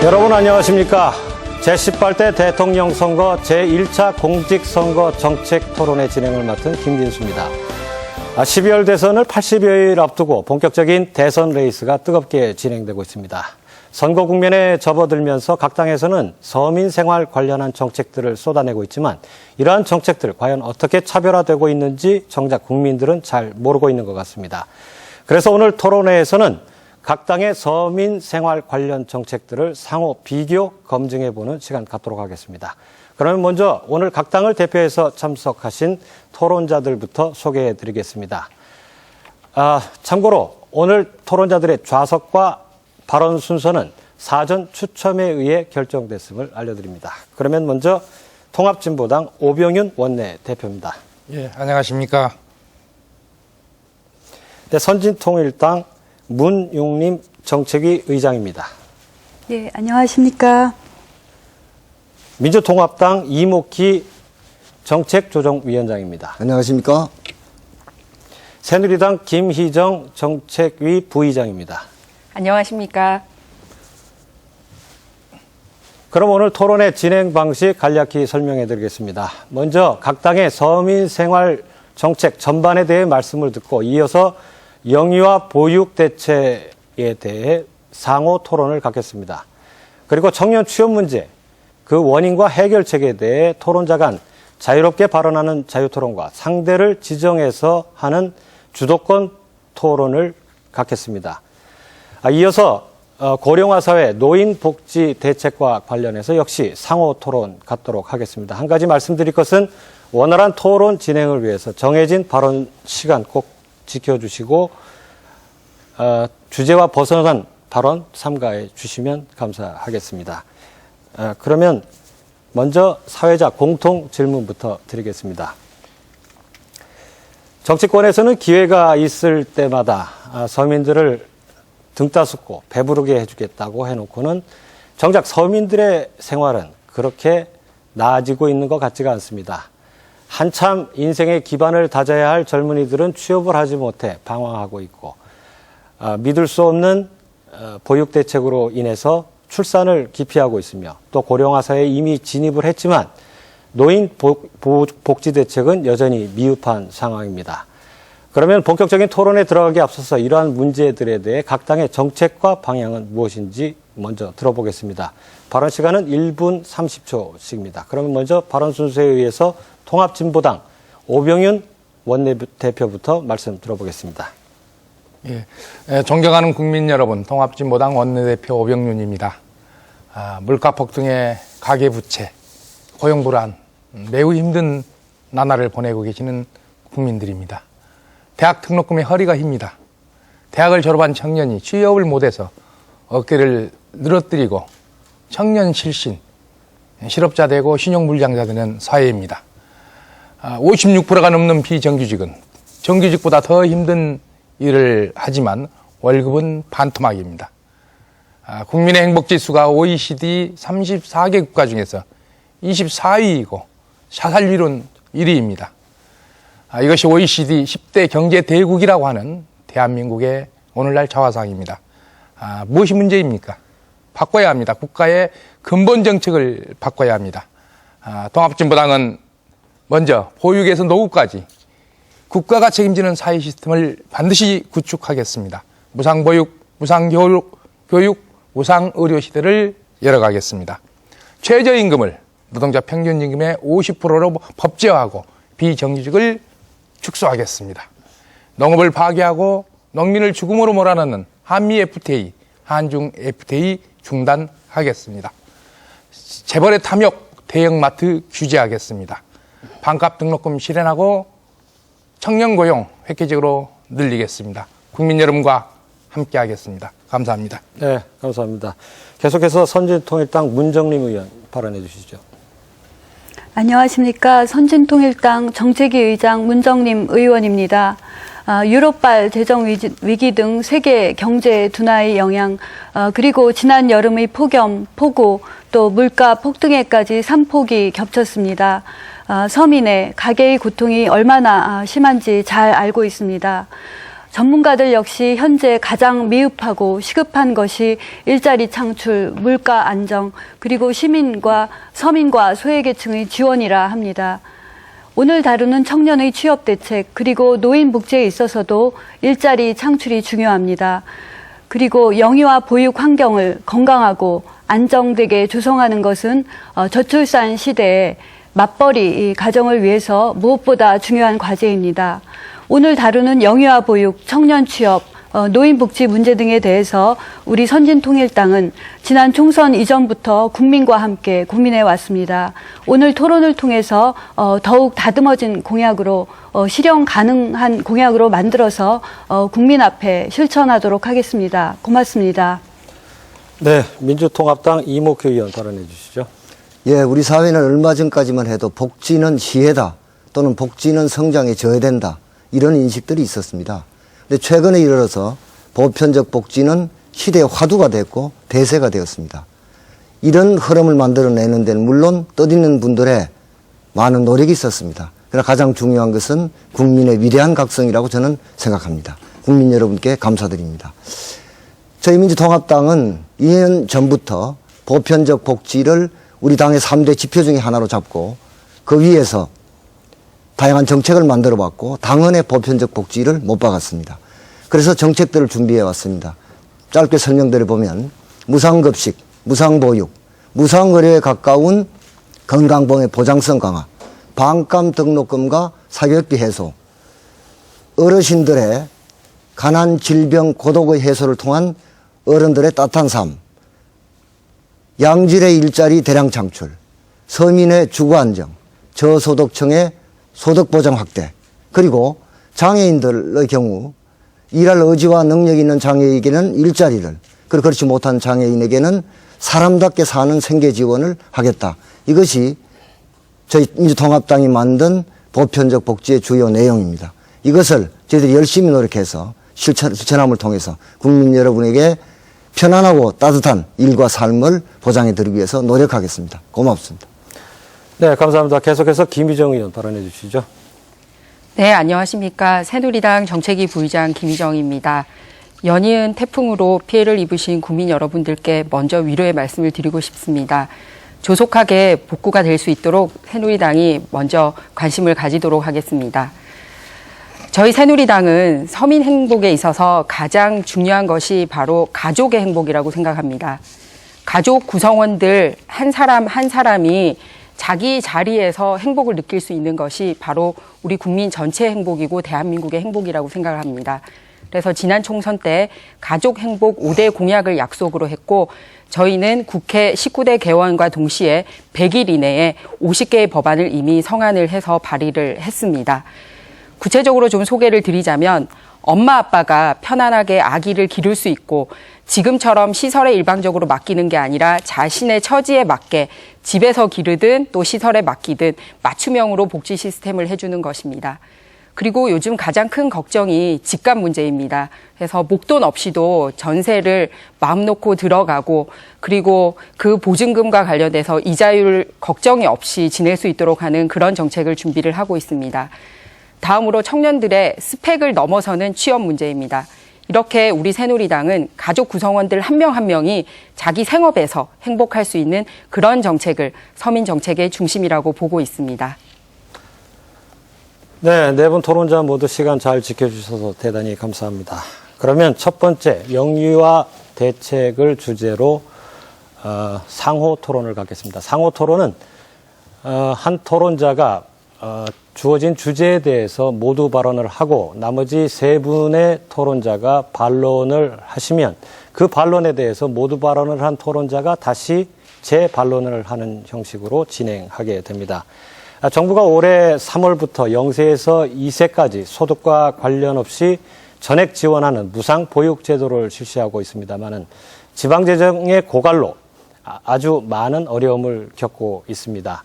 여러분 안녕하십니까? 제18대 대통령 선거 제1차 공직선거 정책 토론회 진행을 맡은 김진수입니다. 12월 대선을 80여일 앞두고 본격적인 대선 레이스가 뜨겁게 진행되고 있습니다. 선거 국면에 접어들면서 각 당에서는 서민 생활 관련한 정책들을 쏟아내고 있지만 이러한 정책들 과연 어떻게 차별화되고 있는지 정작 국민들은 잘 모르고 있는 것 같습니다. 그래서 오늘 토론회에서는 각 당의 서민 생활 관련 정책들을 상호 비교 검증해보는 시간 갖도록 하겠습니다. 그러면 먼저 오늘 각 당을 대표해서 참석하신 토론자들부터 소개해드리겠습니다. 참고로 오늘 토론자들의 좌석과 발언 순서는 사전 추첨에 의해 결정됐음을 알려드립니다. 그러면 먼저 통합진보당 오병윤 원내대표입니다. 예, 안녕하십니까. 네, 선진통일당 문용림 정책위 의장입니다. 예, 안녕하십니까. 민주통합당 이목희 정책조정위원장입니다. 안녕하십니까. 새누리당 김희정 정책위 부의장입니다. 안녕하십니까. 그럼 오늘 토론의 진행 방식 간략히 설명해 드리겠습니다. 먼저 각 당의 서민 생활 정책 전반에 대해 말씀을 듣고 이어서 영유아 보육 대책에 대해 상호 토론을 갖겠습니다. 그리고 청년 취업 문제, 그 원인과 해결책에 대해 토론자 간 자유롭게 발언하는 자유토론과 상대를 지정해서 하는 주도권 토론을 갖겠습니다. 이어서 고령화 사회 노인 복지 대책과 관련해서 역시 상호 토론 갖도록 하겠습니다. 한 가지 말씀드릴 것은 원활한 토론 진행을 위해서 정해진 발언 시간 꼭 지켜주시고 주제와 벗어난 발언 삼가해 주시면 감사하겠습니다. 그러면 먼저 사회자 공통 질문부터 드리겠습니다. 정치권에서는 기회가 있을 때마다 서민들을 등 따숩고 배부르게 해주겠다고 해놓고는 정작 서민들의 생활은 그렇게 나아지고 있는 것 같지가 않습니다. 한참 인생의 기반을 다져야 할 젊은이들은 취업을 하지 못해 방황하고 있고 믿을 수 없는 보육 대책으로 인해서 출산을 기피하고 있으며 또 고령화 사회에 이미 진입을 했지만 노인 복지 대책은 여전히 미흡한 상황입니다. 그러면 본격적인 토론에 들어가기 앞서서 이러한 문제들에 대해 각 당의 정책과 방향은 무엇인지 먼저 들어보겠습니다. 발언 시간은 1분 30초씩입니다. 그러면 먼저 발언 순서에 의해서 통합진보당 오병윤 원내대표부터 말씀 들어보겠습니다. 예, 존경하는 국민 여러분, 통합진보당 원내대표 오병윤입니다. 물가 폭등에 가계부채, 고용불안, 매우 힘든 나날을 보내고 계시는 국민들입니다. 대학 등록금에 허리가 힙니다. 대학을 졸업한 청년이 취업을 못해서 어깨를 늘어뜨리고 청년 실신, 실업자 되고 신용불량자 되는 사회입니다. 56%가 넘는 비정규직은 정규직보다 더 힘든 일을 하지만 월급은 반토막입니다. 국민의 행복지수가 OECD 34개 국가 중에서 24위이고 사살률은 1위입니다. 이것이 OECD 10대 경제 대국이라고 하는 대한민국의 오늘날 자화상입니다. 무엇이 문제입니까? 바꿔야 합니다. 국가의 근본 정책을 바꿔야 합니다. 통합진보당은 먼저 보육에서 노후까지 국가가 책임지는 사회 시스템을 반드시 구축하겠습니다. 무상보육, 무상교육, 무상의료 시대를 열어가겠습니다. 최저임금을 노동자 평균임금의 50%로 법제화하고 비정규직을 축소하겠습니다. 농업을 파괴하고 농민을 죽음으로 몰아넣는 한미 FTA, 한중 FTA 중단하겠습니다. 재벌의 탐욕 대형마트 규제하겠습니다. 반값 등록금 실현하고 청년 고용 획기적으로 늘리겠습니다. 국민 여러분과 함께 하겠습니다. 감사합니다. 네, 감사합니다. 계속해서 선진통일당 문정림 의원 발언해 주시죠. 안녕하십니까. 선진통일당 정책위 의장 문정림 의원입니다. 유럽발 재정 위기 등 세계 경제 둔화의 영향, 그리고 지난 여름의 폭염, 폭우, 또 물가 폭등에까지 3폭이 겹쳤습니다. 서민의 가계의 고통이 얼마나 심한지 잘 알고 있습니다. 전문가들 역시 현재 가장 미흡하고 시급한 것이 일자리 창출, 물가 안정, 그리고 시민과 서민과 소외계층의 지원이라 합니다. 오늘 다루는 청년의 취업 대책, 그리고 노인 복지에 있어서도 일자리 창출이 중요합니다. 그리고 영유아 보육 환경을 건강하고 안정되게 조성하는 것은 저출산 시대에 맞벌이 이 가정을 위해서 무엇보다 중요한 과제입니다. 오늘 다루는 영유아 보육, 청년 취업, 노인 복지 문제 등에 대해서 우리 선진통일당은 지난 총선 이전부터 국민과 함께 고민해 왔습니다. 오늘 토론을 통해서 더욱 다듬어진 공약으로 실현 가능한 공약으로 만들어서 국민 앞에 실천하도록 하겠습니다. 고맙습니다. 네, 민주통합당 이목효 의원 발언해 주시죠. 예, 우리 사회는 얼마 전까지만 해도 복지는 시혜다 또는 복지는 성장에 저해된다 이런 인식들이 있었습니다. 근데 최근에 이르러서 보편적 복지는 시대의 화두가 됐고 대세가 되었습니다. 이런 흐름을 만들어내는 데는 물론 뜻있는 분들의 많은 노력이 있었습니다. 그러나 가장 중요한 것은 국민의 위대한 각성이라고 저는 생각합니다. 국민 여러분께 감사드립니다. 저희 민주통합당은 2년 전부터 보편적 복지를 우리 당의 3대 지표 중에 하나로 잡고 그 위에서 다양한 정책을 만들어 봤고 당헌의 보편적 복지를 못 박았습니다. 그래서 정책들을 준비해 왔습니다. 짧게 설명드려 보면 무상급식, 무상보육, 무상의료에 가까운 건강보험의 보장성 강화, 반감 등록금과 사교육비 해소, 어르신들의 가난, 질병, 고독의 해소를 통한 어른들의 따뜻한 삶, 양질의 일자리 대량 창출, 서민의 주거 안정, 저소득층의 소득 보장 확대, 그리고 장애인들의 경우 일할 의지와 능력이 있는 장애인에게는 일자리를, 그리고 그렇지 못한 장애인에게는 사람답게 사는 생계 지원을 하겠다. 이것이 저희 민주통합당이 만든 보편적 복지의 주요 내용입니다. 이것을 저희들이 열심히 노력해서 실천함을 통해서 국민 여러분에게 편안하고 따뜻한 일과 삶을 보장해 드리기 위해서 노력하겠습니다. 고맙습니다. 네, 감사합니다. 계속해서 김희정 의원 발언해 주시죠. 네, 안녕하십니까. 새누리당 정책위 부의장 김희정입니다. 연이은 태풍으로 피해를 입으신 국민 여러분들께 먼저 위로의 말씀을 드리고 싶습니다. 조속하게 복구가 될 수 있도록 새누리당이 먼저 관심을 가지도록 하겠습니다. 저희 새누리당은 서민 행복에 있어서 가장 중요한 것이 바로 가족의 행복이라고 생각합니다. 가족 구성원들 한 사람 한 사람이 자기 자리에서 행복을 느낄 수 있는 것이 바로 우리 국민 전체의 행복이고 대한민국의 행복이라고 생각을 합니다. 그래서 지난 총선 때 가족 행복 5대 공약을 약속으로 했고 저희는 국회 19대 개원과 동시에 100일 이내에 50개의 법안을 이미 성안을 해서 발의를 했습니다. 구체적으로 좀 소개를 드리자면 엄마 아빠가 편안하게 아기를 기를 수 있고 지금처럼 시설에 일방적으로 맡기는 게 아니라 자신의 처지에 맞게 집에서 기르든 또 시설에 맡기든 맞춤형으로 복지 시스템을 해주는 것입니다. 그리고 요즘 가장 큰 걱정이 집값 문제입니다. 그래서 목돈 없이도 전세를 마음 놓고 들어가고 그리고 그 보증금과 관련돼서 이자율 걱정이 없이 지낼 수 있도록 하는 그런 정책을 준비를 하고 있습니다. 다음으로 청년들의 스펙을 넘어서는 취업 문제입니다. 이렇게 우리 새누리당은 가족 구성원들 한 명 한 명이 자기 생업에서 행복할 수 있는 그런 정책을 서민 정책의 중심이라고 보고 있습니다. 네, 네 분 토론자 모두 시간 잘 지켜주셔서 대단히 감사합니다. 그러면 첫 번째 영유아 대책을 주제로 상호 토론을 갖겠습니다. 상호 토론은 한 토론자가 주어진 주제에 대해서 모두 발언을 하고 나머지 세 분의 토론자가 반론을 하시면 그 반론에 대해서 모두 발언을 한 토론자가 다시 재반론을 하는 형식으로 진행하게 됩니다. 정부가 올해 3월부터 0세에서 2세까지 소득과 관련 없이 전액 지원하는 무상보육제도를 실시하고 있습니다만은 지방재정의 고갈로 아주 많은 어려움을 겪고 있습니다.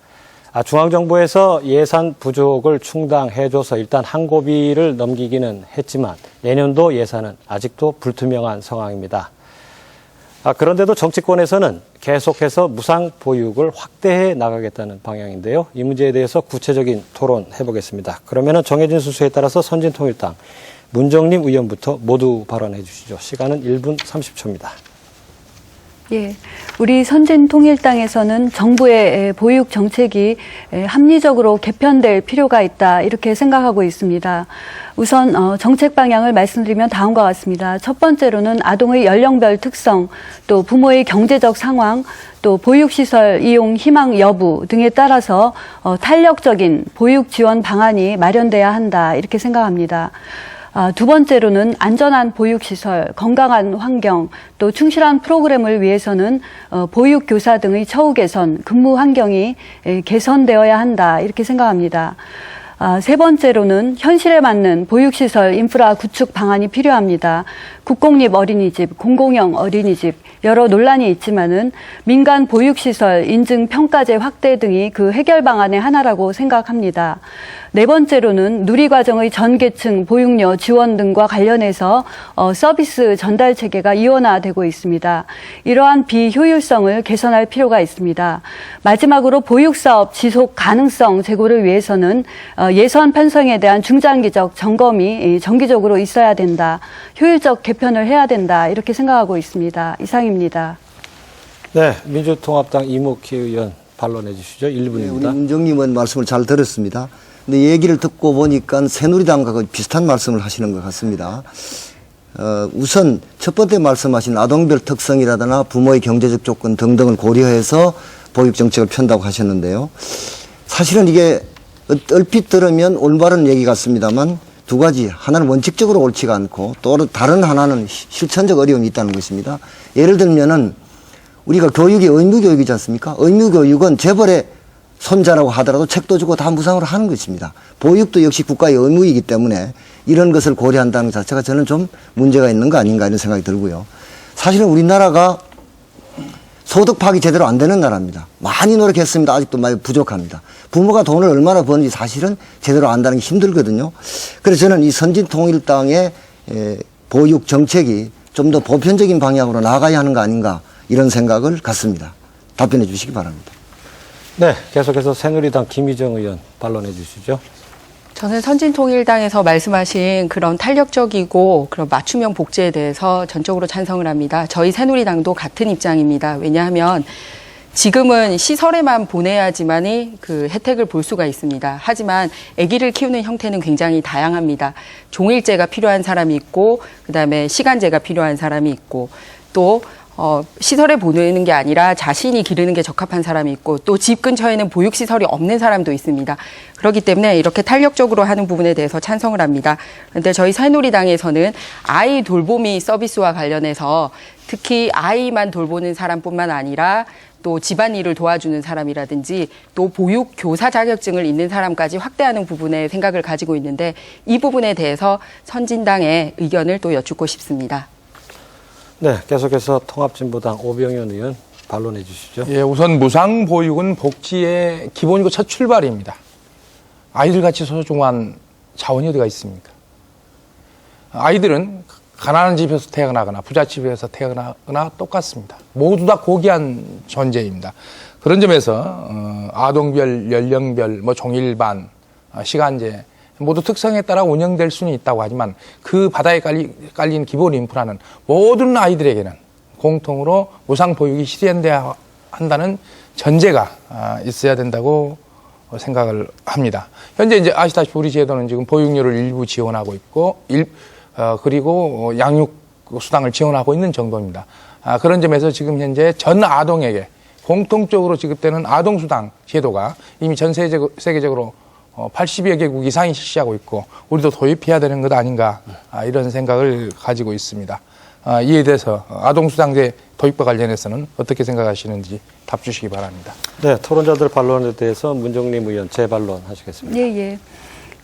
중앙정부에서 예산 부족을 충당해줘서 일단 한 고비를 넘기기는 했지만 내년도 예산은 아직도 불투명한 상황입니다. 그런데도 정치권에서는 계속해서 무상보육을 확대해 나가겠다는 방향인데요. 이 문제에 대해서 구체적인 토론해 보겠습니다. 그러면 정해진 순서에 따라서 선진통일당 문정림 의원부터 모두 발언해 주시죠. 시간은 1분 30초입니다. 예, 우리 선진통일당에서는 정부의 보육 정책이 합리적으로 개편될 필요가 있다 이렇게 생각하고 있습니다. 우선 정책 방향을 말씀드리면 다음과 같습니다. 첫 번째로는 아동의 연령별 특성, 또 부모의 경제적 상황, 또 보육시설 이용 희망 여부 등에 따라서 탄력적인 보육 지원 방안이 마련돼야 한다 이렇게 생각합니다. 두 번째로는 안전한 보육시설, 건강한 환경, 또 충실한 프로그램을 위해서는 보육교사 등의 처우 개선, 근무 환경이 개선되어야 한다 이렇게 생각합니다. 세 번째로는 현실에 맞는 보육시설 인프라 구축 방안이 필요합니다. 국공립 어린이집, 공공형 어린이집 여러 논란이 있지만은 민간 보육시설 인증 평가제 확대 등이 그 해결 방안의 하나라고 생각합니다. 네 번째로는 누리과정의 전 계층 보육료 지원 등과 관련해서 서비스 전달 체계가 이원화되고 있습니다. 이러한 비효율성을 개선할 필요가 있습니다. 마지막으로 보육사업 지속 가능성 제고를 위해서는 예산 편성에 대한 중장기적 점검이 정기적으로 있어야 된다. 효율적 개편을 해야 된다. 이렇게 생각하고 있습니다. 이상입니다. 네, 민주통합당 이목희 의원 발언해 주시죠. 네, 우리 1분입니다. 문정림 의원 말씀을 잘 들었습니다. 근데 얘기를 듣고 보니까 새누리당과 거의 비슷한 말씀을 하시는 것 같습니다. 우선 첫 번째 말씀하신 아동별 특성이라거나 부모의 경제적 조건 등등을 고려해서 보육정책을 편다고 하셨는데요. 사실은 이게 얼핏 들으면 올바른 얘기 같습니다만 두 가지, 하나는 원칙적으로 옳지가 않고 또 다른 하나는 실천적 어려움이 있다는 것입니다. 예를 들면은 우리가 교육이 의무교육이지 않습니까? 의무교육은 재벌의 손자라고 하더라도 책도 주고 다 무상으로 하는 것입니다. 보육도 역시 국가의 의무이기 때문에 이런 것을 고려한다는 것 자체가 저는 좀 문제가 있는 거 아닌가 이런 생각이 들고요. 사실은 우리나라가 소득 파악이 제대로 안 되는 나라입니다. 많이 노력했습니다. 아직도 많이 부족합니다. 부모가 돈을 얼마나 버는지 사실은 제대로 안다는 게 힘들거든요. 그래서 저는 이 선진통일당의 보육 정책이 좀 더 보편적인 방향으로 나아가야 하는 거 아닌가 이런 생각을 갖습니다. 답변해 주시기 바랍니다. 네, 계속해서 새누리당 김희정 의원 반론해 주시죠. 저는 선진통일당에서 말씀하신 그런 탄력적이고 그런 맞춤형 복지에 대해서 전적으로 찬성을 합니다. 저희 새누리당도 같은 입장입니다. 왜냐하면 지금은 시설에만 보내야지만이 그 혜택을 볼 수가 있습니다. 하지만 아기를 키우는 형태는 굉장히 다양합니다. 종일제가 필요한 사람이 있고 그다음에 시간제가 필요한 사람이 있고 또 시설에 보내는 게 아니라 자신이 기르는 게 적합한 사람이 있고 또 집 근처에는 보육시설이 없는 사람도 있습니다. 그렇기 때문에 이렇게 탄력적으로 하는 부분에 대해서 찬성을 합니다. 그런데 저희 새누리당에서는 아이 돌보미 서비스와 관련해서 특히 아이만 돌보는 사람뿐만 아니라 또 집안일을 도와주는 사람이라든지 또 보육교사 자격증을 있는 사람까지 확대하는 부분에 생각을 가지고 있는데 이 부분에 대해서 선진당의 의견을 또 여쭙고 싶습니다. 네, 계속해서 통합진보당 오병현 의원 반론해 주시죠. 예, 우선 무상보육은 복지의 기본이고 첫 출발입니다. 아이들 같이 소중한 자원이 어디가 있습니까? 아이들은 가난한 집에서 태어나거나 부잣집에서 태어나거나 똑같습니다. 모두 다 고귀한 존재입니다. 그런 점에서 아동별, 연령별, 종일반, 시간제 모두 특성에 따라 운영될 수는 있다고 하지만 그 바다에 깔린 기본 인프라는 모든 아이들에게는 공통으로 무상보육이 실현돼야 한다는 전제가 있어야 된다고 생각을 합니다. 현재 이제 아시다시피 우리 제도는 지금 보육료를 일부 지원하고 있고 그리고 양육수당을 지원하고 있는 정도입니다. 그런 점에서 지금 현재 전 아동에게 공통적으로 지급되는 아동수당 제도가 이미 전 세계적으로 80여 개국 이상이 실시하고 있고 우리도 도입해야 되는 것 아닌가 이런 생각을 가지고 있습니다. 이에 대해서 아동수당제 도입과 관련해서는 어떻게 생각하시는지 답 주시기 바랍니다. 네, 토론자들 반론에 대해서 문정림 의원 재반론 하시겠습니다. 예.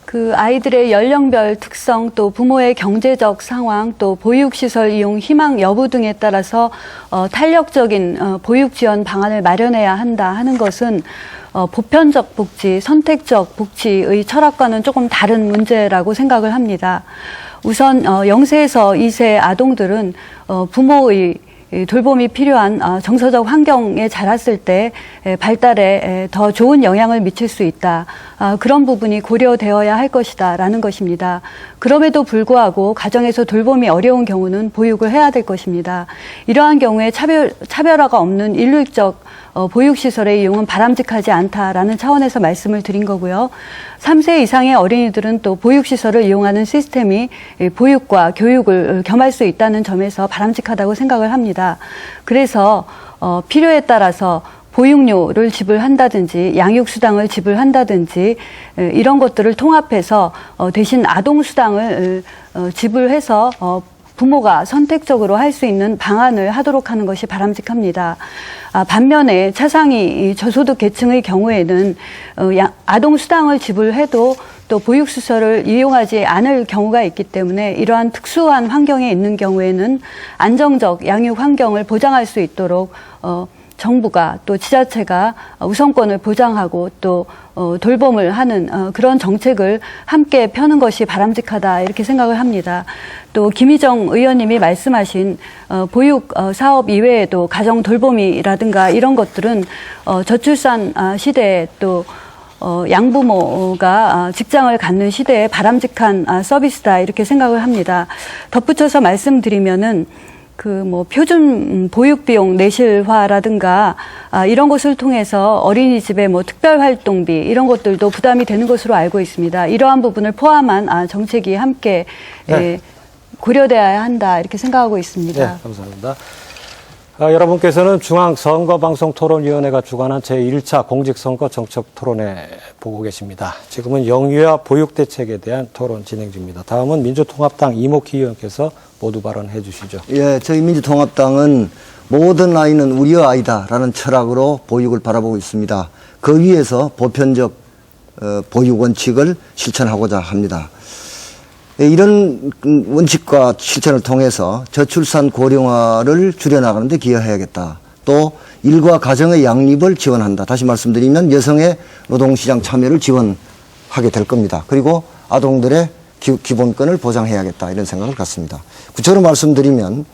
그 아이들의 연령별 특성 또 부모의 경제적 상황 또 보육시설 이용 희망 여부 등에 따라서 탄력적인 보육 지원 방안을 마련해야 한다 하는 것은 보편적 복지, 선택적 복지의 철학과는 조금 다른 문제라고 생각을 합니다. 우선 0세에서 2세 아동들은 부모의 이 돌봄이 필요한 정서적 환경에 자랐을 때 발달에 더 좋은 영향을 미칠 수 있다. 그런 부분이 고려되어야 할 것이다라는 것입니다. 그럼에도 불구하고 가정에서 돌봄이 어려운 경우는 보육을 해야 될 것입니다. 이러한 경우에 차별화가 없는 일률적 보육시설의 이용은 바람직하지 않다라는 차원에서 말씀을 드린 거고요. 3세 이상의 어린이들은 또 보육시설을 이용하는 시스템이 보육과 교육을 겸할 수 있다는 점에서 바람직하다고 생각을 합니다. 그래서 필요에 따라서 보육료를 지불한다든지 양육수당을 지불한다든지 이런 것들을 통합해서 대신 아동수당을 지불해서 부모가 선택적으로 할 수 있는 방안을 하도록 하는 것이 바람직합니다. 반면에 차상위 저소득 계층의 경우에는 아동수당을 지불해도 또 보육시설을 이용하지 않을 경우가 있기 때문에 이러한 특수한 환경에 있는 경우에는 안정적 양육 환경을 보장할 수 있도록 정부가 또 지자체가 우선권을 보장하고 또 돌봄을 하는 그런 정책을 함께 펴는 것이 바람직하다 이렇게 생각을 합니다. 또 김희정 의원님이 말씀하신 보육 사업 이외에도 가정 돌봄이라든가 이런 것들은 저출산 시대에 또 양부모가 직장을 갖는 시대에 바람직한 서비스다 이렇게 생각을 합니다. 덧붙여서 말씀드리면은 표준 보육비용 내실화라든가 이런 것을 통해서 어린이집의 특별활동비 이런 것들도 부담이 되는 것으로 알고 있습니다. 이러한 부분을 포함한 정책이 함께 고려되어야 한다 이렇게 생각하고 있습니다. 네, 감사합니다. 여러분께서는 중앙선거방송토론위원회가 주관한 제1차 공직선거 정책토론회 보고 계십니다. 지금은 영유아 보육대책에 대한 토론 진행 중입니다. 다음은 민주통합당 이목희 의원께서 모두 발언해 주시죠. 예, 저희 민주통합당은 모든 아이는 우리의 아이다라는 철학으로 보육을 바라보고 있습니다. 그 위에서 보편적 보육 원칙을 실천하고자 합니다. 이런 원칙과 실천을 통해서 저출산 고령화를 줄여나가는 데 기여해야겠다. 또 일과 가정의 양립을 지원한다. 다시 말씀드리면 여성의 노동시장 참여를 지원하게 될 겁니다. 그리고 아동들의 기본권을 보장해야겠다. 이런 생각을 갖습니다. 구체로 말씀드리면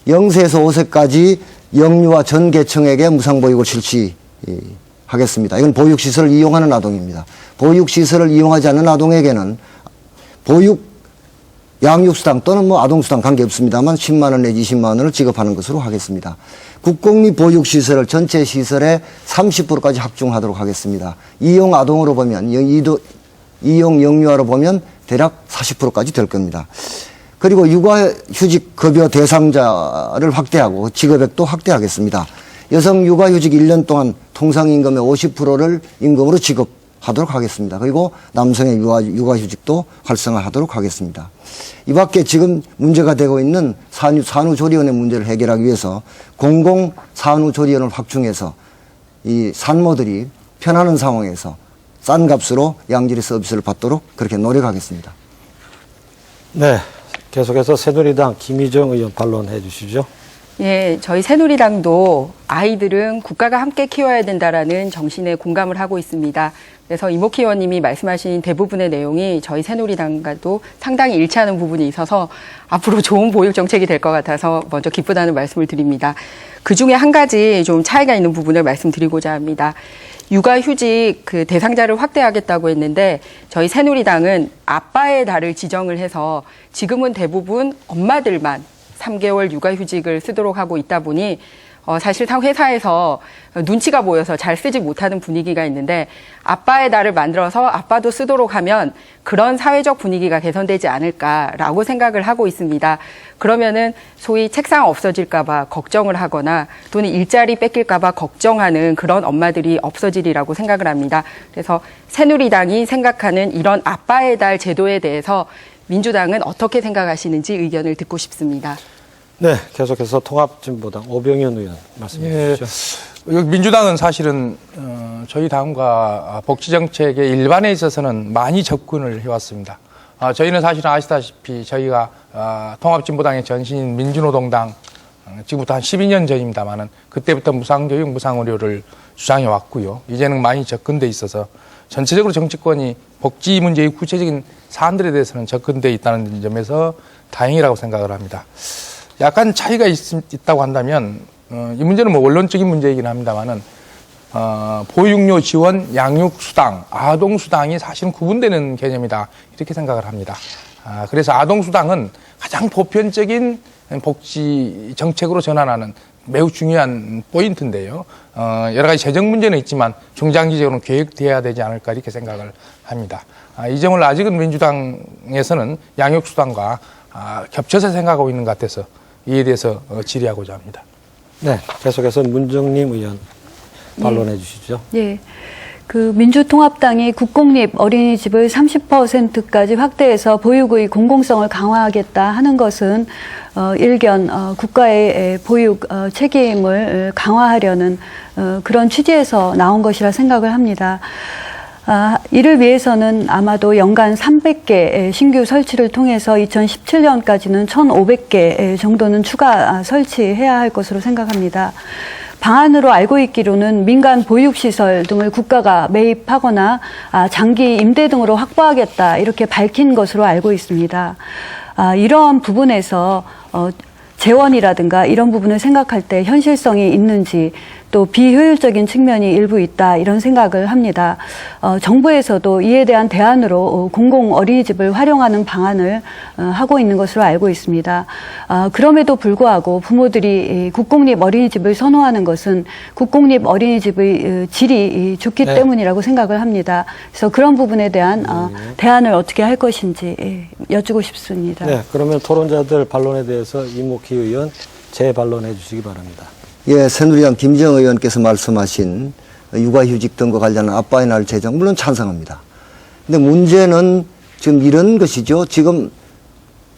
0세에서 5세까지 영유아 전 계층에게 무상보육을 실시하겠습니다. 이건 보육시설을 이용하는 아동입니다. 보육시설을 이용하지 않는 아동에게는 보육 양육수당 또는 아동수당 관계없습니다만 10만 원 내지 20만 원을 지급하는 것으로 하겠습니다. 국공립 보육시설을 전체 시설의 30%까지 확충하도록 하겠습니다. 이용 아동으로 보면, 이용 영유아로 보면 대략 40%까지 될 겁니다. 그리고 육아휴직 급여 대상자를 확대하고 직업액도 확대하겠습니다. 여성 육아휴직 1년 동안 통상임금의 50%를 임금으로 지급하도록 하겠습니다. 그리고 남성의 육아휴직도 활성화하도록 하겠습니다. 이 밖에 지금 문제가 되고 있는 산후조리원의 문제를 해결하기 위해서 공공산후조리원을 확충해서 이 산모들이 편안한 상황에서 싼 값으로 양질의 서비스를 받도록 그렇게 노력하겠습니다. 네, 계속해서 새누리당 김희정 의원 반론해 주시죠. 예, 저희 새누리당도 아이들은 국가가 함께 키워야 된다라는 정신에 공감을 하고 있습니다. 그래서 이목희 의원님이 말씀하신 대부분의 내용이 저희 새누리당과도 상당히 일치하는 부분이 있어서 앞으로 좋은 보육 정책이 될 것 같아서 먼저 기쁘다는 말씀을 드립니다. 그중에 한 가지 좀 차이가 있는 부분을 말씀드리고자 합니다. 육아휴직 대상자를 확대하겠다고 했는데 저희 새누리당은 아빠의 달을 지정을 해서 지금은 대부분 엄마들만 3개월 육아휴직을 쓰도록 하고 있다 보니 사실상 회사에서 눈치가 보여서 잘 쓰지 못하는 분위기가 있는데 아빠의 달을 만들어서 아빠도 쓰도록 하면 그런 사회적 분위기가 개선되지 않을까라고 생각을 하고 있습니다. 그러면은 소위 책상 없어질까 봐 걱정을 하거나 또는 일자리 뺏길까 봐 걱정하는 그런 엄마들이 없어지리라고 생각을 합니다. 그래서 새누리당이 생각하는 이런 아빠의 달 제도에 대해서 민주당은 어떻게 생각하시는지 의견을 듣고 싶습니다. 네, 계속해서 통합진보당 오병현 의원 말씀해 주시죠. 민주당은 사실은 저희 당과 복지정책의 일반에 있어서는 많이 접근을 해왔습니다. 저희는 사실은 아시다시피 저희가 통합진보당의 전신인 민주노동당 지금부터 한 12년 전입니다만은 그때부터 무상교육, 무상의료를 주장해 왔고요. 이제는 많이 접근돼 있어서 전체적으로 정치권이 복지 문제의 구체적인 사안들에 대해서는 접근돼 있다는 점에서 다행이라고 생각을 합니다. 약간 차이가 있다고 한다면 이 문제는 뭐 원론적인 문제이긴 합니다만은 보육료 지원, 양육수당, 아동수당이 사실은 구분되는 개념이다 이렇게 생각을 합니다. 그래서 아동수당은 가장 보편적인 복지 정책으로 전환하는 매우 중요한 포인트인데요. 여러 가지 재정 문제는 있지만 중장기적으로는 계획돼야 되지 않을까 이렇게 생각을 합니다. 이 점을 아직은 민주당에서는 양육수당과 겹쳐서 생각하고 있는 것 같아서 이에 대해서 질의하고자 합니다. 네, 계속해서 문정림 의원 반론해 주시죠. 예. 그 민주통합당이 국공립 어린이집을 30%까지 확대해서 보육의 공공성을 강화하겠다 하는 것은 일견 국가의 보육 책임을 강화하려는 그런 취지에서 나온 것이라 생각을 합니다. 이를 위해서는 아마도 연간 300개 신규 설치를 통해서 2017년까지는 1,500개 정도는 추가 설치해야 할 것으로 생각합니다. 방안으로 알고 있기로는 민간 보육시설 등을 국가가 매입하거나 장기 임대 등으로 확보하겠다 이렇게 밝힌 것으로 알고 있습니다. 이러한 부분에서 재원이라든가 이런 부분을 생각할 때 현실성이 있는지 또 비효율적인 측면이 일부 있다 이런 생각을 합니다. 정부에서도 이에 대한 대안으로 공공 어린이집을 활용하는 방안을 하고 있는 것으로 알고 있습니다. 그럼에도 불구하고 부모들이 국공립 어린이집을 선호하는 것은 국공립 어린이집의 질이 좋기 때문이라고 생각을 합니다. 그래서 그런 부분에 대한 대안을 어떻게 할 것인지 여쭈고 싶습니다. 네, 그러면 토론자들 반론에 대해서 이목희 의원 재반론해 주시기 바랍니다. 예, 새누리당 김정 의원께서 말씀하신 육아휴직 등과 관련한 아빠의 날 제정 물론 찬성합니다. 근데 문제는 지금 이런 것이죠. 지금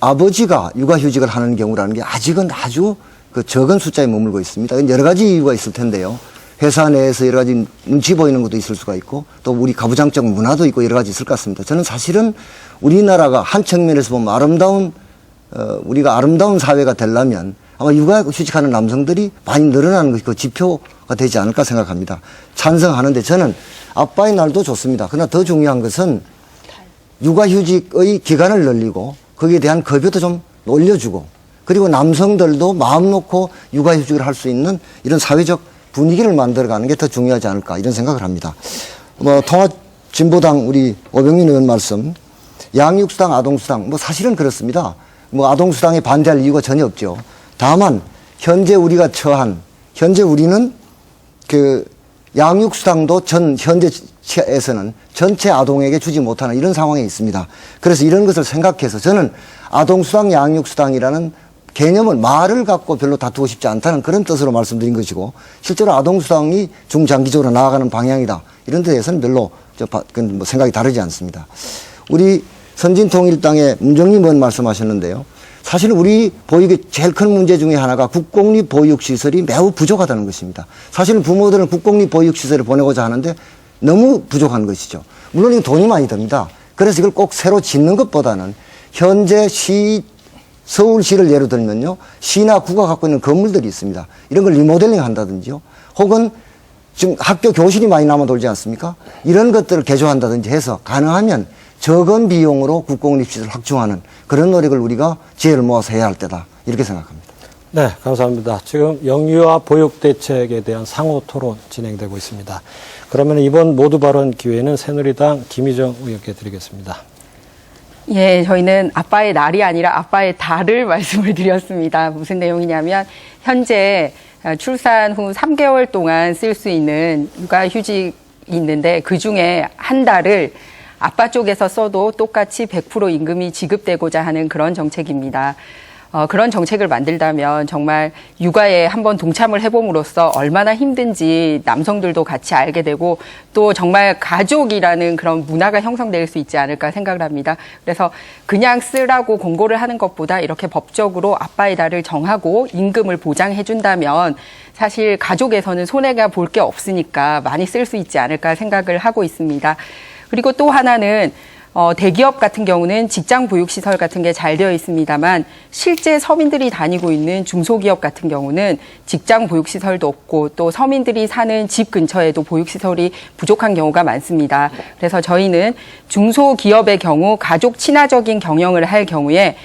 아버지가 육아휴직을 하는 경우라는 게 아직은 아주 그 적은 숫자에 머물고 있습니다. 여러 가지 이유가 있을 텐데요. 회사 내에서 여러 가지 눈치 보이는 것도 있을 수가 있고 또 우리 가부장적 문화도 있고 여러 가지 있을 것 같습니다. 저는 사실은 우리나라가 한 측면에서 보면 우리가 아름다운 사회가 되려면 아마 육아휴직하는 남성들이 많이 늘어나는 것이 그 지표가 되지 않을까 생각합니다. 찬성하는데 저는 아빠의 날도 좋습니다. 그러나 더 중요한 것은 육아휴직의 기간을 늘리고 거기에 대한 급여도 좀 올려주고 그리고 남성들도 마음 놓고 육아휴직을 할 수 있는 이런 사회적 분위기를 만들어가는 게 더 중요하지 않을까 이런 생각을 합니다. 통합진보당 우리 오병민 의원 말씀 양육수당, 아동수당 사실은 그렇습니다. 아동수당에 반대할 이유가 전혀 없죠. 다만 현재 우리는 그 양육수당도 현재에서는 전체 아동에게 주지 못하는 이런 상황에 있습니다. 그래서 이런 것을 생각해서 저는 아동수당, 양육수당이라는 개념은 말을 갖고 별로 다투고 싶지 않다는 그런 뜻으로 말씀드린 것이고 실제로 아동수당이 중장기적으로 나아가는 방향이다. 이런 데 대해서는 별로 생각이 다르지 않습니다. 우리 선진통일당의 문정림 의원 말씀하셨는데요. 사실 우리 보육의 제일 큰 문제 중에 하나가 국공립 보육시설이 매우 부족하다는 것입니다. 사실은 부모들은 국공립 보육시설을 보내고자 하는데 너무 부족한 것이죠. 물론 이건 돈이 많이 듭니다. 그래서 이걸 꼭 새로 짓는 것보다는 현재 서울시를 예로 들면요. 시나 구가 갖고 있는 건물들이 있습니다. 이런 걸 리모델링 한다든지요. 혹은 지금 학교 교실이 많이 남아 돌지 않습니까? 이런 것들을 개조한다든지 해서 가능하면 적은 비용으로 국공립시설을 확충하는 그런 노력을 우리가 지혜를 모아서 해야 할 때다. 이렇게 생각합니다. 네, 감사합니다. 지금 영유아 보육 대책에 대한 상호 토론 진행되고 있습니다. 그러면 이번 모두 발언 기회는 새누리당 김희정 의원께 드리겠습니다. 예, 저희는 아빠의 날이 아니라 아빠의 달을 말씀을 드렸습니다. 무슨 내용이냐면 현재 출산 후 3개월 동안 쓸 수 있는 육아휴직이 있는데 그중에 한 달을 아빠 쪽에서 써도 똑같이 100% 임금이 지급되고자 하는 그런 정책입니다. 그런 정책을 만들다면 정말 육아에 한번 동참을 해봄으로써 얼마나 힘든지 남성들도 같이 알게 되고 또 정말 가족이라는 그런 문화가 형성될 수 있지 않을까 생각을 합니다. 그래서 그냥 쓰라고 공고를 하는 것보다 이렇게 법적으로 아빠의 달을 정하고 임금을 보장해 준다면 사실 가족에서는 손해가 볼 게 없으니까 많이 쓸 수 있지 않을까 생각을 하고 있습니다. 그리고 또 하나는 대기업 같은 경우는 직장 보육시설 같은 게 잘 되어 있습니다만 실제 서민들이 다니고 있는 중소기업 같은 경우는 직장 보육시설도 없고 또 서민들이 사는 집 근처에도 보육시설이 부족한 경우가 많습니다. 그래서 저희는 중소기업의 경우 가족 친화적인 경영을 할 경우에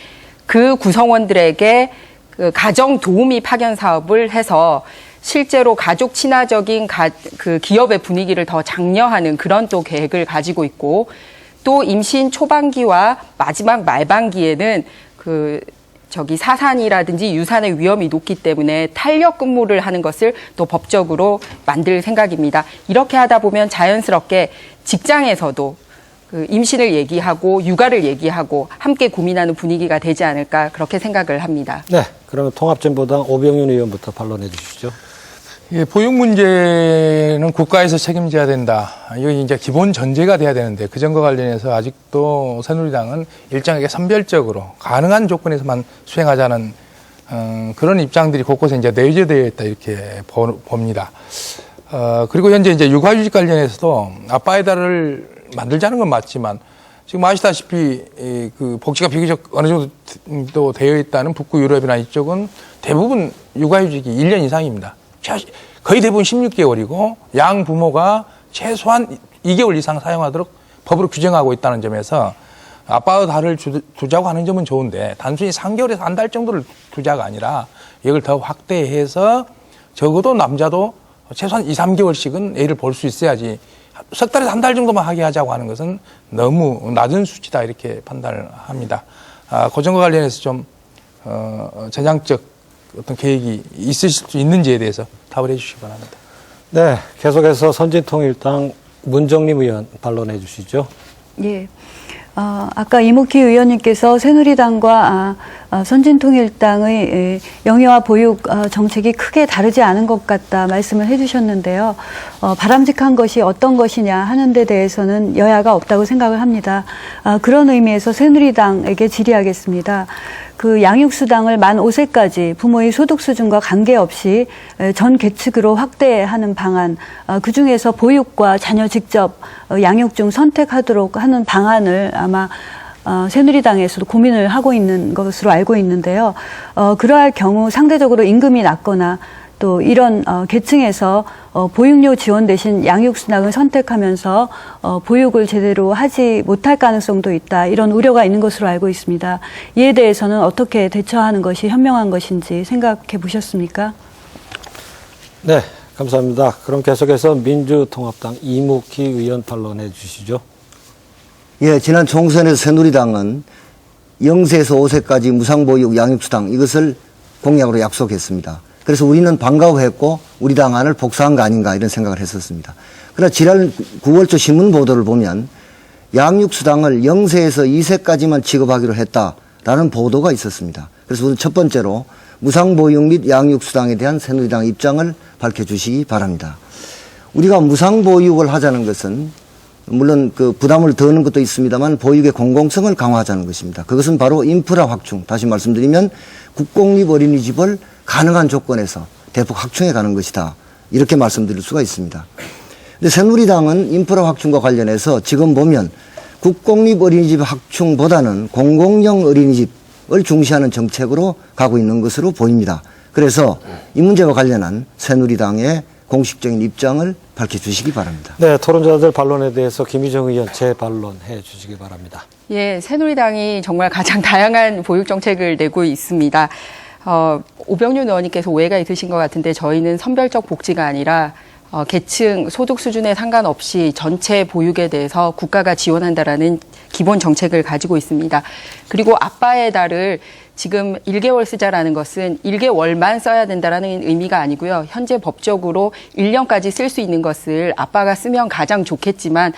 그 구성원들에게 그 가정 도우미 파견 사업을 해서 실제로 가족 친화적인 그 기업의 분위기를 더 장려하는 그런 또 계획을 가지고 있고, 또 임신 초반기와 마지막 말반기에는 사산이라든지 유산의 위험이 높기 때문에 탄력 근무를 하는 것을 또 법적으로 만들 생각입니다. 이렇게 하다 보면 자연스럽게 직장에서도 그 임신을 얘기하고 육아를 얘기하고 함께 고민하는 분위기가 되지 않을까, 그렇게 생각을 합니다. 네, 그러면 통합진보당 오병윤 의원부터 반론해 주시죠. 예, 보육 문제는 국가에서 책임져야 된다. 이거 이제 기본 전제가 돼야 되는데, 그 점과 관련해서 아직도 새누리당은 일정하게 선별적으로 가능한 조건에서만 수행하자는 그런 입장들이 곳곳에 이제 내재되어 있다, 이렇게 봅니다. 그리고 현재 이제 육아휴직 관련해서도 아빠의 달을 만들자는 건 맞지만, 지금 아시다시피 그 복지가 비교적 어느 정도 되어 있다는 북구 유럽이나 이쪽은 대부분 육아휴직이 1년 이상입니다. 거의 대부분 16개월이고 양 부모가 최소한 2개월 이상 사용하도록 법으로 규정하고 있다는 점에서 아빠의 달을 두자고 하는 점은 좋은데, 단순히 3개월에서 한 달 정도를 두자가 아니라 이걸 더 확대해서 적어도 남자도 최소한 2, 3개월씩은 애를 볼 수 있어야지, 석 달에서 한 달 정도만 하게 하자고 하는 것은 너무 낮은 수치다, 이렇게 판단을 합니다. 그 점과 관련해서 좀 전향적 어떤 계획이 있으실 수 있는지에 대해서 답을 해 주시기 바랍니다. 네, 계속해서 선진통일당 문정림 의원 반론해 주시죠. 예. 아까 이목희 의원님께서 새누리당과 선진통일당의 영유아 보육 정책이 크게 다르지 않은 것 같다 말씀을 해주셨는데요. 바람직한 것이 어떤 것이냐 하는 데 대해서는 여야가 없다고 생각을 합니다. 그런 의미에서 새누리당에게 질의하겠습니다. 그 양육수당을 만 5세까지 부모의 소득 수준과 관계없이 전 계층으로 확대하는 방안, 그중에서 보육과 자녀 직접 양육 중 선택하도록 하는 방안을 아마 새누리당에서도 고민을 하고 있는 것으로 알고 있는데요. 그러할 경우 상대적으로 임금이 낮거나 또 이런 계층에서 보육료 지원 대신 양육수당을 선택하면서 보육을 제대로 하지 못할 가능성도 있다, 이런 우려가 있는 것으로 알고 있습니다. 이에 대해서는 어떻게 대처하는 것이 현명한 것인지 생각해 보셨습니까? 네, 감사합니다. 그럼 계속해서 민주통합당 이목희 의원 반론해 주시죠. 예, 지난 총선에서 새누리당은 0세에서 5세까지 무상보육 양육수당, 이것을 공약으로 약속했습니다. 그래서 우리는 반가워했고 우리 당안을 복사한 거 아닌가, 이런 생각을 했었습니다. 그러나 지난 9월초 신문 보도를 보면 양육수당을 0세에서 2세까지만 지급하기로 했다라는 보도가 있었습니다. 그래서 우선 첫 번째로 무상보육 및 양육수당에 대한 새누리당 입장을 밝혀주시기 바랍니다. 우리가 무상보육을 하자는 것은 물론 그 부담을 더는 것도 있습니다만 보육의 공공성을 강화하자는 것입니다. 그것은 바로 인프라 확충, 다시 말씀드리면 국공립 어린이집을 가능한 조건에서 대폭 확충해 가는 것이다, 이렇게 말씀드릴 수가 있습니다. 근데 새누리당은 인프라 확충과 관련해서 지금 보면 국공립 어린이집 확충보다는 공공형 어린이집을 중시하는 정책으로 가고 있는 것으로 보입니다. 그래서 이 문제와 관련한 새누리당의 공식적인 입장을 밝혀주시기 바랍니다. 네, 토론자들 반론에 대해서 김희정 의원 재반론해 주시기 바랍니다. 예, 새누리당이 정말 가장 다양한 보육 정책을 내고 있습니다. 오병윤 의원님께서 오해가 있으신 것 같은데, 저희는 선별적 복지가 아니라 계층, 소득 수준에 상관없이 전체 보육에 대해서 국가가 지원한다라는 기본 정책을 가지고 있습니다. 그리고 아빠의 달을 지금 1개월 쓰자라는 것은 1개월만 써야 된다라는 의미가 아니고요. 현재 법적으로 1년까지 쓸 수 있는 것을 아빠가 쓰면 가장 좋겠지만,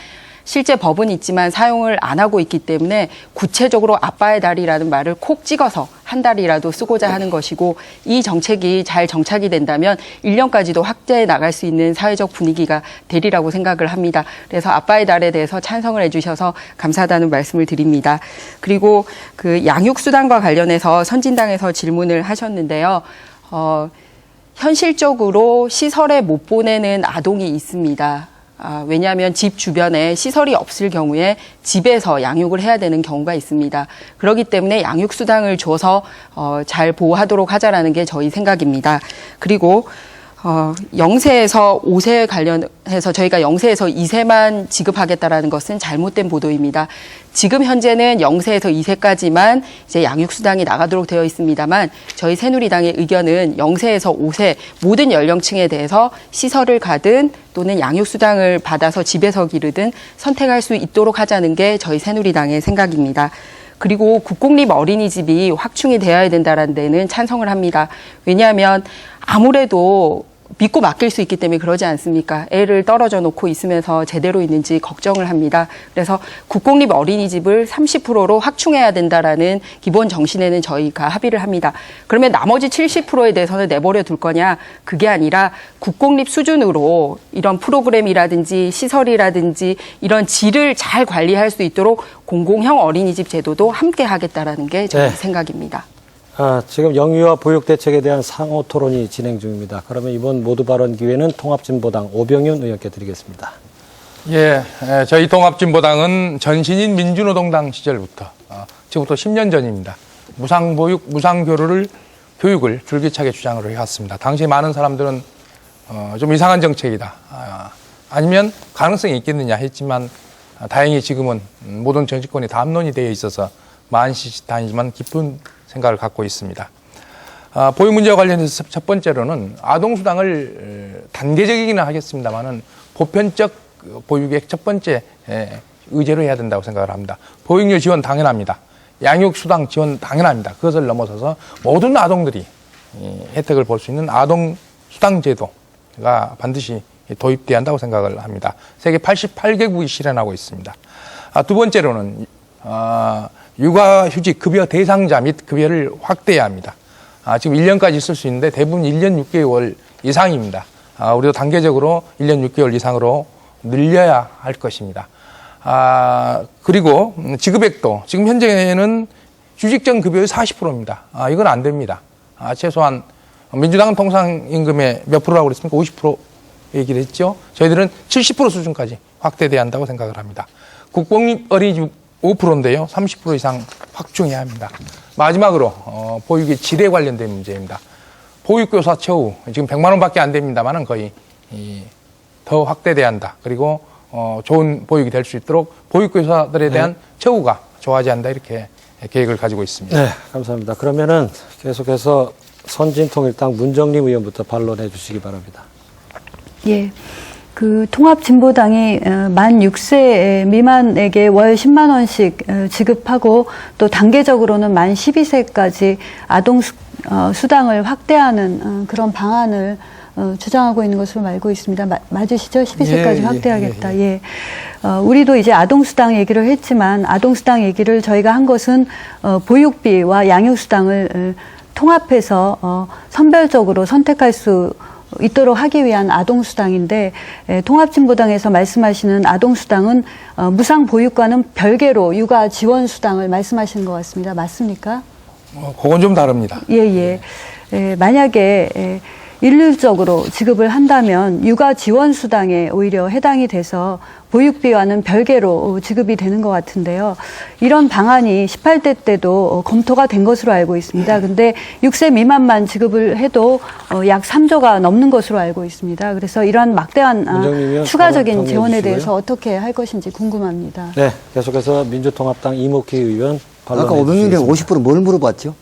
실제 법은 있지만 사용을 안 하고 있기 때문에 구체적으로 아빠의 달이라는 말을 콕 찍어서 한 달이라도 쓰고자 하는 것이고, 이 정책이 잘 정착이 된다면 1년까지도 확대해 나갈 수 있는 사회적 분위기가 되리라고 생각을 합니다. 그래서 아빠의 달에 대해서 찬성을 해주셔서 감사하다는 말씀을 드립니다. 그리고 그 양육수당과 관련해서 선진당에서 질문을 하셨는데요. 현실적으로 시설에 못 보내는 아동이 있습니다. 왜냐하면 집 주변에 시설이 없을 경우에 집에서 양육을 해야 되는 경우가 있습니다. 그렇기 때문에 양육수당을 줘서 잘 보호하도록 하자라는 게 저희 생각입니다. 그리고 0세에서 5세 관련해서 저희가 0세에서 2세만 지급하겠다라는 것은 잘못된 보도입니다. 지금 현재는 0세에서 2세까지만 이제 양육수당이 나가도록 되어 있습니다만 저희 새누리당의 의견은 0세에서 5세 모든 연령층에 대해서 시설을 가든 또는 양육수당을 받아서 집에서 기르든 선택할 수 있도록 하자는 게 저희 새누리당의 생각입니다. 그리고 국공립 어린이집이 확충이 되어야 된다는 데는 찬성을 합니다. 왜냐하면 아무래도 믿고 맡길 수 있기 때문에 그러지 않습니까? 애를 떨어져 놓고 있으면서 제대로 있는지 걱정을 합니다. 그래서 국공립 어린이집을 30%로 확충해야 된다라는 기본 정신에는 저희가 합의를 합니다. 그러면 나머지 70%에 대해서는 내버려 둘 거냐? 그게 아니라 국공립 수준으로 이런 프로그램이라든지 시설이라든지 이런 질을 잘 관리할 수 있도록 공공형 어린이집 제도도 함께 하겠다라는 게 저희 생각입니다. 지금 영유아 보육 대책에 대한 상호 토론이 진행 중입니다. 그러면 이번 모두 발언 기회는 통합진보당 오병윤 의원께 드리겠습니다. 예, 저희 통합진보당은 전신인 민주노동당 시절부터 지금부터 10년 전입니다. 무상보육, 무상교육을 줄기차게 주장을 해왔습니다. 당시 많은 사람들은 좀 이상한 정책이다. 아니면 가능성이 있겠느냐 했지만 다행히 지금은 모든 정치권이 담론이 되어 있어서 만시지탄이지만 깊은 생각을 갖고 있습니다. 보육 문제와 관련해서 첫 번째로는 아동수당을 단계적이기는 하겠습니다만은 보편적 보육의 첫 번째 의제로 해야 된다고 생각을 합니다. 보육료 지원 당연합니다. 양육수당 지원 당연합니다. 그것을 넘어서서 모든 아동들이 혜택을 볼 수 있는 아동수당 제도가 반드시 도입돼야 한다고 생각을 합니다. 세계 88개국이 실현하고 있습니다. 두 번째로는 육아휴직 급여 대상자 및 급여를 확대해야 합니다. 지금 1년까지 쓸 수 있는데 대부분 1년 6개월 이상입니다. 우리도 단계적으로 1년 6개월 이상으로 늘려야 할 것입니다. 그리고 지급액도 지금 현재는 휴직전 급여의 40%입니다. 이건 안 됩니다. 최소한 민주당은 통상임금의 몇 프로라고 그랬습니까? 50% 얘기를 했죠. 저희들은 70% 수준까지 확대돼야 한다고 생각을 합니다. 국공립 어린이집 5%인데요. 30% 이상 확충해야 합니다. 마지막으로 보육의 질에 관련된 문제입니다. 보육교사 처우 지금 100만 원밖에 안 됩니다만은 거의 더 확대돼야 한다. 그리고 좋은 보육이 될 수 있도록 보육교사들에 대한 처우가 좋아져야 한다. 이렇게 계획을 가지고 있습니다. 네, 감사합니다. 그러면은 계속해서 선진통일당 문정림 의원부터 반론해 주시기 바랍니다. 예. 통합진보당이 만 6세 미만에게 월 10만 원씩 지급하고 또 단계적으로는 만 12세까지 아동 수당을 확대하는 그런 방안을 주장하고 있는 것으로 알고 있습니다. 맞으시죠? 12세까지 확대하겠다. 우리도 이제 아동수당 얘기를 했지만 아동수당 얘기를 저희가 한 것은 보육비와 양육수당을 통합해서 선별적으로 선택할 수 있도록 하기 위한 아동수당인데 통합진보당에서 말씀하시는 아동수당은 무상보육과는 별개로 육아지원수당을 말씀하시는 것 같습니다. 맞습니까? 그건 좀 다릅니다. 만약에 일률적으로 지급을 한다면 육아지원수당에 오히려 해당이 돼서 보육비와는 별개로 지급이 되는 것 같은데요. 이런 방안이 18대 때도 검토가 된 것으로 알고 있습니다. 근데 6세 미만만 지급을 해도 약 3조가 넘는 것으로 알고 있습니다. 그래서 이런 막대한 추가적인 지원에 대해서 어떻게 할 것인지 궁금합니다. 네, 계속해서 민주통합당 이목희 의원 반론해 아까 오병윤 주시겠습니다. 의원 50%뭘 물어봤죠?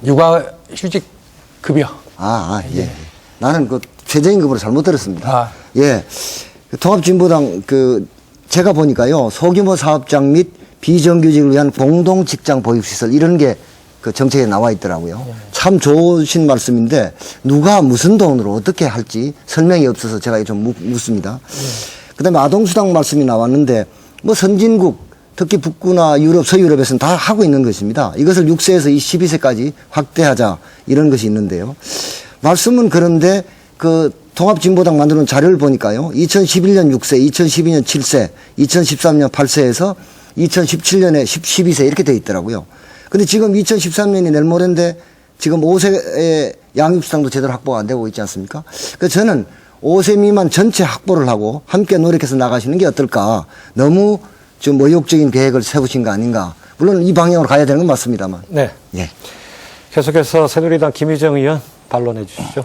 육아휴직 급여. 예. 나는 최저임금으로 잘못 들었습니다. 통합진보당 제가 보니까요, 소규모 사업장 및 비정규직을 위한 공동 직장 보육시설 이런 게 정책에 나와 있더라고요. 참 좋으신 말씀인데 누가 무슨 돈으로 어떻게 할지 설명이 없어서 제가 좀 묻습니다. 그다음에 아동수당 말씀이 나왔는데 선진국 특히 북구나 유럽, 서유럽에서는 다 하고 있는 것입니다. 이것을 6세에서 12세까지 확대하자 이런 것이 있는데요. 말씀은 그런데 통합진보당 만드는 자료를 보니까요. 2011년 6세, 2012년 7세, 2013년 8세에서 2017년에 12세 이렇게 돼 있더라고요. 근데 지금 2013년이 내일 모레인데 지금 5세의 양육수당도 제대로 확보가 안 되고 있지 않습니까? 그래서 저는 5세 미만 전체 확보를 하고 함께 노력해서 나가시는 게 어떨까. 너무 좀 의욕적인 계획을 세우신 거 아닌가. 물론 이 방향으로 가야 되는 건 맞습니다만. 네. 계속해서 새누리당 김희정 의원 반론해 주시죠.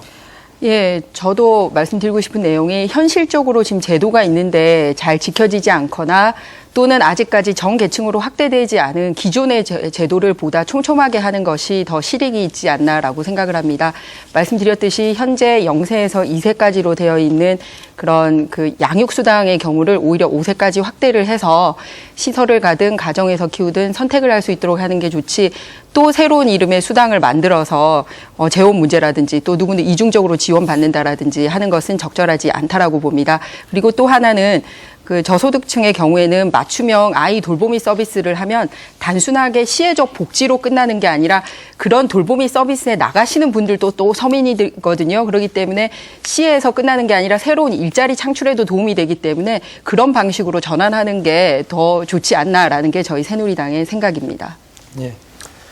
예, 저도 말씀드리고 싶은 내용이 현실적으로 지금 제도가 있는데 잘 지켜지지 않거나 또는 아직까지 전 계층으로 확대되지 않은 기존의 제도를 보다 촘촘하게 하는 것이 더 실익이 있지 않나라고 생각을 합니다. 말씀드렸듯이 현재 0세에서 2세까지로 되어 있는 그런 그 양육수당의 경우를 오히려 5세까지 확대를 해서 시설을 가든 가정에서 키우든 선택을 할 수 있도록 하는 게 좋지, 또 새로운 이름의 수당을 만들어서 재원 문제라든지 또 누구는 이중적으로 지원받는다라든지 하는 것은 적절하지 않다라고 봅니다. 그리고 또 하나는 그 저소득층의 경우에는 맞춤형 아이 돌보미 서비스를 하면 단순하게 시혜적 복지로 끝나는 게 아니라 그런 돌보미 서비스에 나가시는 분들도 또 서민이거든요. 그렇기 때문에 시혜에서 끝나는 게 아니라 새로운 일자리 창출에도 도움이 되기 때문에 그런 방식으로 전환하는 게 더 좋지 않나라는 게 저희 새누리당의 생각입니다. 예.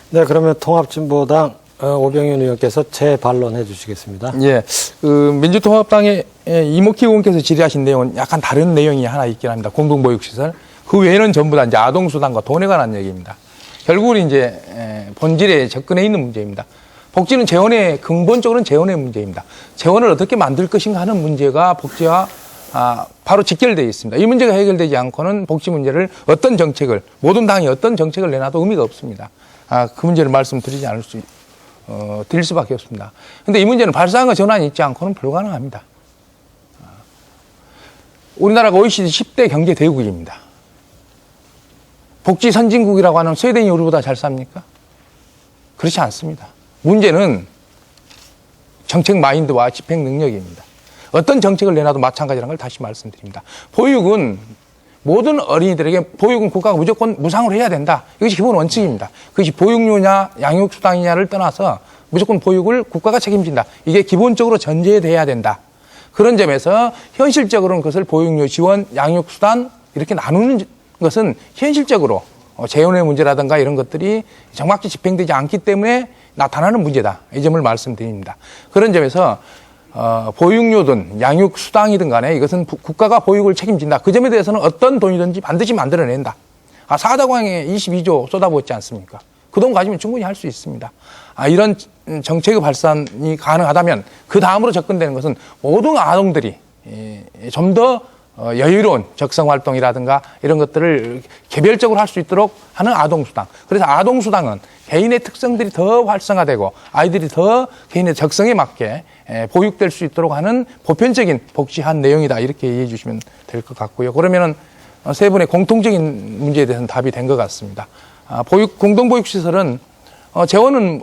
네, 그러면 통합진보당 오병윤 의원께서 재반론해 주시겠습니다. 예. 민주통합당의 이목희 의원께서 질의하신 내용은 약간 다른 내용이 하나 있긴 합니다. 공동보육시설. 그 외에는 전부 다 이제 아동수당과 돈에 관한 얘기입니다. 결국은 이제 본질에 접근해 있는 문제입니다. 복지는 재원의, 근본적으로는 재원의 문제입니다. 재원을 어떻게 만들 것인가 하는 문제가 복지와 바로 직결되어 있습니다. 이 문제가 해결되지 않고는 복지 문제를 어떤 정책을, 모든 당이 어떤 정책을 내놔도 의미가 없습니다. 그 문제를 말씀드리지 않을 드릴 수밖에 없습니다. 근데 이 문제는 발상과 전환이 있지 않고는 불가능합니다. 우리나라가 OECD 10대 경제 대국입니다. 복지 선진국이라고 하는 스웨덴이 우리보다 잘 삽니까? 그렇지 않습니다. 문제는 정책 마인드와 집행 능력입니다. 어떤 정책을 내놔도 마찬가지라는 걸 다시 말씀드립니다. 보육은 모든 어린이들에게 보육은 국가가 무조건 무상으로 해야 된다. 이것이 기본 원칙입니다. 그것이 보육료냐 양육수당이냐를 떠나서 무조건 보육을 국가가 책임진다. 이게 기본적으로 전제돼야 된다. 그런 점에서 현실적으로는 그것을 보육료 지원, 양육수당 이렇게 나누는 것은 현실적으로 재원의 문제라든가 이런 것들이 정확히 집행되지 않기 때문에 나타나는 문제다. 이 점을 말씀드립니다. 그런 점에서 보육료든 양육수당이든 간에 이것은 국가가 보육을 책임진다. 그 점에 대해서는 어떤 돈이든지 반드시 만들어낸다. 사다광에 22조 쏟아부었지 않습니까? 그 돈 가지면 충분히 할 수 있습니다. 이런 정책의 발산이 가능하다면 그 다음으로 접근되는 것은 모든 아동들이 좀 더 여유로운 적성활동이라든가 이런 것들을 개별적으로 할 수 있도록 하는 아동수당. 그래서 아동수당은 개인의 특성들이 더 활성화되고 아이들이 더 개인의 적성에 맞게 보육될 수 있도록 하는 보편적인 복지한 내용이다. 이렇게 이해해 주시면 될 것 같고요. 그러면은 세 분의 공통적인 문제에 대해서는 답이 된 것 같습니다. 공동보육시설은 재원은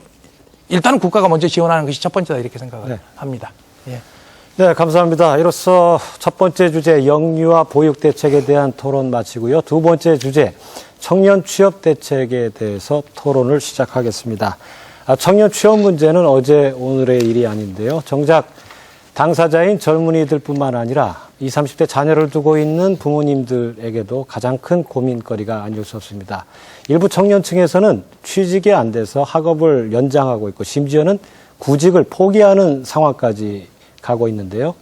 일단은 국가가 먼저 지원하는 것이 첫 번째다 이렇게 생각을 합니다. 예. 네, 감사합니다. 이로써 첫 번째 주제 영유아 보육 대책에 대한 토론 마치고요. 두 번째 주제 청년 취업 대책에 대해서 토론을 시작하겠습니다. 청년 취업 문제는 어제 오늘의 일이 아닌데요. 정작 당사자인 젊은이들뿐만 아니라 20, 30대 자녀를 두고 있는 부모님들에게도 가장 큰 고민거리가 아닐 수 없습니다. 일부 청년층에서는 취직이 안 돼서 학업을 연장하고 있고 심지어는 구직을 포기하는 상황까지 가고 있는데요.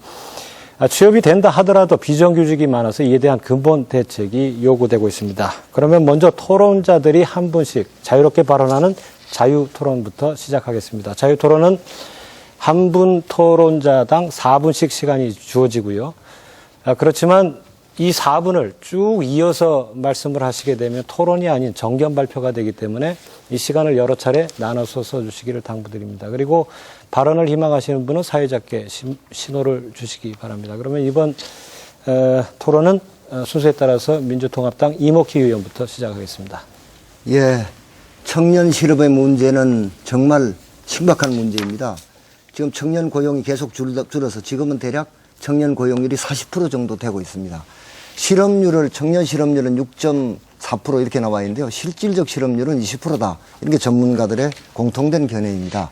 취업이 된다 하더라도 비정규직이 많아서 이에 대한 근본 대책이 요구되고 있습니다. 그러면 먼저 토론자들이 한 분씩 자유롭게 발언하는 자유토론부터 시작하겠습니다. 자유토론은 한 분 토론자당 4분씩 시간이 주어지고요. 그렇지만 이 4분을 쭉 이어서 말씀을 하시게 되면 토론이 아닌 정견 발표가 되기 때문에 이 시간을 여러 차례 나눠서 써주시기를 당부드립니다. 그리고 발언을 희망하시는 분은 사회자께 신호를 주시기 바랍니다. 그러면 이번 토론은 순서에 따라서 민주통합당 이목희 의원부터 시작하겠습니다. 예, 청년 실업의 문제는 정말 심각한 문제입니다. 지금 청년 고용이 계속 줄어서 지금은 대략 청년 고용률이 40% 정도 되고 있습니다. 청년 실업률은 6.4% 이렇게 나와 있는데요. 실질적 실업률은 20%다. 이런 게 전문가들의 공통된 견해입니다.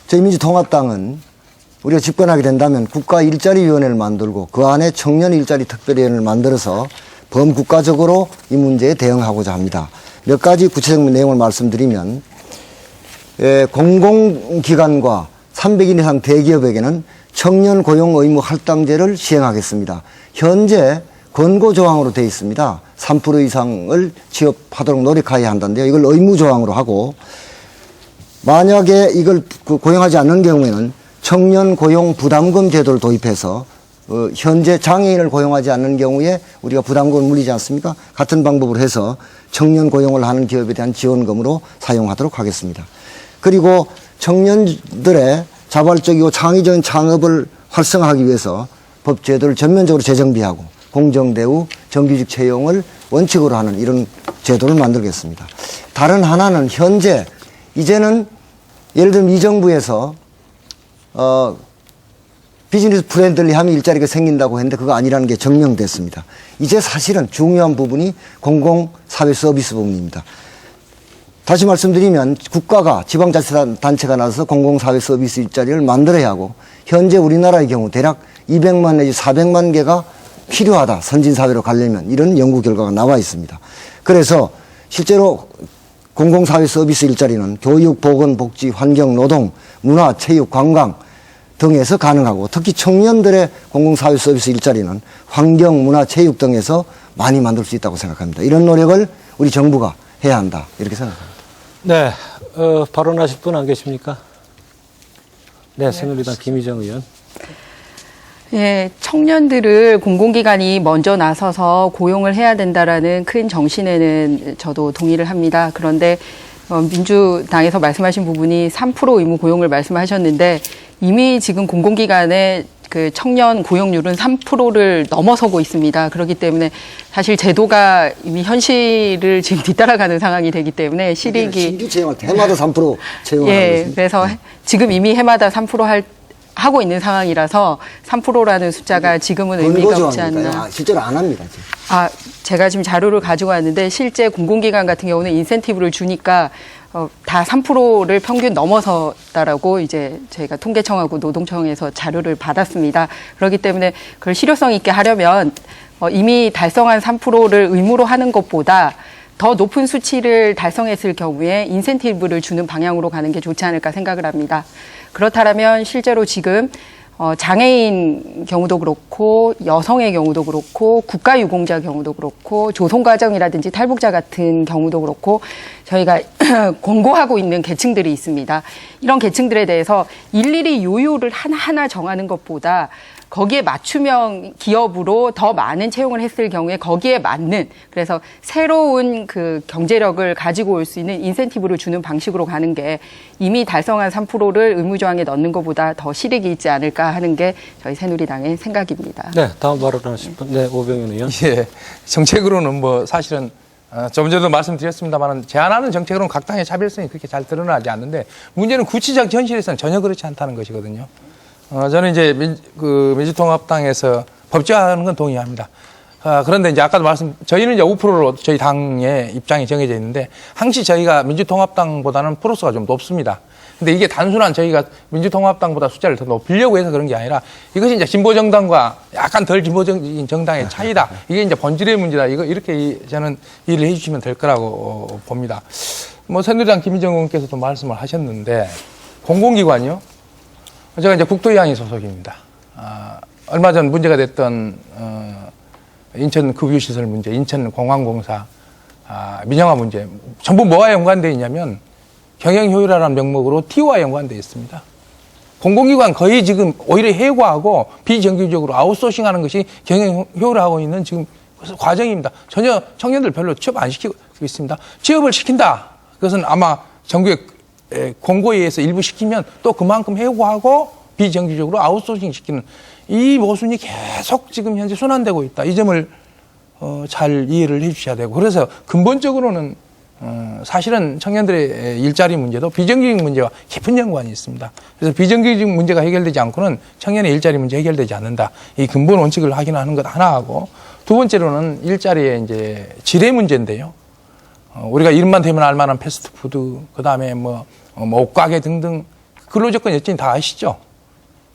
저희 민주통합당은 우리가 집권하게 된다면 국가일자리위원회를 만들고 그 안에 청년 일자리 특별위원회를 만들어서 범국가적으로 이 문제에 대응하고자 합니다. 몇 가지 구체적 내용을 말씀드리면 공공기관과 300인 이상 대기업에게는 청년 고용 의무 할당제를 시행하겠습니다. 현재 권고조항으로 되어 있습니다. 3% 이상을 취업하도록 노력해야 한다는데요. 이걸 의무조항으로 하고 만약에 이걸 고용하지 않는 경우에는 청년 고용 부담금 제도를 도입해서 현재 장애인을 고용하지 않는 경우에 우리가 부담금을 물리지 않습니까? 같은 방법으로 해서 청년 고용을 하는 기업에 대한 지원금으로 사용하도록 하겠습니다. 그리고 청년들의 자발적이고 창의적인 창업을 활성화하기 위해서 법 제도를 전면적으로 재정비하고 공정대우, 정규직 채용을 원칙으로 하는 이런 제도를 만들겠습니다. 다른 하나는 현재 이제는 예를 들면 이 정부에서 비즈니스 프렌들리하면 일자리가 생긴다고 했는데 그거 아니라는 게 증명됐습니다. 이제 사실은 중요한 부분이 공공사회 서비스 부분입니다. 다시 말씀드리면 국가가 지방자치단체가 나서서 공공사회 서비스 일자리를 만들어야 하고 현재 우리나라의 경우 대략 200만 내지 400만 개가 필요하다. 선진사회로 가려면 이런 연구 결과가 나와 있습니다. 그래서 실제로 공공사회 서비스 일자리는 교육, 보건, 복지, 환경, 노동, 문화, 체육, 관광 등에서 가능하고 특히 청년들의 공공사회 서비스 일자리는 환경, 문화, 체육 등에서 많이 만들 수 있다고 생각합니다. 이런 노력을 우리 정부가 해야 한다. 이렇게 생각합니다. 네, 발언하실 분 안 계십니까? 네, 새누리당 김희정 의원. 예, 청년들을 공공기관이 먼저 나서서 고용을 해야 된다라는 큰 정신에는 저도 동의를 합니다. 그런데 민주당에서 말씀하신 부분이 3% 의무 고용을 말씀하셨는데 이미 지금 공공기관의 그 청년 고용률은 3%를 넘어서고 있습니다. 그렇기 때문에 사실 제도가 이미 현실을 지금 뒤따라가는 상황이 되기 때문에 실익이 신규 채용할 때 해마다 3% 채용을 하고 있습니다. 그래서 지금 이미 해마다 3% 하고 있는 상황이라서 3%라는 숫자가 지금은 의미가 없지 않나. 실제로 안 합니다. 지금. 제가 지금 자료를 가지고 왔는데 실제 공공기관 같은 경우는 인센티브를 주니까 다 3%를 평균 넘어섰다라고 이제 저희가 통계청하고 노동청에서 자료를 받았습니다. 그렇기 때문에 그걸 실효성 있게 하려면 이미 달성한 3%를 의무로 하는 것보다 더 높은 수치를 달성했을 경우에 인센티브를 주는 방향으로 가는 게 좋지 않을까 생각을 합니다. 그렇다면 실제로 지금 장애인 경우도 그렇고 여성의 경우도 그렇고 국가유공자 경우도 그렇고 조선과정이라든지 탈북자 같은 경우도 그렇고 저희가 권고하고 있는 계층들이 있습니다. 이런 계층들에 대해서 일일이 요요를 하나하나 정하는 것보다 거기에 맞춤형 기업으로 더 많은 채용을 했을 경우에 거기에 맞는 그래서 새로운 그 경제력을 가지고 올 수 있는 인센티브를 주는 방식으로 가는 게 이미 달성한 3%를 의무조항에 넣는 것보다 더 실익이 있지 않을까 하는 게 저희 새누리당의 생각입니다. 네, 다음 발언하실 분. 네, 오병윤 의원. 예, 정책으로는 뭐 사실은 좀 전에도 말씀드렸습니다만 제안하는 정책으로는 각 당의 차별성이 그렇게 잘 드러나지 않는데 문제는 구체적 현실에서는 전혀 그렇지 않다는 것이거든요. 저는 이제 민주통합당에서 법제화하는 건 동의합니다. 그런데 이제 아까도 저희는 이제 5%로 저희 당의 입장이 정해져 있는데 항시 저희가 민주통합당보다는 프로수가 좀 높습니다. 근데 이게 단순한 저희가 민주통합당보다 숫자를 더 높이려고 해서 그런 게 아니라 이것이 이제 진보정당과 약간 덜 진보적인 정당의 차이다. 이게 이제 본질의 문제다. 이렇게 저는 이해를 해주시면 될 거라고 봅니다. 새누리당 김희정 의원께서도 말씀을 하셨는데 공공기관이요? 제가 이제 국토위항의 소속입니다. 얼마 전 문제가 됐던 인천 급유시설 문제, 인천공항공사, 민영화 문제 전부 뭐와 연관되어 있냐면 경영효율화라는 명목으로 T와 연관되어 있습니다. 공공기관 거의 지금 오히려 해고하고 비정규직으로 아웃소싱하는 것이 경영효율화하고 있는 지금 과정입니다. 전혀 청년들 별로 취업 안 시키고 있습니다. 취업을 시킨다. 그것은 아마 정부의 공고에 의해서 일부 시키면 또 그만큼 해고하고 비정규직으로 아웃소싱 시키는 이 모순이 계속 지금 현재 순환되고 있다. 이 점을 잘 이해를 해 주셔야 되고 그래서 근본적으로는 사실은 청년들의 일자리 문제도 비정규직 문제와 깊은 연관이 있습니다. 그래서 비정규직 문제가 해결되지 않고는 청년의 일자리 문제 해결되지 않는다. 이 근본 원칙을 확인하는 것 하나하고 두 번째로는 일자리의 이제 질의 문제인데요. 우리가 이름만 대면 알만한 패스트푸드, 그 다음에 옷가게 등등 근로조건 여건이 다 아시죠?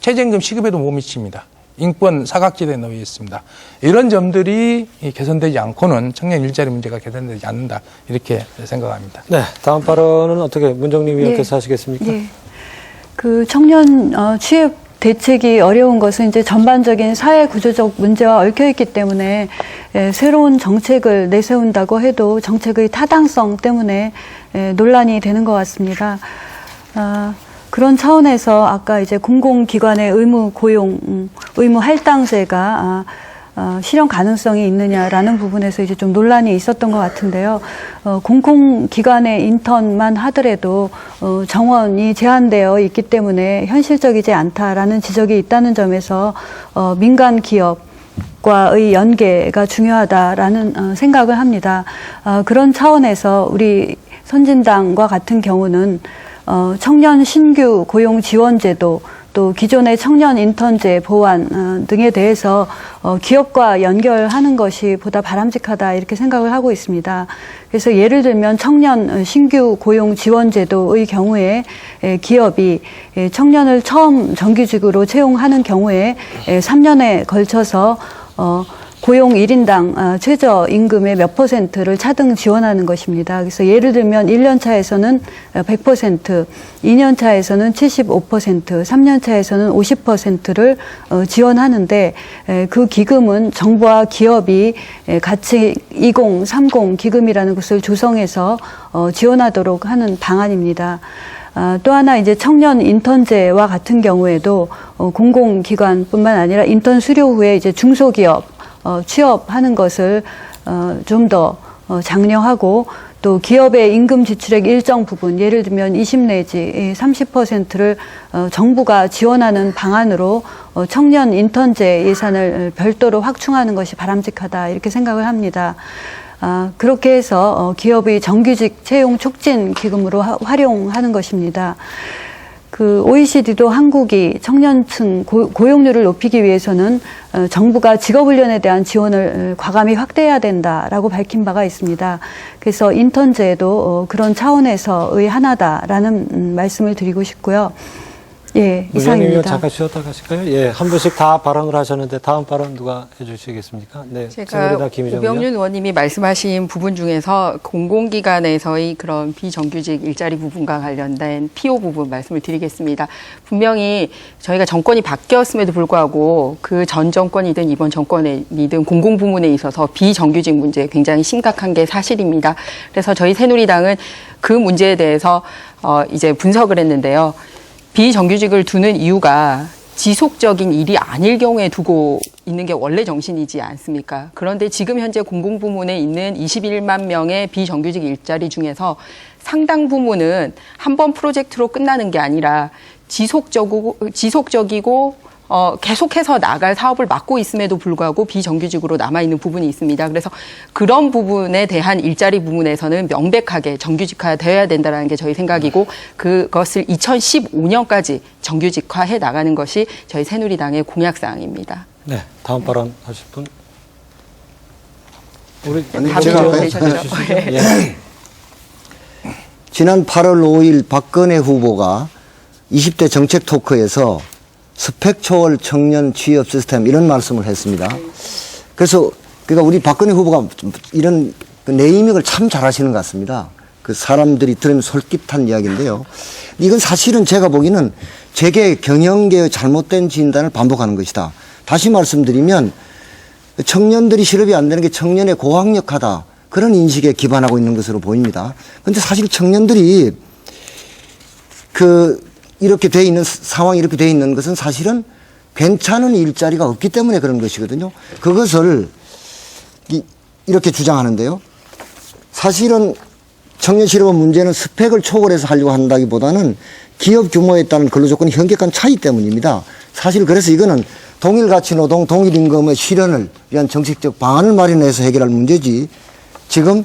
최저임금 시급에도 못 미칩니다. 인권 사각지대에 놓여 있습니다. 이런 점들이 개선되지 않고는 청년 일자리 문제가 개선되지 않는다. 이렇게 생각합니다. 네, 다음 발언은 어떻게 문정림 의원께서 하시겠습니까? 네. 그 청년 취업 대책이 어려운 것은 이제 전반적인 사회 구조적 문제와 얽혀 있기 때문에 새로운 정책을 내세운다고 해도 정책의 타당성 때문에 논란이 되는 것 같습니다. 그런 차원에서 아까 이제 공공기관의 의무 고용, 의무 할당제가 실현 가능성이 있느냐라는 부분에서 이제 좀 논란이 있었던 것 같은데요. 공공기관의 인턴만 하더라도 정원이 제한되어 있기 때문에 현실적이지 않다라는 지적이 있다는 점에서 민간 기업과의 연계가 중요하다라는 생각을 합니다. 그런 차원에서 우리 선진당과 같은 경우는 청년 신규 고용 지원제도 또 기존의 청년 인턴제 보완 등에 대해서 기업과 연결하는 것이 보다 바람직하다 이렇게 생각을 하고 있습니다. 그래서 예를 들면 청년 신규 고용 지원제도의 경우에 기업이 청년을 처음 정규직으로 채용하는 경우에 3년에 걸쳐서 고용 1인당 최저임금의 몇 %를 차등 지원하는 것입니다. 그래서 예를 들면 1년 차에서는 100%, 2년 차에서는 75%, 3년 차에서는 50%를 지원하는데 그 기금은 정부와 기업이 같이 2030 기금이라는 것을 조성해서 지원하도록 하는 방안입니다. 또 하나 이제 청년 인턴제와 같은 경우에도 공공기관뿐만 아니라 인턴 수료 후에 이제 중소기업 취업하는 것을 좀 더 장려하고 또 기업의 임금 지출액 일정 부분 예를 들면 20 내지 30%를 정부가 지원하는 방안으로 청년 인턴제 예산을 별도로 확충하는 것이 바람직하다 이렇게 생각을 합니다. 그렇게 해서 기업의 정규직 채용 촉진 기금으로 활용하는 것입니다. 그 OECD도 한국이 청년층 고용률을 높이기 위해서는 정부가 직업훈련에 대한 지원을 과감히 확대해야 된다라고 밝힌 바가 있습니다. 그래서 인턴제도 그런 차원에서의 하나다라는 말씀을 드리고 싶고요. 예, 문재인 의원 이상입니다. 잠깐 쉬었다 가실까요? 예, 한 분씩 다 발언을 하셨는데 다음 발언 누가 해주시겠습니까? 네, 제가 오병윤 의원님이 말씀하신 부분 중에서 공공기관에서의 그런 비정규직 일자리 부분과 관련된 PO 부분 말씀을 드리겠습니다. 분명히 저희가 정권이 바뀌었음에도 불구하고 그 전 정권이든 이번 정권이든 공공부문에 있어서 비정규직 문제 굉장히 심각한 게 사실입니다. 그래서 저희 새누리당은 그 문제에 대해서 이제 분석을 했는데요. 비정규직을 두는 이유가 지속적인 일이 아닐 경우에 두고 있는 게 원래 정신이지 않습니까? 그런데 지금 현재 공공부문에 있는 21만 명의 비정규직 일자리 중에서 상당 부분은 한 번 프로젝트로 끝나는 게 아니라 지속적이고 계속해서 나갈 사업을 맡고 있음에도 불구하고 비정규직으로 남아있는 부분이 있습니다. 그래서 그런 부분에 대한 일자리 부분에서는 명백하게 정규직화되어야 된다는 게 저희 생각이고 그것을 2015년까지 정규직화해 나가는 것이 저희 새누리당의 공약사항입니다. 네, 다음 발언 하실 분. 우리 제가 할까요? 예. 지난 8월 5일 박근혜 후보가 20대 정책 토크에서 스펙 초월 청년 취업 시스템 이런 말씀을 했습니다. 그래서 그러니까 우리 박근혜 후보가 이런 네이밍을 참 잘하시는 것 같습니다. 그 사람들이 들으면 솔깃한 이야기인데요. 이건 사실은 제가 보기에는 재계 경영계의 잘못된 진단을 반복하는 것이다. 다시 말씀드리면 청년들이 실업이 안 되는 게 청년의 고학력하다. 그런 인식에 기반하고 있는 것으로 보입니다. 그런데 사실 청년들이 이렇게 돼 있는 상황이 이렇게 돼 있는 것은 사실은 괜찮은 일자리가 없기 때문에 그런 것이거든요. 그것을 이렇게 주장하는데요. 사실은 청년 실업 문제는 스펙을 초월해서 하려고 한다기보다는 기업 규모에 따른 근로조건의 현격한 차이 때문입니다. 사실 그래서 이거는 동일 가치 노동, 동일 임금의 실현을 위한 정책적 방안을 마련해서 해결할 문제지 지금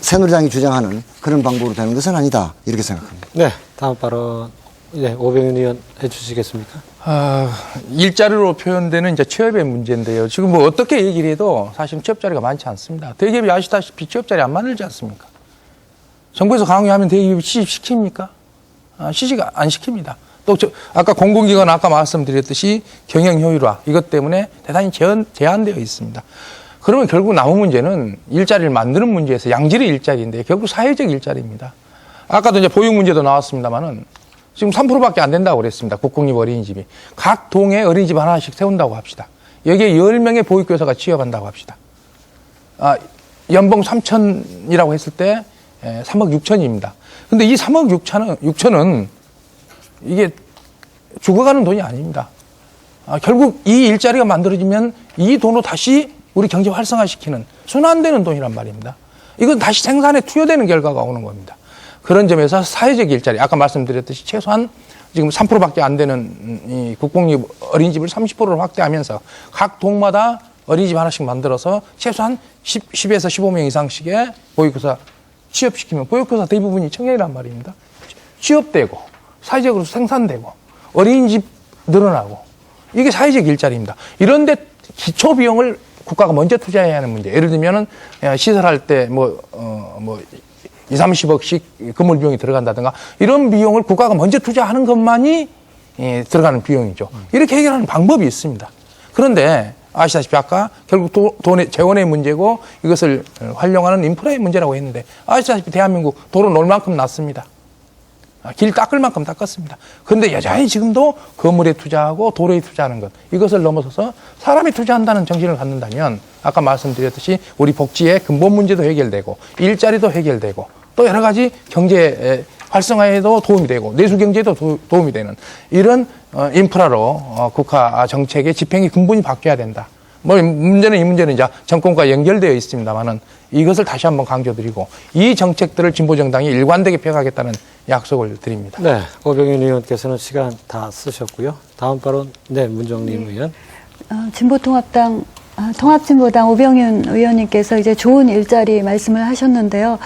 새누리당이 주장하는 그런 방법으로 되는 것은 아니다. 이렇게 생각합니다. 네, 다음 발언. 네, 오병윤 의원 해주시겠습니까? 일자리로 표현되는 이제 취업의 문제인데요. 지금 뭐 어떻게 얘기를 해도 사실 취업 자리가 많지 않습니다. 대기업이 아시다시피 취업 자리 안 만들지 않습니까? 정부에서 강요하면 대기업이 취직시킵니까? 취직 안 시킵니다. 또 아까 공공기관 아까 말씀드렸듯이 경영 효율화 이것 때문에 대단히 제한되어 있습니다. 그러면 결국 남은 문제는 일자리를 만드는 문제에서 양질의 일자리인데 결국 사회적 일자리입니다. 아까도 이제 보육 문제도 나왔습니다만은 지금 3%밖에 안 된다고 그랬습니다. 국공립 어린이집이. 각 동에 어린이집 하나씩 세운다고 합시다. 여기에 10명의 보육교사가 취업한다고 합시다. 연봉 3,000이라고 했을 때 3억 6천입니다. 근데 이 3억 6천은 이게 죽어가는 돈이 아닙니다. 결국 이 일자리가 만들어지면 이 돈으로 다시 우리 경제 활성화시키는 순환되는 돈이란 말입니다. 이건 다시 생산에 투여되는 결과가 오는 겁니다. 그런 점에서 사회적 일자리, 아까 말씀드렸듯이 최소한 지금 3%밖에 안 되는 이 국공립 어린이집을 30%를 확대하면서 각 동마다 어린이집 하나씩 만들어서 최소한 10에서 15명 이상씩의 보육교사 취업시키면 보육교사 대부분이 청년이란 말입니다. 취업되고 사회적으로 생산되고 어린이집 늘어나고 이게 사회적 일자리입니다. 이런데 기초 비용을 국가가 먼저 투자해야 하는 문제. 예를 들면은 시설할 때 2, 30억씩 건물 비용이 들어간다든가 이런 비용을 국가가 먼저 투자하는 것만이 들어가는 비용이죠. 이렇게 해결하는 방법이 있습니다. 그런데 아시다시피 아까 결국 돈의 재원의 문제고 이것을 활용하는 인프라의 문제라고 했는데 아시다시피 대한민국 도로 놓을 만큼 났습니다. 길 닦을 만큼 닦았습니다. 그런데 여전히 지금도 건물에 투자하고 도로에 투자하는 것 이것을 넘어서서 사람이 투자한다는 정신을 갖는다면 아까 말씀드렸듯이 우리 복지의 근본 문제도 해결되고 일자리도 해결되고 또 여러 가지 경제 활성화에도 도움이 되고 내수 경제에도 도움이 되는 이런 인프라로 국가 정책의 집행의 근본이 바뀌어야 된다. 이 문제는 이제 정권과 연결되어 있습니다만은 이것을 다시 한번 강조드리고 이 정책들을 진보정당이 일관되게 펴가겠다는 약속을 드립니다. 네, 오병윤 의원께서는 시간 다 쓰셨고요. 다음 발언, 네, 문정림 의원. 진보통합당 통합진보당 오병윤 의원님께서 이제 좋은 일자리 말씀을 하셨는데요.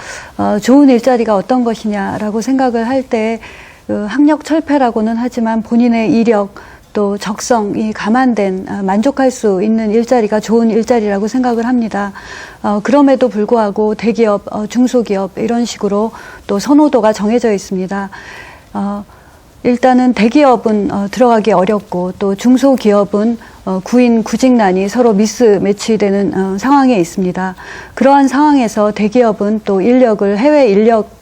좋은 일자리가 어떤 것이냐라고 생각을 할 때 학력 철폐라고는 하지만 본인의 이력 또 적성이 감안된 만족할 수 있는 일자리가 좋은 일자리라고 생각을 합니다. 그럼에도 불구하고 대기업, 중소기업 이런 식으로 또 선호도가 정해져 있습니다. 일단은 대기업은 들어가기 어렵고 또 중소기업은 구인 구직난이 서로 미스매치되는 상황에 있습니다. 그러한 상황에서 대기업은 또 인력을 해외 인력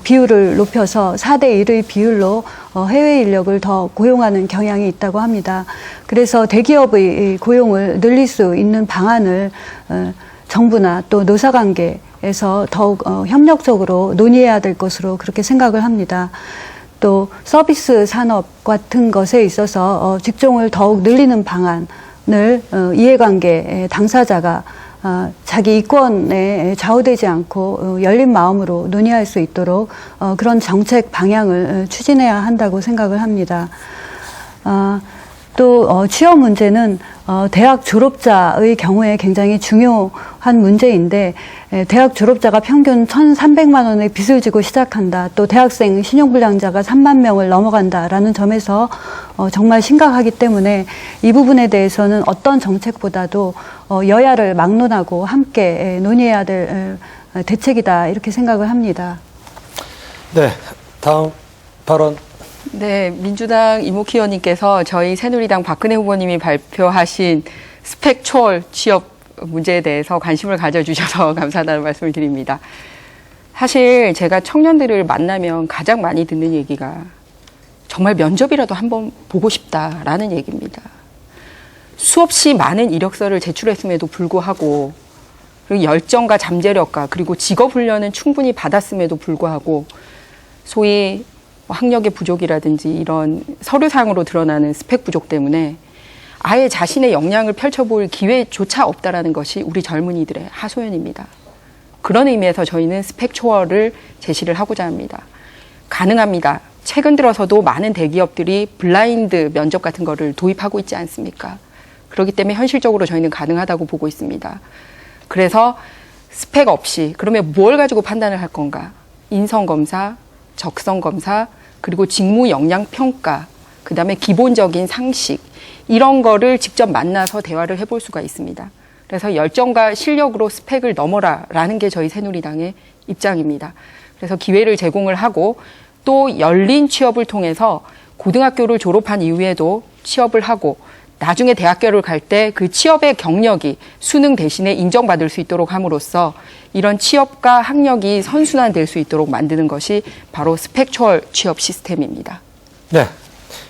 비율을 높여서 4대 1의 비율로 해외 인력을 더 고용하는 경향이 있다고 합니다. 그래서 대기업의 고용을 늘릴 수 있는 방안을 정부나 또 노사관계에서 더욱 협력적으로 논의해야 될 것으로 그렇게 생각을 합니다. 또 서비스 산업 같은 것에 있어서 직종을 더욱 늘리는 방안을 이해관계 당사자가 자기 이권에 좌우되지 않고 열린 마음으로 논의할 수 있도록 그런 정책 방향을 추진해야 한다고 생각을 합니다. 또 취업 문제는 대학 졸업자의 경우에 굉장히 중요한 문제인데 대학 졸업자가 평균 1,300만 원의 빚을 지고 시작한다. 또 대학생 신용불량자가 3만 명을 넘어간다라는 점에서 정말 심각하기 때문에 이 부분에 대해서는 어떤 정책보다도 여야를 막론하고 함께 논의해야 될 대책이다 이렇게 생각을 합니다. 네, 다음 발언. 네, 민주당 이목희 의원님께서 저희 새누리당 박근혜 후보님이 발표하신 스펙 초월 취업 문제에 대해서 관심을 가져주셔서 감사하다는 말씀을 드립니다. 사실 제가 청년들을 만나면 가장 많이 듣는 얘기가 정말 면접이라도 한번 보고 싶다라는 얘기입니다. 수없이 많은 이력서를 제출했음에도 불구하고 그리고 열정과 잠재력과 그리고 직업훈련은 충분히 받았음에도 불구하고 소위 학력의 부족이라든지 이런 서류상으로 드러나는 스펙 부족 때문에 아예 자신의 역량을 펼쳐볼 기회조차 없다라는 것이 우리 젊은이들의 하소연입니다. 그런 의미에서 저희는 스펙 초월을 제시를 하고자 합니다. 가능합니다. 최근 들어서도 많은 대기업들이 블라인드 면접 같은 거를 도입하고 있지 않습니까? 그렇기 때문에 현실적으로 저희는 가능하다고 보고 있습니다. 그래서 스펙 없이 그러면 뭘 가지고 판단을 할 건가? 인성검사, 적성검사, 그리고 직무 역량 평가, 그 다음에 기본적인 상식, 이런 거를 직접 만나서 대화를 해볼 수가 있습니다. 그래서 열정과 실력으로 스펙을 넘어라라는 게 저희 새누리당의 입장입니다. 그래서 기회를 제공을 하고 또 열린 취업을 통해서 고등학교를 졸업한 이후에도 취업을 하고 나중에 대학교를 갈 때 그 취업의 경력이 수능 대신에 인정받을 수 있도록 함으로써 이런 취업과 학력이 선순환될 수 있도록 만드는 것이 바로 스펙 초월 취업 시스템입니다. 네,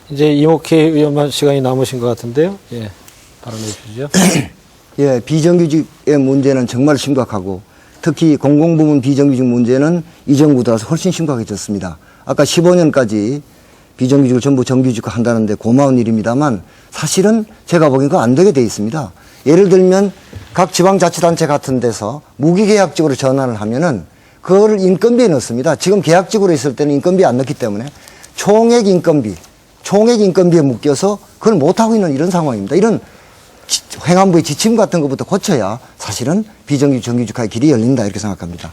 이제 이목희 의원만 시간이 남으신 것 같은데요. 예, 발언해 주시죠. 예, 비정규직의 문제는 정말 심각하고 특히 공공부문 비정규직 문제는 이 정부 들어서 훨씬 심각해졌습니다. 아까 15년까지 비정규직을 전부 정규직화 한다는데 고마운 일입니다만 사실은 제가 보기엔 그거 안 되게 돼 있습니다. 예를 들면 각 지방자치단체 같은 데서 무기계약직으로 전환을 하면은 그거를 인건비에 넣습니다. 지금 계약직으로 있을 때는 인건비에 안 넣기 때문에 총액 인건비에 묶여서 그걸 못하고 있는 이런 상황입니다. 이런 행안부의 지침 같은 것부터 고쳐야 사실은 비정규직 정규직화의 길이 열린다 이렇게 생각합니다.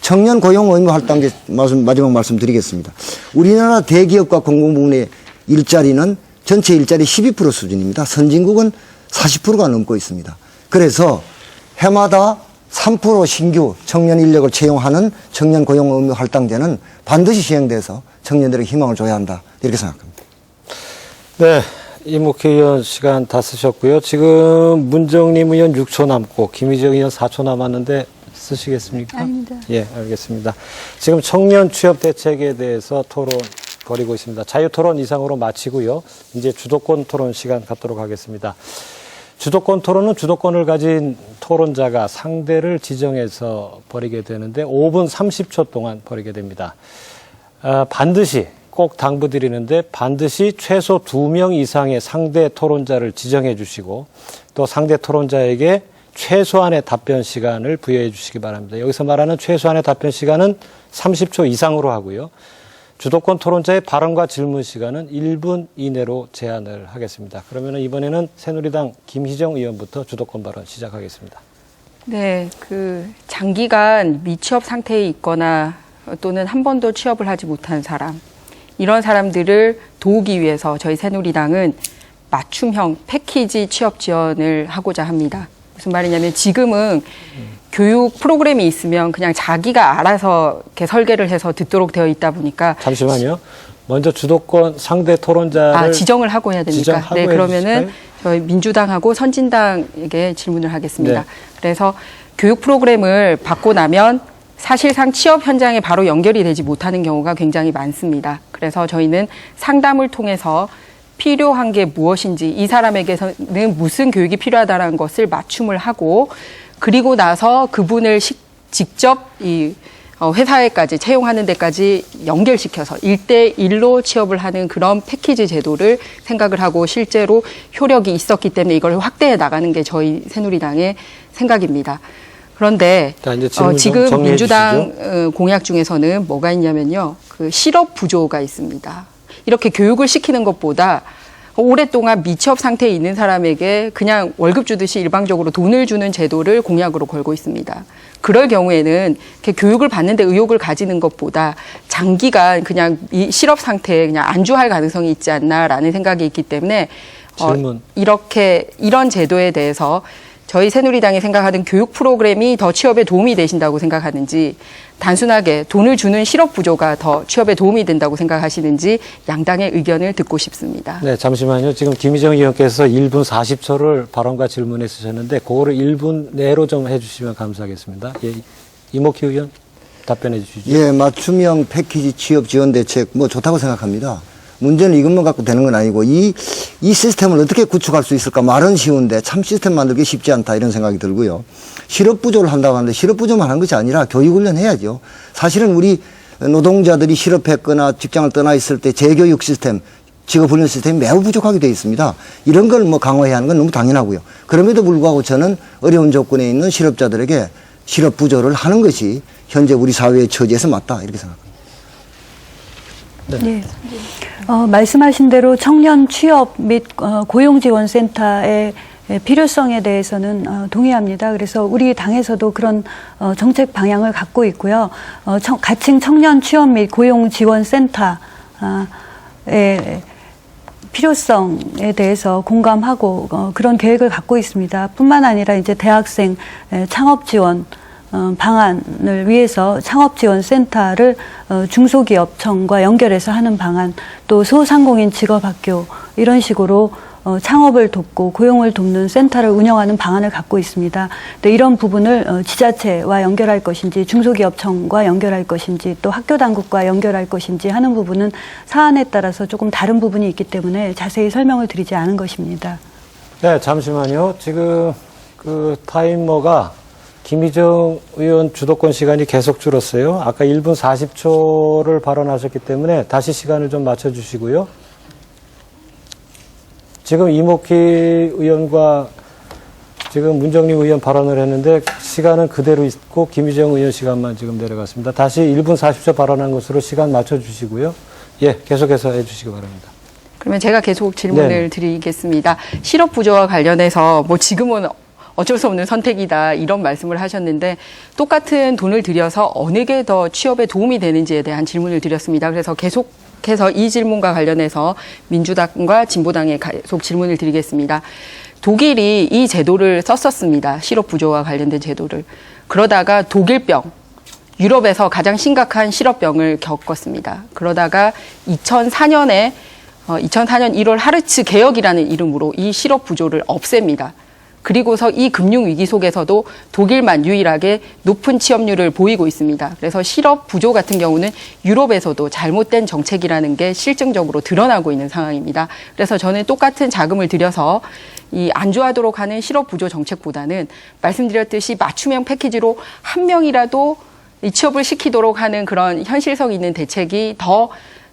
청년 고용 의무 할당제 마지막 말씀드리겠습니다. 우리나라 대기업과 공공부문의 일자리는 전체 일자리 12% 수준입니다. 선진국은 40%가 넘고 있습니다. 그래서 해마다 3% 신규 청년 인력을 채용하는 청년 고용 의무 할당제는 반드시 시행돼서 청년들에게 희망을 줘야 한다 이렇게 생각합니다. 네, 이목희 의원 시간 다 쓰셨고요. 지금 문정림 의원 6초 남고 김희정 의원 4초 남았는데 쓰시겠습니까? 아닙니다. 예, 알겠습니다. 지금 청년 취업 대책에 대해서 토론 벌이고 있습니다. 자유토론 이상으로 마치고요. 이제 주도권 토론 시간 갖도록 하겠습니다. 주도권 토론은 주도권을 가진 토론자가 상대를 지정해서 벌이게 되는데 5분 30초 동안 벌이게 됩니다. 반드시 꼭 당부드리는데 반드시 최소 2명 이상의 상대 토론자를 지정해 주시고 또 상대 토론자에게 최소한의 답변 시간을 부여해 주시기 바랍니다. 여기서 말하는 최소한의 답변 시간은 30초 이상으로 하고요. 주도권 토론자의 발언과 질문 시간은 1분 이내로 제한을 하겠습니다. 그러면 이번에는 새누리당 김희정 의원부터 주도권 발언 시작하겠습니다. 네, 장기간 미취업 상태에 있거나 또는 한 번도 취업을 하지 못한 사람, 이런 사람들을 도우기 위해서 저희 새누리당은 맞춤형 패키지 취업 지원을 하고자 합니다. 무슨 말이냐면 지금은 교육 프로그램이 있으면 그냥 자기가 알아서 이렇게 설계를 해서 듣도록 되어 있다 보니까. 잠시만요. 먼저 주도권 상대 토론자를 지정을 하고 해야 됩니까? 지정하고 네, 그러면은 해주실까요? 저희 민주당하고 선진당에게 질문을 하겠습니다. 네. 그래서 교육 프로그램을 받고 나면 사실상 취업 현장에 바로 연결이 되지 못하는 경우가 굉장히 많습니다. 그래서 저희는 상담을 통해서 필요한 게 무엇인지, 이 사람에게는 무슨 교육이 필요하다는 것을 맞춤을 하고, 그리고 나서 그분을 직접 이 회사에까지 채용하는 데까지 연결시켜서 1대1로 취업을 하는 그런 패키지 제도를 생각을 하고 실제로 효력이 있었기 때문에 이걸 확대해 나가는 게 저희 새누리당의 생각입니다. 그런데 자, 이제 질문 좀 지금 정리해 민주당 공약 중에서는 뭐가 있냐면요. 실업 부조가 있습니다. 이렇게 교육을 시키는 것보다 오랫동안 미취업 상태에 있는 사람에게 그냥 월급 주듯이 일방적으로 돈을 주는 제도를 공약으로 걸고 있습니다. 그럴 경우에는 이렇게 교육을 받는데 의욕을 가지는 것보다 장기간 그냥 이 실업 상태에 그냥 안주할 가능성이 있지 않나라는 생각이 있기 때문에 질문. 이런 제도에 대해서 저희 새누리당이 생각하는 교육 프로그램이 더 취업에 도움이 되신다고 생각하는지, 단순하게 돈을 주는 실업 부조가 더 취업에 도움이 된다고 생각하시는지 양당의 의견을 듣고 싶습니다. 네, 잠시만요. 지금 김희정 의원께서 1분 40초를 발언과 질문에 쓰셨는데 그거를 1분 내로 좀 해주시면 감사하겠습니다. 예, 이목희 의원 답변해 주시죠. 예, 맞춤형 패키지 취업 지원 대책 좋다고 생각합니다. 문제는 이것만 갖고 되는 건 아니고 이 시스템을 어떻게 구축할 수 있을까 말은 쉬운데 참 시스템 만들기 쉽지 않다 이런 생각이 들고요. 실업 부조를 한다고 하는데 실업 부조만 하는 것이 아니라 교육 훈련 해야죠. 사실은 우리 노동자들이 실업했거나 직장을 떠나 있을 때 재교육 시스템, 직업 훈련 시스템이 매우 부족하게 되어 있습니다. 이런 걸 강화해야 하는 건 너무 당연하고요. 그럼에도 불구하고 저는 어려운 조건에 있는 실업자들에게 실업 부조를 하는 것이 현재 우리 사회의 처지에서 맞다 이렇게 생각합니다. 네. 말씀하신 대로 청년 취업 및 고용지원센터의 필요성에 대해서는 동의합니다. 그래서 우리 당에서도 그런 정책 방향을 갖고 있고요. 가칭 청년 취업 및 고용지원센터의 필요성에 대해서 공감하고 그런 계획을 갖고 있습니다. 뿐만 아니라 이제 대학생 창업 지원 방안을 위해서 창업지원센터를 중소기업청과 연결해서 하는 방안, 또 소상공인 직업학교 이런 식으로 창업을 돕고 고용을 돕는 센터를 운영하는 방안을 갖고 있습니다. 근데 이런 부분을 지자체와 연결할 것인지 중소기업청과 연결할 것인지 또 학교 당국과 연결할 것인지 하는 부분은 사안에 따라서 조금 다른 부분이 있기 때문에 자세히 설명을 드리지 않은 것입니다. 네, 잠시만요. 지금 타이머가 김희정 의원 주도권 시간이 계속 줄었어요. 아까 1분 40초를 발언하셨기 때문에 다시 시간을 좀 맞춰주시고요. 지금 이목희 의원과 지금 문정림 의원 발언을 했는데 시간은 그대로 있고 김희정 의원 시간만 지금 내려갔습니다. 다시 1분 40초 발언한 것으로 시간 맞춰주시고요. 예, 계속해서 해주시기 바랍니다. 그러면 제가 계속 질문을 네. 드리겠습니다. 실업 부조와 관련해서 뭐 지금은 어쩔 수 없는 선택이다 이런 말씀을 하셨는데 똑같은 돈을 들여서 어느 게 더 취업에 도움이 되는지에 대한 질문을 드렸습니다. 그래서 계속해서 이 질문과 관련해서 민주당과 진보당에 계속 질문을 드리겠습니다. 독일이 이 제도를 썼었습니다. 실업 부조와 관련된 제도를. 그러다가 독일병, 유럽에서 가장 심각한 실업병을 겪었습니다. 그러다가 2004년 1월 하르츠 개혁이라는 이름으로 이 실업 부조를 없앱니다. 그리고서 이 금융위기 속에서도 독일만 유일하게 높은 취업률을 보이고 있습니다. 그래서 실업 부조 같은 경우는 유럽에서도 잘못된 정책이라는 게 실증적으로 드러나고 있는 상황입니다. 그래서 저는 똑같은 자금을 들여서 이 안주하도록 하는 실업 부조 정책보다는 말씀드렸듯이 맞춤형 패키지로 한 명이라도 이 취업을 시키도록 하는 그런 현실성 있는 대책이 더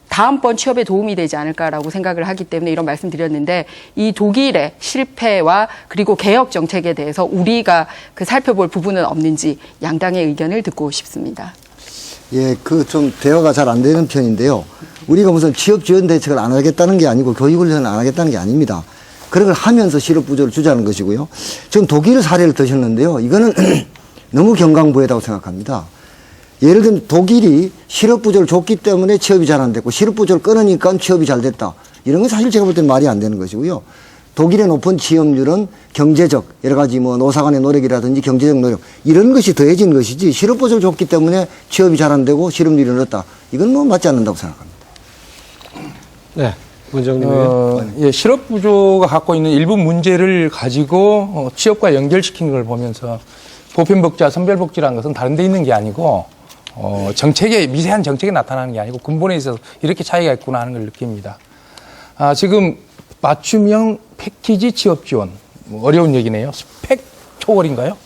다음번 취업에 도움이 되지 않을까라고 생각을 하기 때문에 이런 말씀 드렸는데 이 독일의 실패와 그리고 개혁 정책에 대해서 우리가 살펴볼 부분은 없는지 양당의 의견을 듣고 싶습니다. 예, 좀 대화가 잘 안 되는 편인데요. 우리가 무슨 취업 지원 대책을 안 하겠다는 게 아니고 교육훈련을 안 하겠다는 게 아닙니다. 그런 걸 하면서 실업 부조를 주자는 것이고요. 지금 독일 사례를 드셨는데요. 이거는 너무 경강부회다고 생각합니다. 예를 들면 독일이 실업 부조를 줬기 때문에 취업이 잘 안 됐고 실업 부조를 끊으니까 취업이 잘 됐다. 이런 건 사실 제가 볼 때는 말이 안 되는 것이고요. 독일의 높은 취업률은 경제적 여러 가지 뭐 노사 간의 노력이라든지 경제적 노력 이런 것이 더해진 것이지 실업 부조를 줬기 때문에 취업이 잘 안 되고 실업률이 늘었다. 이건 뭐 맞지 않는다고 생각합니다. 네, 문정림 의원. 예, 실업 부조가 갖고 있는 일부 문제를 가지고 취업과 연결시키는 걸 보면서 보편복지와 선별복지라는 것은 다른 데 있는 게 아니고 정책에 미세한 정책에 나타나는 게 아니고 근본에 있어서 이렇게 차이가 있구나 하는 걸 느낍니다. 지금 맞춤형 패키지 취업 지원 어려운 얘기네요. 스펙 초월인가요?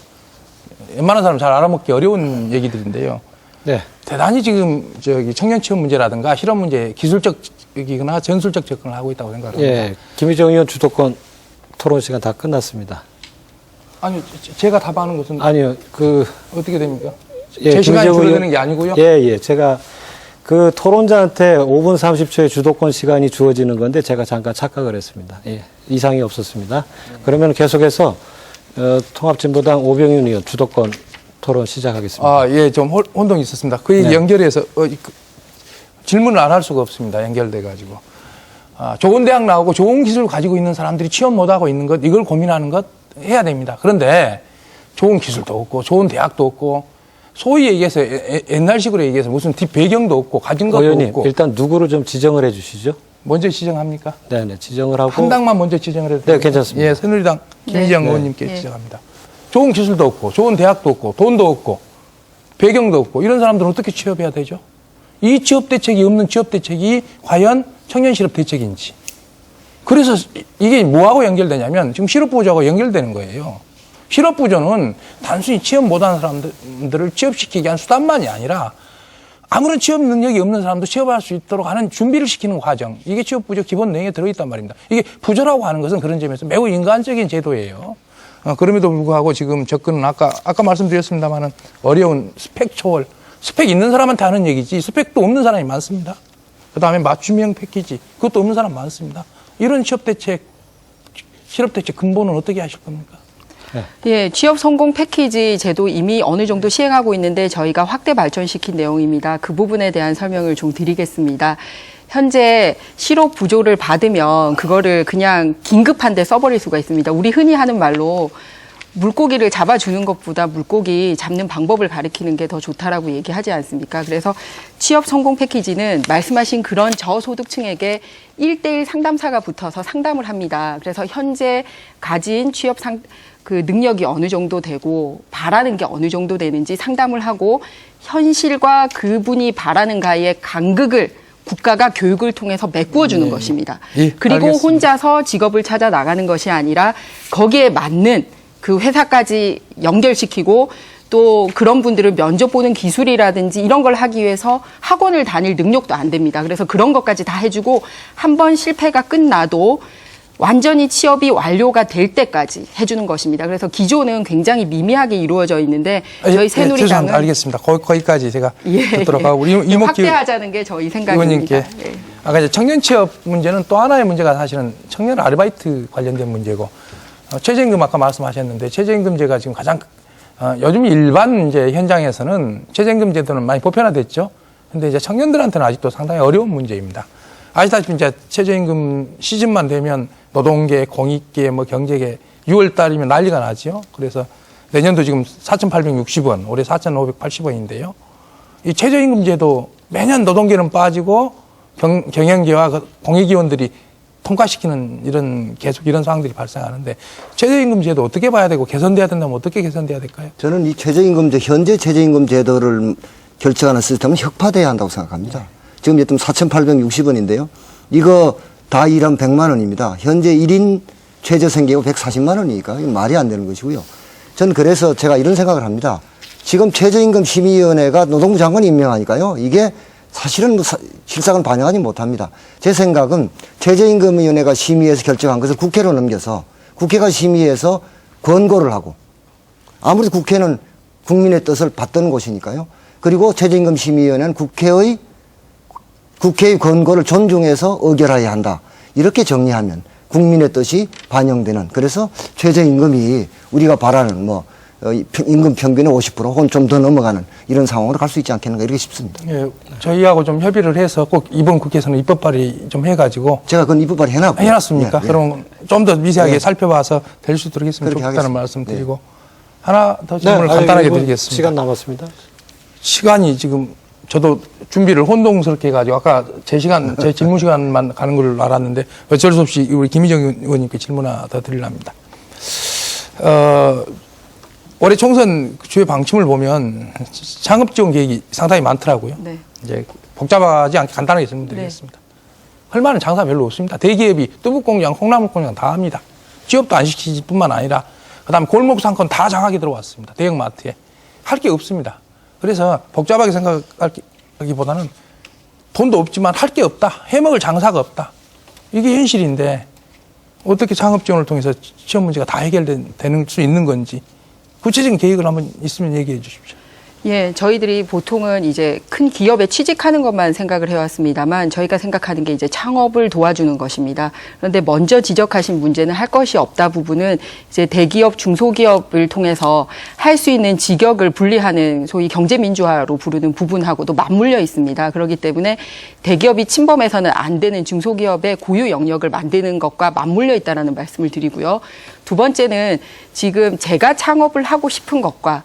웬만한 사람 잘 알아먹기 어려운 얘기들인데요. 네. 대단히 지금 청년 취업 문제라든가 실업 문제 기술적이거나 전술적 접근을 하고 있다고 생각합니다. 예, 김희정 의원 주도권 토론 시간 다 끝났습니다. 아니 제가 답하는 것은 아니요, 어떻게 됩니까? 예, 제 시간이 김희정 줄어드는 게 아니고요. 예. 제가 토론자한테 5분 30초의 주도권 시간이 주어지는 건데 제가 잠깐 착각을 했습니다. 예, 이상이 없었습니다. 그러면 계속해서 통합진보당 오병윤 의원 주도권 토론 시작하겠습니다. 예, 좀 혼동이 있었습니다. 네. 연결해서 질문을 안 할 수가 없습니다. 연결돼 가지고. 좋은 대학 나오고 좋은 기술 가지고 있는 사람들이 취업 못하고 있는 것, 이걸 고민하는 것 해야 됩니다. 그런데 좋은 기술도 없고 좋은 대학도 없고 소위 얘기해서 옛날식으로 얘기해서 무슨 뒷 배경도 없고 가진 것도 의원님, 없고. 일단 누구를 좀 지정을 해 주시죠. 먼저 지정합니까? 네, 지정을 하고. 한 당만 먼저 지정을 해도 네, 괜찮습니다. 예, 새누리당 김희정 네. 의원님께 네. 지정합니다. 좋은 기술도 없고 좋은 대학도 없고 돈도 없고 배경도 없고 이런 사람들은 어떻게 취업해야 되죠? 이 취업 대책이 없는 취업 대책이 과연 청년 실업 대책인지. 그래서 이게 뭐하고 연결되냐면 지금 실업부조하고 연결되는 거예요. 실업부조는 단순히 취업 못하는 사람들을 취업시키기 위한 수단만이 아니라 아무런 취업 능력이 없는 사람도 취업할 수 있도록 하는 준비를 시키는 과정. 이게 취업부조 기본 내용에 들어있단 말입니다. 이게 부조라고 하는 것은 그런 점에서 매우 인간적인 제도예요. 그럼에도 불구하고 지금 접근은 아까 말씀드렸습니다만은 어려운 스펙 초월. 스펙 있는 사람한테 하는 얘기지 스펙도 없는 사람이 많습니다. 그 다음에 맞춤형 패키지. 그것도 없는 사람 많습니다. 이런 실업대책 근본은 어떻게 하실 겁니까? 예, 취업 성공 패키지 제도 이미 어느 정도 시행하고 있는데 저희가 확대 발전시킨 내용입니다. 그 부분에 대한 설명을 좀 드리겠습니다. 현재 실업 부조를 받으면 그거를 그냥 긴급한데 써버릴 수가 있습니다. 우리 흔히 하는 말로 물고기를 잡아주는 것보다 물고기 잡는 방법을 가르치는 게 더 좋다라고 얘기하지 않습니까? 그래서 취업 성공 패키지는 말씀하신 그런 저소득층에게 1:1 상담사가 붙어서 상담을 합니다. 그래서 현재 가진 취업 능력이 어느 정도 되고 바라는 게 어느 정도 되는지 상담을 하고 현실과 그분이 바라는가의 간극을 국가가 교육을 통해서 메꾸어주는 것입니다. 예, 그리고 알겠습니다. 혼자서 직업을 찾아 나가는 것이 아니라 거기에 맞는 그 회사까지 연결시키고 또 그런 분들은 면접 보는 기술이라든지 이런 걸 하기 위해서 학원을 다닐 능력도 안 됩니다. 그래서 그런 것까지 다 해주고 한 번 실패가 끝나도 완전히 취업이 완료가 될 때까지 해주는 것입니다. 그래서 기조는 굉장히 미미하게 이루어져 있는데 저희 새누리당은 죄송합니다. 알겠습니다. 거기까지 제가 듣도록 하고 우리 이목기 확대하자는 게 저희 생각입니다. 의원님께 아까 이제 청년 취업 문제는 또 하나의 문제가 사실은 청년 아르바이트 관련된 문제고 최저임금 아까 말씀하셨는데 최저임금제가 지금 가장 요즘 일반 이제 현장에서는 최저임금 제도는 많이 보편화됐죠. 근데 이제 청년들한테는 아직도 상당히 어려운 문제입니다. 아시다시피 이제 최저임금 시즌만 되면 노동계, 공익계, 뭐 경제계 6월 달이면 난리가 나죠. 그래서 내년도 지금 4,860원, 올해 4,580원인데요. 이 최저임금제도 매년 노동계는 빠지고 경영계와 그 공익위원들이 통과시키는 계속 이런 상황들이 발생하는데 최저임금제도 어떻게 봐야 되고 개선돼야 된다면 어떻게 개선돼야 될까요? 저는 이 최저임금제, 현재 최저임금 제도를 결정하는 시스템은 혁파돼야 한다고 생각합니다. 지금 예금 4,860원인데요. 이거 다 일하면 100만 원입니다. 현재 1인 최저생계가 140만 원이니까 이거 말이 안 되는 것이고요. 저는 그래서 제가 이런 생각을 합니다. 지금 최저임금 심의위원회가 노동부 장관이 임명하니까요. 이게 사실은 실상을 반영하지 못합니다. 제 생각은 최저임금위원회가 심의해서 결정한 것을 국회로 넘겨서 국회가 심의해서 권고를 하고 아무래도 국회는 국민의 뜻을 받던 곳이니까요. 그리고 최저임금심의위원회는 국회의 권고를 존중해서 의결해야 한다. 이렇게 정리하면 국민의 뜻이 반영되는 그래서 최저임금이 우리가 바라는 임금 평균의 50% 혹은 좀 더 넘어가는 이런 상황으로 갈 수 있지 않겠는가 이렇게 싶습니다. 예, 저희하고 좀 협의를 해서 꼭 이번 국회에서는 입법 발의 좀 해가지고 제가 그건 입법 발의 해놨고요. 해놨습니까? 예, 예. 그럼 좀 더 미세하게 예. 살펴봐서 될 수 있도록 했으면 그렇게 좋겠다는 하겠습니다. 말씀 드리고 하나 더 질문을 간단하게 드리겠습니다. 시간 남았습니다. 시간이 지금 저도 준비를 혼동스럽게 해가지고 아까 제 질문 시간만 가는 걸 알았는데 어쩔 수 없이 우리 김희정 의원님께 질문 하나 더 드리랍니다. 올해 총선 주요 방침을 보면 창업 지원 계획이 상당히 많더라고요. 네. 이제 복잡하지 않게 간단하게 질문드리겠습니다. 할 만한 장사 별로 없습니다. 대기업이 두부공장, 콩나물 공장 다 합니다. 취업도 안 시키지 뿐만 아니라 그다음에 골목 상권 다 장악이 들어왔습니다. 대형마트에. 할 게 없습니다. 그래서 복잡하게 생각하기보다는 돈도 없지만 할 게 없다. 해먹을 장사가 없다. 이게 현실인데 어떻게 창업 지원을 통해서 취업 문제가 다 해결되는 수 있는 건지 구체적인 계획을 한번 있으면 얘기해 주십시오. 예, 저희들이 보통은 이제 큰 기업에 취직하는 것만 생각을 해왔습니다만 저희가 생각하는 게 이제 창업을 도와주는 것입니다. 그런데 먼저 지적하신 문제는 할 것이 없다 부분은 이제 대기업, 중소기업을 통해서 할 수 있는 직역을 분리하는 소위 경제민주화로 부르는 부분하고도 맞물려 있습니다. 그렇기 때문에 대기업이 침범해서는 안 되는 중소기업의 고유 영역을 만드는 것과 맞물려 있다는 말씀을 드리고요. 두 번째는 지금 제가 창업을 하고 싶은 것과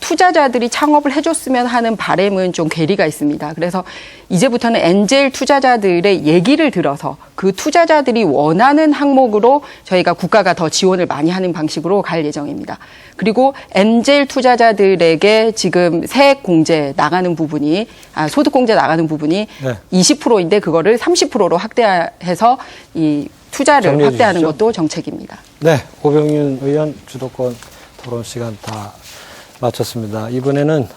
투자자들이 창업을 해줬으면 하는 바람은 좀 괴리가 있습니다. 그래서 이제부터는 엔젤 투자자들의 얘기를 들어서 그 투자자들이 원하는 항목으로 저희가 국가가 더 지원을 많이 하는 방식으로 갈 예정입니다. 그리고 엔젤 투자자들에게 지금 세액 공제 나가는 부분이 소득 공제 나가는 부분이 네. 20%인데 그거를 30%로 확대해서 이 투자를 확대하는 주시죠. 것도 정책입니다. 네, 고병윤 의원 주도권 토론 시간 다 마쳤습니다. 이번에는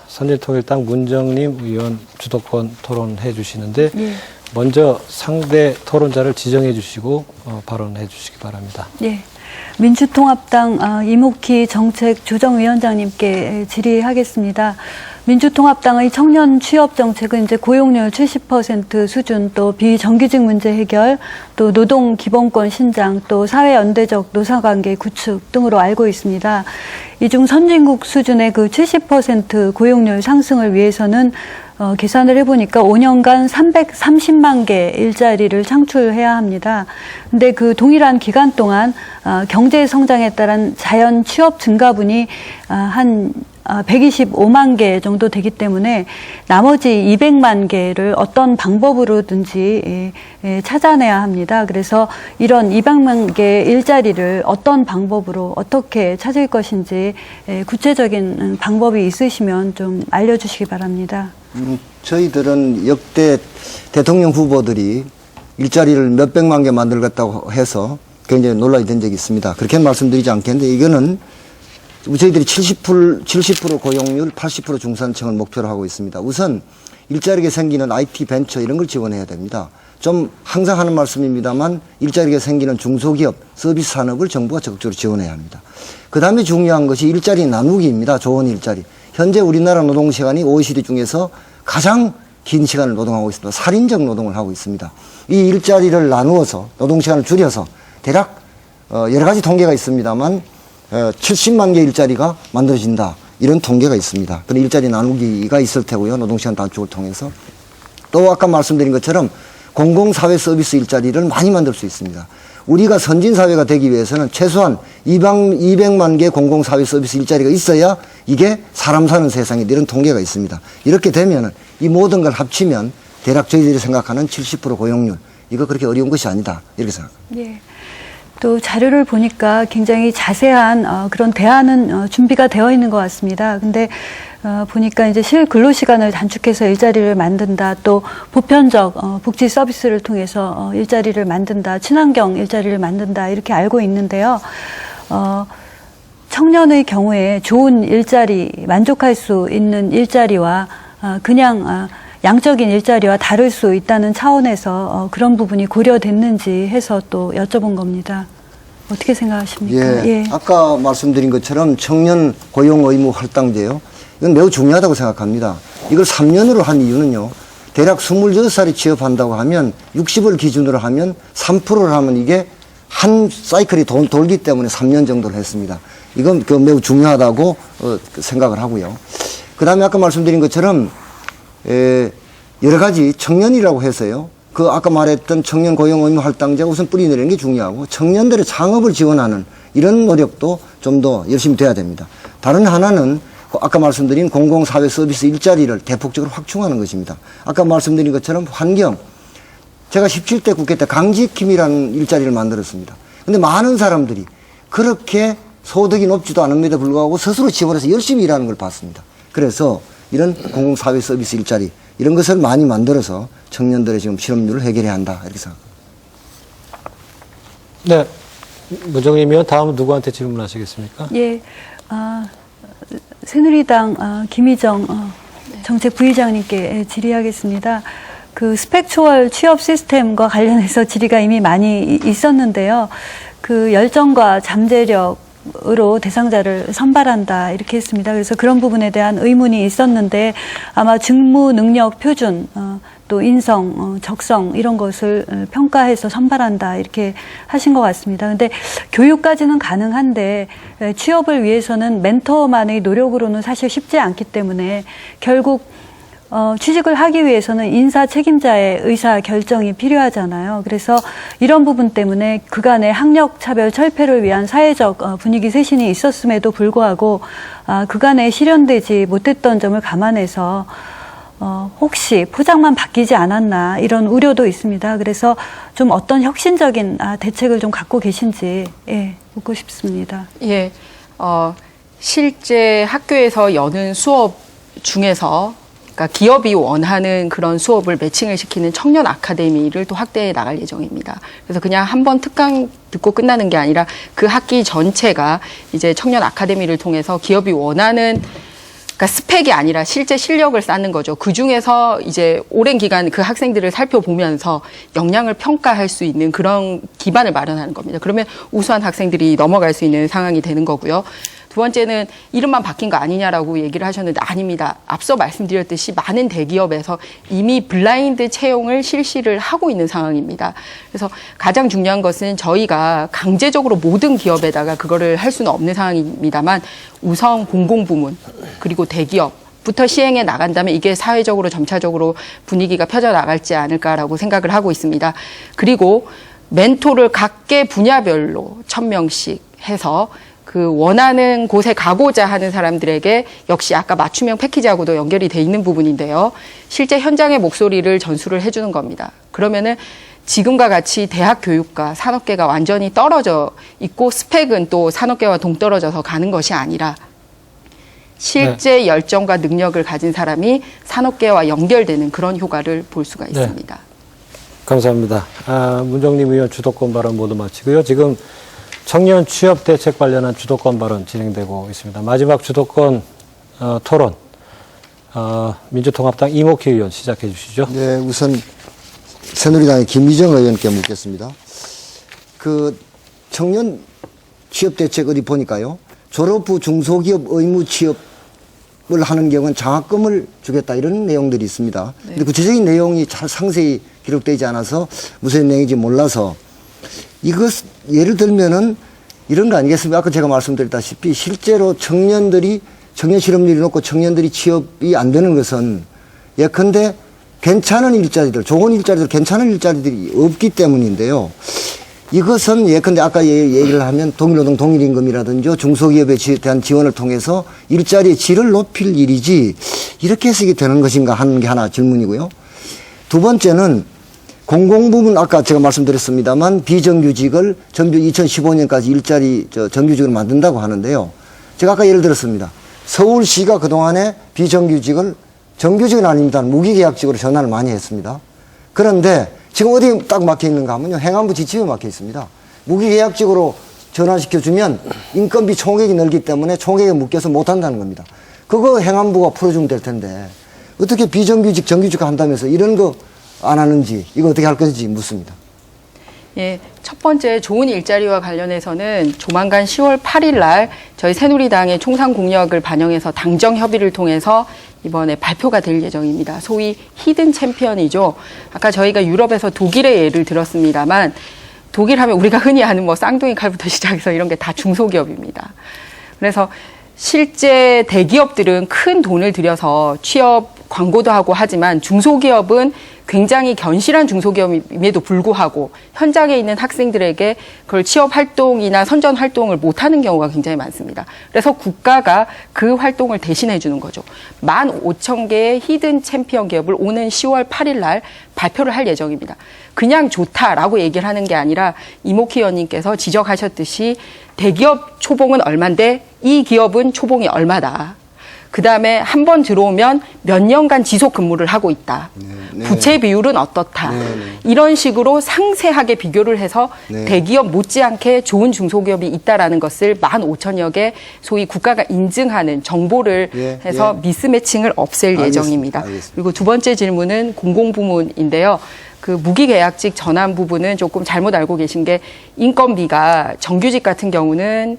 선진통일당 문정림 의원 주도권 토론해 주시는데 먼저 상대 토론자를 지정해 주시고 발언해 주시기 바랍니다. 예. 민주통합당 이목희 정책조정위원장님께 질의하겠습니다. 민주통합당의 청년 취업 정책은 이제 고용률 70% 수준, 또 비정규직 문제 해결, 또 노동 기본권 신장, 또 사회 연대적 노사관계 구축 등으로 알고 있습니다. 이 중 선진국 수준의 그 70% 고용률 상승을 위해서는 계산을 해보니까 5년간 330만 개 일자리를 창출해야 합니다. 근데 그 동일한 기간 동안 경제 성장에 따른 자연 취업 증가분이 한 125만 개 정도 되기 때문에 나머지 200만 개를 어떤 방법으로든지 찾아내야 합니다. 그래서 이런 200만 개의 일자리를 어떤 방법으로 어떻게 찾을 것인지 구체적인 방법이 있으시면 좀 알려주시기 바랍니다. 저희들은 역대 대통령 후보들이 일자리를 몇백만 개 만들겠다고 해서 굉장히 논란이 된 적이 있습니다. 그렇게 말씀드리지 않겠는데 이거는 저희들이 70% 고용률, 80% 중산층을 목표로 하고 있습니다. 우선 일자리가 생기는 IT 벤처 이런 걸 지원해야 됩니다. 좀 항상 하는 말씀입니다만 일자리가 생기는 중소기업, 서비스 산업을 정부가 적극적으로 지원해야 합니다. 그 다음에 중요한 것이 일자리 나누기입니다. 좋은 일자리. 현재 우리나라 노동시간이 OECD 중에서 가장 긴 시간을 노동하고 있습니다. 살인적 노동을 하고 있습니다. 이 일자리를 나누어서 노동시간을 줄여서 대략 여러 가지 통계가 있습니다만 70만 개 일자리가 만들어진다. 이런 통계가 있습니다. 그런 일자리 나누기가 있을 테고요. 노동시간 단축을 통해서. 또 아까 말씀드린 것처럼 공공사회 서비스 일자리를 많이 만들 수 있습니다. 우리가 선진사회가 되기 위해서는 최소한 200만 개 공공사회 서비스 일자리가 있어야 이게 사람 사는 세상이다. 이런 통계가 있습니다. 이렇게 되면 이 모든 걸 합치면 대략 저희들이 생각하는 70% 고용률, 이거 그렇게 어려운 것이 아니다. 이렇게 생각합니다. 예. 또 자료를 보니까 굉장히 자세한 그런 대안은 준비가 되어 있는 것 같습니다. 근데 보니까 이제 실근로시간을 단축해서 일자리를 만든다, 또 보편적 복지 서비스를 통해서 일자리를 만든다, 친환경 일자리를 만든다, 이렇게 알고 있는데요. 청년의 경우에 좋은 일자리, 만족할 수 있는 일자리와 그냥 양적인 일자리와 다를 수 있다는 차원에서 그런 부분이 고려됐는지 해서 또 여쭤본 겁니다. 어떻게 생각하십니까? 예. 아까 말씀드린 것처럼 청년 고용 의무 할당제요. 이건 매우 중요하다고 생각합니다. 이걸 3년으로 한 이유는요. 대략 26살에 취업한다고 하면 60을 기준으로 하면 3%를 하면 이게 한 사이클이 돌기 때문에 3년 정도를 했습니다. 이건 매우 중요하다고 생각을 하고요. 그 다음에 아까 말씀드린 것처럼 여러 가지 청년이라고 해서요. 그 아까 말했던 청년 고용 의무 할당제가 우선 뿌리 내리는 게 중요하고 청년들의 창업을 지원하는 이런 노력도 좀 더 열심히 돼야 됩니다. 다른 하나는 아까 말씀드린 공공사회 서비스 일자리를 대폭적으로 확충하는 것입니다. 아까 말씀드린 것처럼 환경. 제가 17대 국회 때 강직킴이라는 일자리를 만들었습니다. 근데 많은 사람들이 그렇게 소득이 높지도 않음에도 불구하고 스스로 지원해서 열심히 일하는 걸 봤습니다. 그래서 이런 공공사회 서비스 일자리 이런 것을 많이 만들어서 청년들의 지금 실업률을 해결해야 한다 이렇게 생각합니다. 네, 문정림 의원 다음은 누구한테 질문하시겠습니까? 예, 새누리당 김희정 정책 부의장님께 질의하겠습니다. 그 스펙 초월 취업 시스템과 관련해서 질의가 이미 많이 있었는데요. 그 열정과 잠재력으로 대상자를 선발한다 이렇게 했습니다. 그래서 그런 부분에 대한 의문이 있었는데 아마 직무 능력 표준 또 인성, 적성 이런 것을 평가해서 선발한다 이렇게 하신 것 같습니다. 근데 교육까지는 가능한데 취업을 위해서는 멘토만의 노력으로는 사실 쉽지 않기 때문에 결국 취직을 하기 위해서는 인사 책임자의 의사 결정이 필요하잖아요. 그래서 이런 부분 때문에 그간의 학력 차별 철폐를 위한 사회적 분위기 쇄신이 있었음에도 불구하고 그간에 실현되지 못했던 점을 감안해서 혹시 포장만 바뀌지 않았나 이런 우려도 있습니다. 그래서 좀 어떤 혁신적인 대책을 좀 갖고 계신지 묻고 싶습니다. 예, 실제 학교에서 여는 수업 중에서 그러니까 기업이 원하는 그런 수업을 매칭을 시키는 청년 아카데미를 또 확대해 나갈 예정입니다. 그래서 그냥 한 번 특강 듣고 끝나는 게 아니라 그 학기 전체가 이제 청년 아카데미를 통해서 기업이 원하는 그러니까 스펙이 아니라 실제 실력을 쌓는 거죠. 그 중에서 이제 오랜 기간 그 학생들을 살펴보면서 역량을 평가할 수 있는 그런 기반을 마련하는 겁니다. 그러면 우수한 학생들이 넘어갈 수 있는 상황이 되는 거고요. 두 번째는 이름만 바뀐 거 아니냐라고 얘기를 하셨는데 아닙니다. 앞서 말씀드렸듯이 많은 대기업에서 이미 블라인드 채용을 실시를 하고 있는 상황입니다. 그래서 가장 중요한 것은 저희가 강제적으로 모든 기업에다가 그거를 할 수는 없는 상황입니다만 우선 공공부문 그리고 대기업부터 시행해 나간다면 이게 사회적으로 점차적으로 분위기가 펴져 나갈지 않을까라고 생각을 하고 있습니다. 그리고 멘토를 각계 분야별로 1000명씩 해서 그 원하는 곳에 가고자 하는 사람들에게 역시 아까 맞춤형 패키지하고도 연결이 돼 있는 부분인데요. 실제 현장의 목소리를 전수를 해주는 겁니다. 그러면은 지금과 같이 대학 교육과 산업계가 완전히 떨어져 있고 스펙은 또 산업계와 동떨어져서 가는 것이 아니라 실제 열정과 능력을 가진 사람이 산업계와 연결되는 그런 효과를 볼 수가 있습니다. 감사합니다. 문정림 의원 주도권 발언 모두 마치고요. 지금 청년 취업 대책 관련한 주도권 발언 진행되고 있습니다. 마지막 주도권 토론 민주통합당 이목희 의원 시작해 주시죠. 네, 우선 새누리당의 김미정 의원께 묻겠습니다. 그 청년 취업 대책 어디 보니까요. 졸업 후 중소기업 의무 취업을 하는 경우는 장학금을 주겠다 이런 내용들이 있습니다. 근데 구체적인 내용이 잘 상세히 기록되지 않아서 무슨 내용인지 몰라서 이것 예를 들면은 이런 거 아니겠습니까? 아까 제가 말씀드렸다시피 실제로 청년들이 청년 실업률이 높고 청년들이 취업이 안 되는 것은 예컨대 괜찮은 일자리들, 좋은 일자리들, 괜찮은 일자리들이 없기 때문인데요. 이것은 예컨대 아까 얘기를 하면 동일노동 동일임금이라든지 중소기업에 대한 지원을 통해서 일자리의 질을 높일 일이지 이렇게 해서 이게 되는 것인가 하는 게 하나 질문이고요. 두 번째는 공공부문 아까 제가 말씀드렸습니다만 비정규직을 전부 2015년까지 일자리 정규직으로 만든다고 하는데요. 제가 아까 예를 들었습니다. 서울시가 그동안에 비정규직을 정규직은 아닙니다. 무기계약직으로 전환을 많이 했습니다. 그런데 지금 어디 딱 막혀 있는가 하면요. 행안부 지침에 막혀 있습니다. 무기계약직으로 전환시켜주면 인건비 총액이 늘기 때문에 총액에 묶여서 못한다는 겁니다. 그거 행안부가 풀어주면 될 텐데 어떻게 비정규직 정규직 한다면서 이런 거 안 하는지 이거 어떻게 할 건지 묻습니다. 예, 첫 번째 좋은 일자리와 관련해서는 조만간 10월 8일 날 저희 새누리당의 총상 공약을 반영해서 당정 협의를 통해서 이번에 발표가 될 예정입니다. 소위 히든 챔피언이죠. 아까 저희가 유럽에서 독일의 예를 들었습니다만 독일 하면 우리가 흔히 아는 뭐 쌍둥이 칼부터 시작해서 이런 게 다 중소기업입니다. 그래서 실제 대기업들은 큰 돈을 들여서 취업 광고도 하고 하지만 중소기업은 굉장히 견실한 중소기업임에도 불구하고 현장에 있는 학생들에게 그걸 취업 활동이나 선전 활동을 못하는 경우가 굉장히 많습니다. 그래서 국가가 그 활동을 대신해 주는 거죠. 15,000개의 히든 챔피언 기업을 오는 10월 8일 날 발표를 할 예정입니다. 그냥 좋다라고 얘기를 하는 게 아니라 이목희 의원님께서 지적하셨듯이 대기업 초봉은 얼만데 이 기업은 초봉이 얼마다. 그 다음에 한 번 들어오면 몇 년간 지속 근무를 하고 있다. 부채 비율은 어떻다. 이런 식으로 상세하게 비교를 해서 대기업 못지않게 좋은 중소기업이 있다라는 것을 15,000여 개 소위 국가가 인증하는 정보를 해서 미스매칭을 없앨 예정입니다. 알겠습니다. 그리고 두 번째 질문은 공공부문인데요. 그 무기계약직 전환 부분은 조금 잘못 알고 계신 게 인건비가 정규직 같은 경우는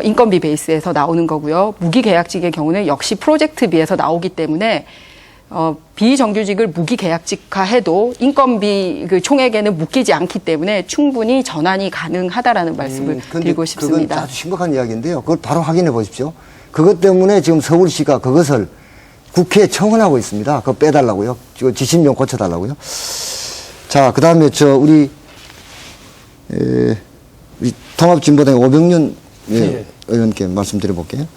인건비 베이스에서 나오는 거고요. 무기계약직의 경우는 역시 프로젝트비에서 나오기 때문에 비정규직을 무기계약직화해도 인건비 그 총액에는 묶이지 않기 때문에 충분히 전환이 가능하다라는 말씀을 드리고 싶습니다. 그건 아주 심각한 이야기인데요. 그걸 바로 확인해 보십시오. 그것 때문에 지금 서울시가 그것을 국회에 청원하고 있습니다. 그거 빼달라고요. 지금 지침 좀 고쳐달라고요. 자, 그 다음에 우리 통합진보당의 오병윤 의원께 말씀드려볼게요.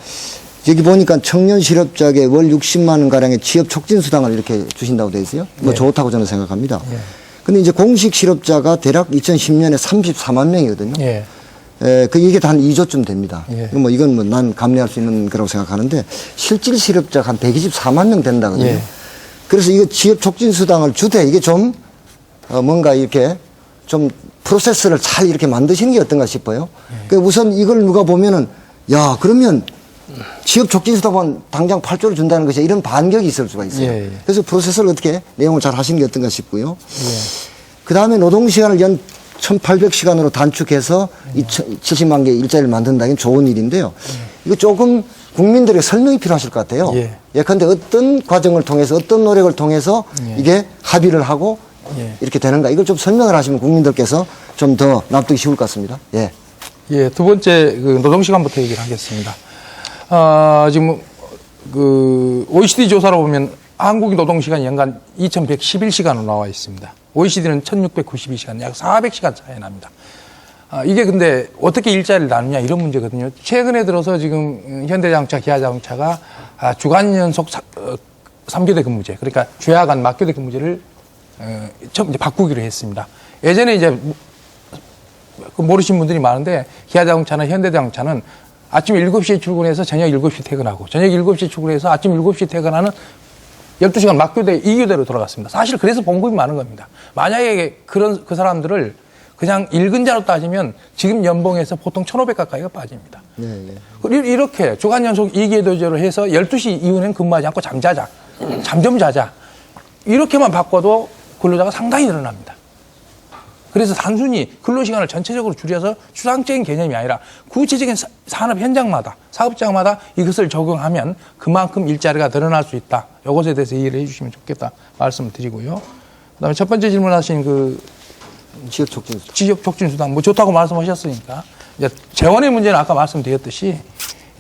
여기 보니까 청년 실업자에게 월 60만 원 가량의 취업 촉진 수당을 이렇게 주신다고 되어 있어요. 뭐 좋다고 저는 생각합니다. 근데 이제 공식 실업자가 대략 2010년에 34만 명이거든요. 이게 한 2조쯤 됩니다. 뭐 이건 뭐 난 감내할 수 있는 거라고 생각하는데 실질 실업자가 한 124만 명 된다거든요. 그래서 이거 취업 촉진 수당을 주되 이게 좀 뭔가 이렇게 좀 프로세스를 잘 이렇게 만드시는 게 어떤가 싶어요. 그러니까 우선 이걸 누가 보면은 야 그러면 취업 촉진 수당만 당장 8조를 준다는 것이 이런 반격이 있을 수가 있어요. 그래서 프로세스를 어떻게 내용을 잘 하시는 게 어떤가 싶고요. 그 다음에 노동시간을 연 1,800시간으로 단축해서 70만 개 일자리를 만든다는 게 좋은 일인데요. 이거 조금 국민들에게 설명이 필요하실 것 같아요. 예컨대 어떤 과정을 통해서 어떤 노력을 통해서 이게 합의를 하고 이렇게 되는가 이걸 좀 설명을 하시면 국민들께서 좀 더 납득이 쉬울 것 같습니다. 두 번째 그 노동시간부터 얘기를 하겠습니다. 지금 그 OECD 조사로 보면 한국의 노동시간이 연간 2,111시간으로 나와 있습니다. OECD는 1,692시간, 약 400시간 차이 납니다. 이게 근데 어떻게 일자리를 나누냐 이런 문제거든요. 최근에 들어서 지금 현대자동차, 기아자동차가 주간 연속 3교대 근무제, 그러니까 주야간 막교대 근무제를 처음 이제 바꾸기로 했습니다. 예전에 이제 모르신 분들이 많은데 기아자동차나 현대자동차는 아침 7시에 출근해서 저녁 7시에 퇴근하고 저녁 7시에 출근해서 아침 7시에 퇴근하는 12시간 막교대 2교대로 돌아갔습니다. 사실 그래서 봉급이 많은 겁니다. 만약에 그 사람들을 그냥 일근자로 따지면 지금 연봉에서 보통 1,500 가까이가 빠집니다. 네. 그리고 이렇게 주간 연속 이계도제로 해서 12시 이후에는 근무하지 않고 잠자자. 잠 좀 자자. 이렇게만 바꿔도 근로자가 상당히 늘어납니다. 그래서 단순히 근로시간을 전체적으로 줄여서 추상적인 개념이 아니라 구체적인 산업 현장마다, 사업장마다 이것을 적용하면 그만큼 일자리가 늘어날 수 있다. 이것에 대해서 이해를 해 주시면 좋겠다 말씀을 드리고요. 그다음에 첫 번째 질문하신 그 지역촉진수당 뭐 좋다고 말씀하셨으니까 이제 재원의 문제는 아까 말씀드렸듯이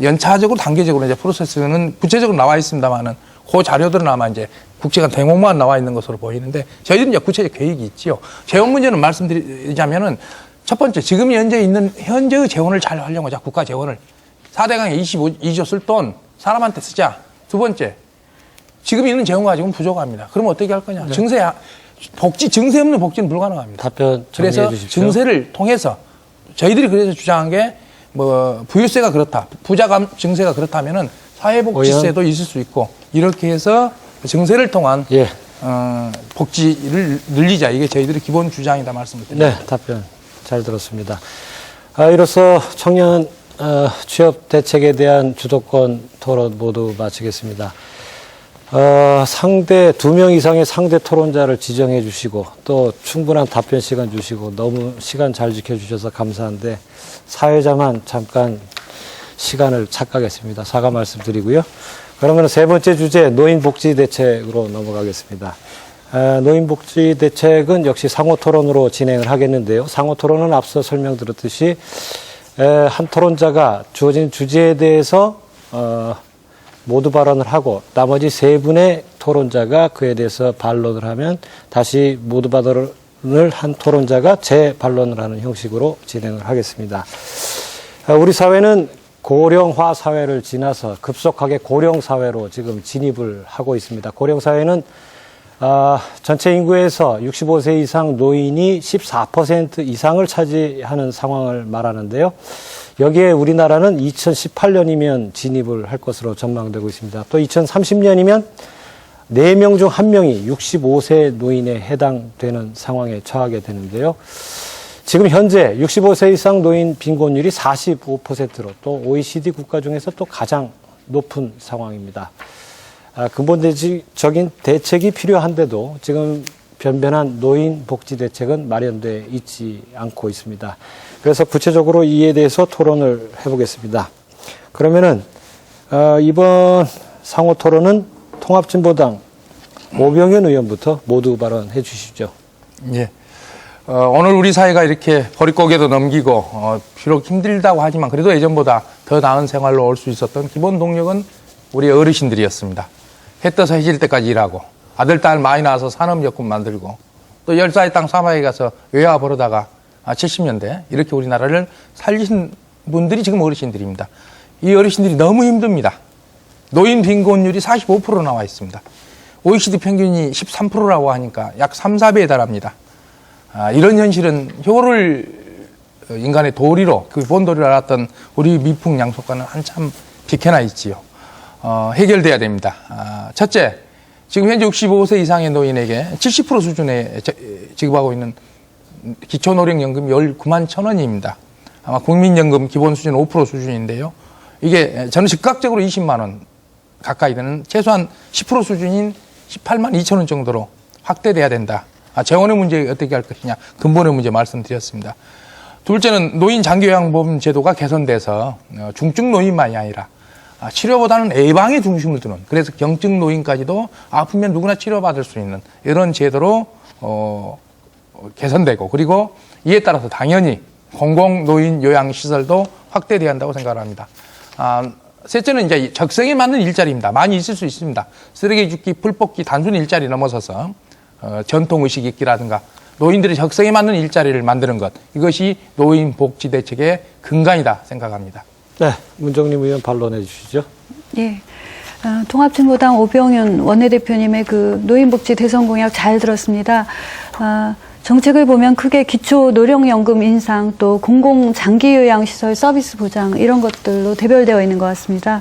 연차적으로 단계적으로 이제 프로세스는 구체적으로 나와 있습니다만은 그 자료들은 아마 이제 국제간 대목만 나와 있는 것으로 보이는데 저희들은 이제 구체적 계획이 있지요. 재원 문제는 말씀드리자면은 첫 번째 지금 현재 있는 현재의 재원을 잘 활용하자. 국가 재원을 4대강에 22조 쓸 돈 사람한테 쓰자. 두 번째 지금 있는 재원 가지고는 부족합니다. 그러면 어떻게 할 거냐? 증세 없는 복지는 불가능합니다. 답변 정리해 그래서 주십시오. 증세를 통해서 저희들이 그래서 주장한 게 뭐 부유세가 그렇다, 부자감 증세가 그렇다면은 사회복지세도 있을 수 있고 이렇게 해서 증세를 통한 예. 복지를 늘리자. 이게 저희들의 기본 주장이다 말씀을 드립니다. 네, 답변 잘 들었습니다. 이로써 청년 취업 대책에 대한 주도권 토론 모두 마치겠습니다. 상대 2명 이상의 상대 토론자를 지정해 주시고 또 충분한 답변 시간 주시고 너무 시간 잘 지켜주셔서 감사한데 사회자만 잠깐 시간을 착각했습니다. 사과 말씀드리고요. 그러면 세 번째 주제 노인복지 대책으로 넘어가겠습니다. 노인복지 대책은 역시 상호 토론으로 진행을 하겠는데요. 상호 토론은 앞서 설명드렸듯이 한 토론자가 주어진 주제에 대해서 모두 발언을 하고 나머지 세 분의 토론자가 그에 대해서 반론을 하면 다시 모두 발언을 한 토론자가 재반론을 하는 형식으로 진행을 하겠습니다. 우리 사회는 고령화 사회를 지나서 급속하게 고령 사회로 지금 진입을 하고 있습니다. 고령 사회는 전체 인구에서 65세 이상 노인이 14% 이상을 차지하는 상황을 말하는데요. 여기에 우리나라는 2018년이면 진입을 할 것으로 전망되고 있습니다. 또 2030년이면 4명 중 1명이 65세 노인에 해당되는 상황에 처하게 되는데요. 지금 현재 65세 이상 노인 빈곤율이 45%로 또 OECD 국가 중에서 또 가장 높은 상황입니다. 근본적인 대책이 필요한데도 지금 변변한 노인 복지 대책은 마련돼 있지 않고 있습니다. 그래서 구체적으로 이에 대해서 토론을 해보겠습니다. 그러면은 이번 상호 토론은 통합진보당 오병현 의원부터 모두 발언해 주시죠. 예. 오늘 우리 사회가 이렇게 보릿고개도 넘기고 비록 힘들다고 하지만 그래도 예전보다 더 나은 생활로 올 수 있었던 기본 동력은 우리 어르신들이었습니다. 해 떠서 해질 때까지 일하고 아들, 딸 많이 낳아서 산업여군 만들고 또 10살의 땅 사막에 가서 외화 벌어다가 70년대 이렇게 우리나라를 살리신 분들이 지금 어르신들입니다. 이 어르신들이 너무 힘듭니다. 노인 빈곤율이 45% 나와 있습니다. OECD 평균이 13%라고 하니까 약 3, 4배에 달합니다. 이런 현실은 인간의 도리로, 그 본도리로 알았던 우리 미풍양속과는 한참 비켜나 있지요. 해결돼야 됩니다. 첫째, 지금 현재 65세 이상의 노인에게 70% 수준에 지급하고 있는 기초노령연금이 19만 1,000원입니다. 아마 국민연금 기본 수준 5% 수준인데요. 이게 저는 즉각적으로 20만 원 가까이 되는 최소한 10% 수준인 18만 2천 원 정도로 확대돼야 된다. 재원의 문제 어떻게 할 것이냐. 근본의 문제 말씀드렸습니다. 둘째는 노인 장기요양보험 제도가 개선돼서 중증 노인만이 아니라 치료보다는 예방에 중심을 두는, 그래서 경증 노인까지도 아프면 누구나 치료받을 수 있는 이런 제도로 개선되고, 그리고 이에 따라서 당연히 공공노인 요양시설도 확대돼야 한다고 생각합니다. 셋째는 이제 적성에 맞는 일자리입니다. 많이 있을 수 있습니다. 쓰레기 줍기, 풀 뽑기, 단순 일자리 넘어서서 전통의식 있기라든가 노인들의 적성에 맞는 일자리를 만드는 것, 이것이 노인복지대책의 근간이다 생각합니다. 네, 문정림 의원 반론해 주시죠. 예. 통합진보당 오병윤 원내대표님의 그 노인복지 대선 공약 잘 들었습니다. 정책을 보면 크게 기초노령연금 인상, 또 공공장기요양시설 서비스 보장 이런 것들로 대별되어 있는 것 같습니다.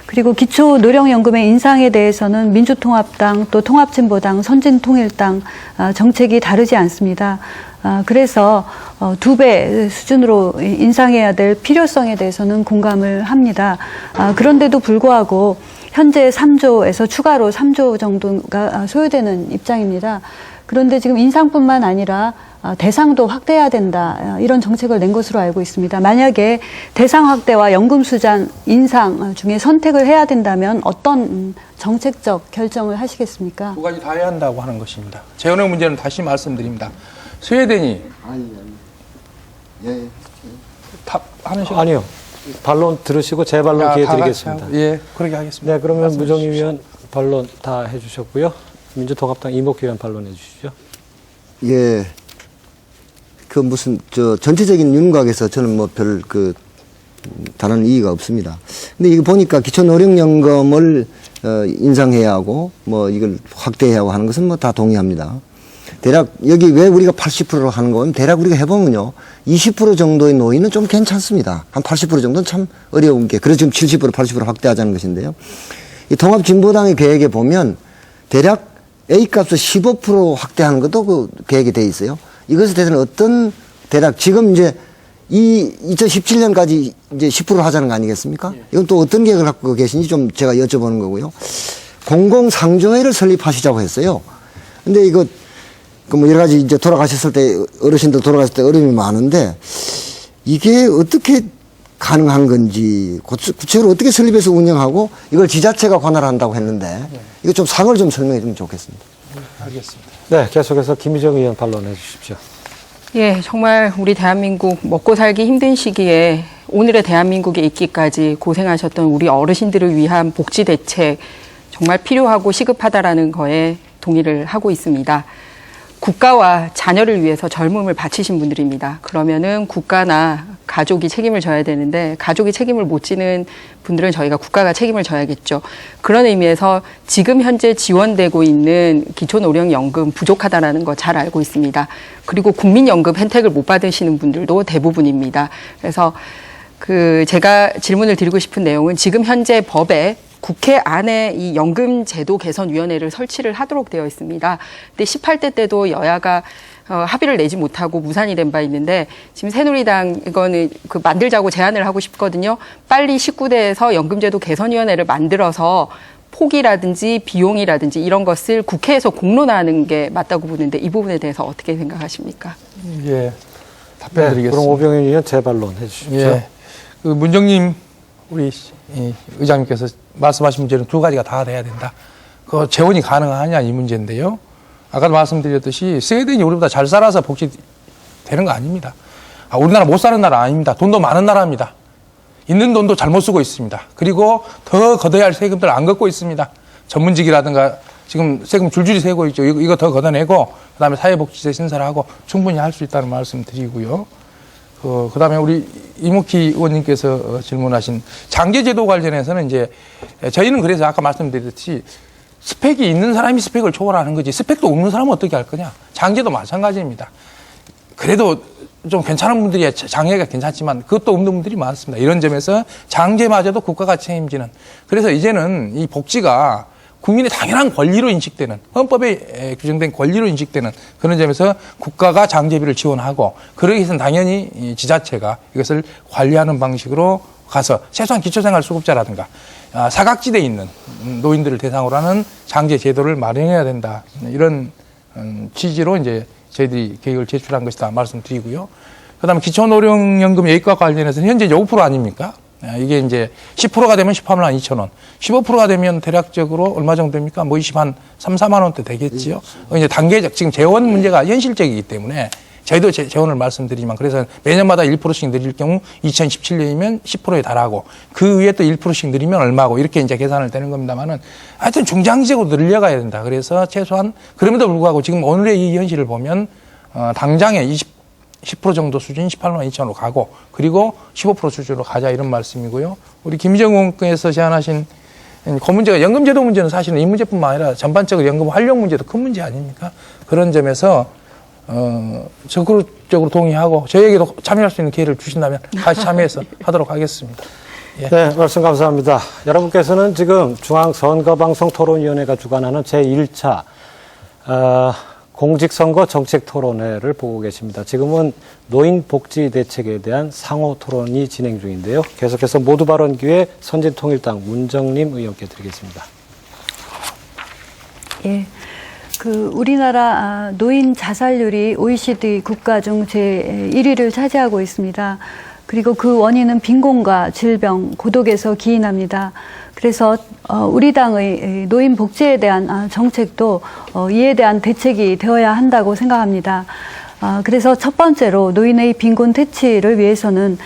그리고 기초노령연금의 인상에 대해서는 민주통합당, 또 통합진보당, 선진통일당 정책이 다르지 않습니다. 그래서 2배 수준으로 인상해야 될 필요성에 대해서는 공감을 합니다. 그런데도 불구하고 현재 3조에서 추가로 3조 정도가 소요되는 입장입니다. 그런데 지금 인상뿐만 아니라 대상도 확대해야 된다, 이런 정책을 낸 것으로 알고 있습니다. 만약에 대상 확대와 연금 수장 인상 중에 선택을 해야 된다면 어떤 정책적 결정을 하시겠습니까? 두 가지 다 해야 한다고 하는 것입니다. 재원의 문제는 다시 말씀드립니다. 스웨덴이 답하는 시간. 아니요. 반론 들으시고 재반론 기회 드리겠습니다. 예, 그렇게 하겠습니다. 네, 그러면 무정임 의원 반론 다 해주셨고요. 민주통합당 이목희 의원 반론해 주시죠. 예. 전체적인 윤곽에서 저는 다른 이의가 없습니다. 근데 이거 보니까 기초노령연금을 인상해야 하고, 이걸 확대해야 하고 하는 것은 다 동의합니다. 대략, 여기 왜 우리가 80%로 하는 거면 대략 우리가 해보면요, 20% 정도의 노인은 좀 괜찮습니다. 한 80% 정도는 참 어려운 게, 그래서 지금 70%, 80% 확대하자는 것인데요. 이 통합진보당의 계획에 보면 대략 A값을 15% 확대하는 것도 그 계획이 돼 있어요. 이것에 대해서는 대략 지금 이제 2017년까지 이제 10% 하자는 거 아니겠습니까? 이건 또 어떤 계획을 갖고 계신지 좀 제가 여쭤보는 거고요. 공공상조회를 설립하시자고 했어요. 근데 이거, 여러 가지 이제 돌아가셨을 때, 어르신들 돌아가실 때 어려움이 많은데, 이게 어떻게 가능한 건지, 구체적으로 어떻게 설립해서 운영하고, 이걸 지자체가 관할한다고 했는데, 이거 좀 상을 좀 설명해 주면 좋겠습니다. 알겠습니다. 네, 계속해서 김희정 의원 반론해 주십시오. 예, 정말 우리 대한민국 먹고 살기 힘든 시기에 오늘의 대한민국에 있기까지 고생하셨던 우리 어르신들을 위한 복지 대책 정말 필요하고 시급하다라는 거에 동의를 하고 있습니다. 국가와 자녀를 위해서 젊음을 바치신 분들입니다. 그러면은 국가나 가족이 책임을 져야 되는데 가족이 책임을 못 지는 분들은 저희가 국가가 책임을 져야겠죠. 그런 의미에서 지금 현재 지원되고 있는 기초노령연금 부족하다라는 거 잘 알고 있습니다. 그리고 국민연금 혜택을 못 받으시는 분들도 대부분입니다. 그래서 제가 질문을 드리고 싶은 내용은 지금 현재 법에 국회 안에 이 연금제도 개선위원회를 설치를 하도록 되어 있습니다. 근데 18대 때도 여야가 합의를 내지 못하고 무산이 된 바 있는데 지금 새누리당 이거는 만들자고 제안을 하고 싶거든요. 빨리 19대에서 연금제도 개선위원회를 만들어서 폭이라든지 비용이라든지 이런 것을 국회에서 공론화하는 게 맞다고 보는데 이 부분에 대해서 어떻게 생각하십니까? 예, 답변드리겠습니다. 그럼 오병현 의원 재반론 해주십시오. 예, 문정님 우리 의장님께서 말씀하신 문제는 두 가지가 다 돼야 된다. 그 재원이 가능하냐 이 문제인데요. 아까도 말씀드렸듯이 스웨덴이 우리보다 잘 살아서 복지되는 거 아닙니다. 우리나라 못 사는 나라 아닙니다. 돈도 많은 나라입니다. 있는 돈도 잘못 쓰고 있습니다. 그리고 더 걷어야 할 세금들 안 걷고 있습니다. 전문직이라든가 지금 세금 줄줄이 세고 있죠. 이거 더 걷어내고 그다음에 사회복지세 신설을 하고 충분히 할 수 있다는 말씀 드리고요. 그다음에 우리 이목희 의원님께서 질문하신 장제제도 관련해서는 이제 저희는 그래서 아까 말씀드렸듯이 스펙이 있는 사람이 스펙을 초월하는 거지 스펙도 없는 사람은 어떻게 할 거냐. 장제도 마찬가지입니다. 그래도 좀 괜찮은 분들이 장애가 괜찮지만 그것도 없는 분들이 많습니다. 이런 점에서 장제마저도 국가가 책임지는. 그래서 이제는 이 복지가 국민의 당연한 권리로 인식되는 헌법에 규정된 권리로 인식되는 그런 점에서 국가가 장제비를 지원하고 그러기 위해서는 당연히 지자체가 이것을 관리하는 방식으로 가서 최소한 기초생활수급자라든가 사각지대에 있는 노인들을 대상으로 하는 장제 제도를 마련해야 된다. 이런 취지로 이제 저희들이 계획을 제출한 것이다 말씀드리고요. 그다음에 기초노령연금 예액과 관련해서는 현재 5% 아닙니까? 이게 이제 10%가 되면 18만 2천 원, 15%가 되면 대략적으로 얼마 정도 됩니까? 20한 3, 4만 원대 되겠지요. 이제 단계적 지금 재원 문제가 현실적이기 때문에 저희도 재원을 말씀드리지만 그래서 매년마다 1%씩 늘릴 경우 2017년이면 10%에 달하고 그 위에 또 1%씩 늘리면 얼마고 이렇게 이제 계산을 되는 겁니다만은 하여튼 중장기적으로 늘려가야 된다. 그래서 최소한 그럼에도 불구하고 지금 오늘의 이 현실을 보면 당장에 10% 정도 수준 18만 2천으로 가고 그리고 15% 수준으로 가자 이런 말씀이고요. 우리 김희정 의원께서 제안하신 그 문제가 연금제도 문제는 사실은 이 문제뿐만 아니라 전반적으로 연금 활용 문제도 큰 문제 아닙니까? 그런 점에서 적극적으로 동의하고 저에게도 참여할 수 있는 기회를 주신다면 같이 참여해서 하도록 하겠습니다. 예. 네, 말씀 감사합니다. 여러분께서는 지금 중앙선거방송토론위원회가 주관하는 제1차 공직선거 정책토론회를 보고 계십니다. 지금은 노인복지 대책에 대한 상호 토론이 진행 중인데요. 계속해서 모두 발언 기회 선진통일당 문정림 의원께 드리겠습니다. 예. 우리나라 노인 자살률이 OECD 국가 중 제1위를 차지하고 있습니다. 그리고 그 원인은 빈곤과 질병, 고독에서 기인합니다. 그래서 우리 당의 노인 복지에 대한 정책도 이에 대한 대책이 되어야 한다고 생각합니다. 그래서 첫 번째로 노인의 빈곤 퇴치를 위해서는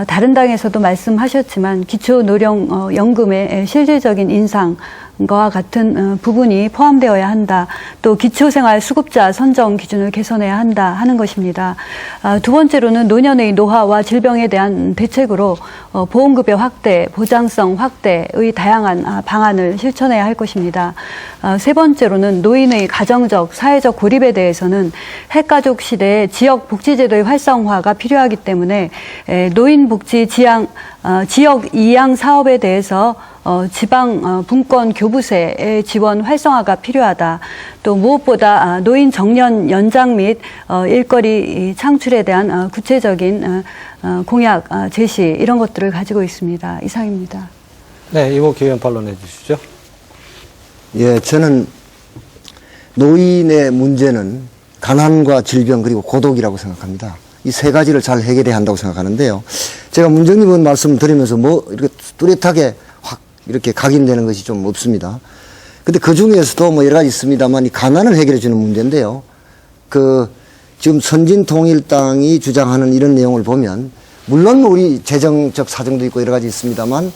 다른 당에서도 말씀하셨지만 기초노령연금의 실질적인 인상과 같은 부분이 포함되어야 한다. 또 기초생활수급자 선정 기준을 개선해야 한다 하는 것입니다. 두 번째로는 노년의 노화와 질병에 대한 대책으로 보험급여 확대, 보장성 확대의 다양한 방안을 실천해야 할 것입니다. 세 번째로는 노인의 가정적, 사회적 고립에 대해서는 핵가족 시대에 지역 복지제도의 활성화가 필요하기 때문에 노인복지 지역 이양 사업에 대해서 지방 분권 교부세의 지원 활성화가 필요하다. 또 무엇보다 노인 정년 연장 및 일거리 창출에 대한 구체적인 공약 제시 이런 것들을 가지고 있습니다. 이상입니다. 네, 이모기 의원 반론해 주시죠. 예, 저는 노인의 문제는 가난과 질병 그리고 고독이라고 생각합니다. 이 세 가지를 잘 해결해야 한다고 생각하는데요. 제가 문정님 의원 말씀을 드리면서 이렇게 뚜렷하게 확 이렇게 각인되는 것이 좀 없습니다. 근데 그 중에서도 여러 가지 있습니다만 이 가난을 해결해 주는 문제인데요. 지금 선진통일당이 주장하는 이런 내용을 보면 물론 우리 재정적 사정도 있고 여러 가지 있습니다만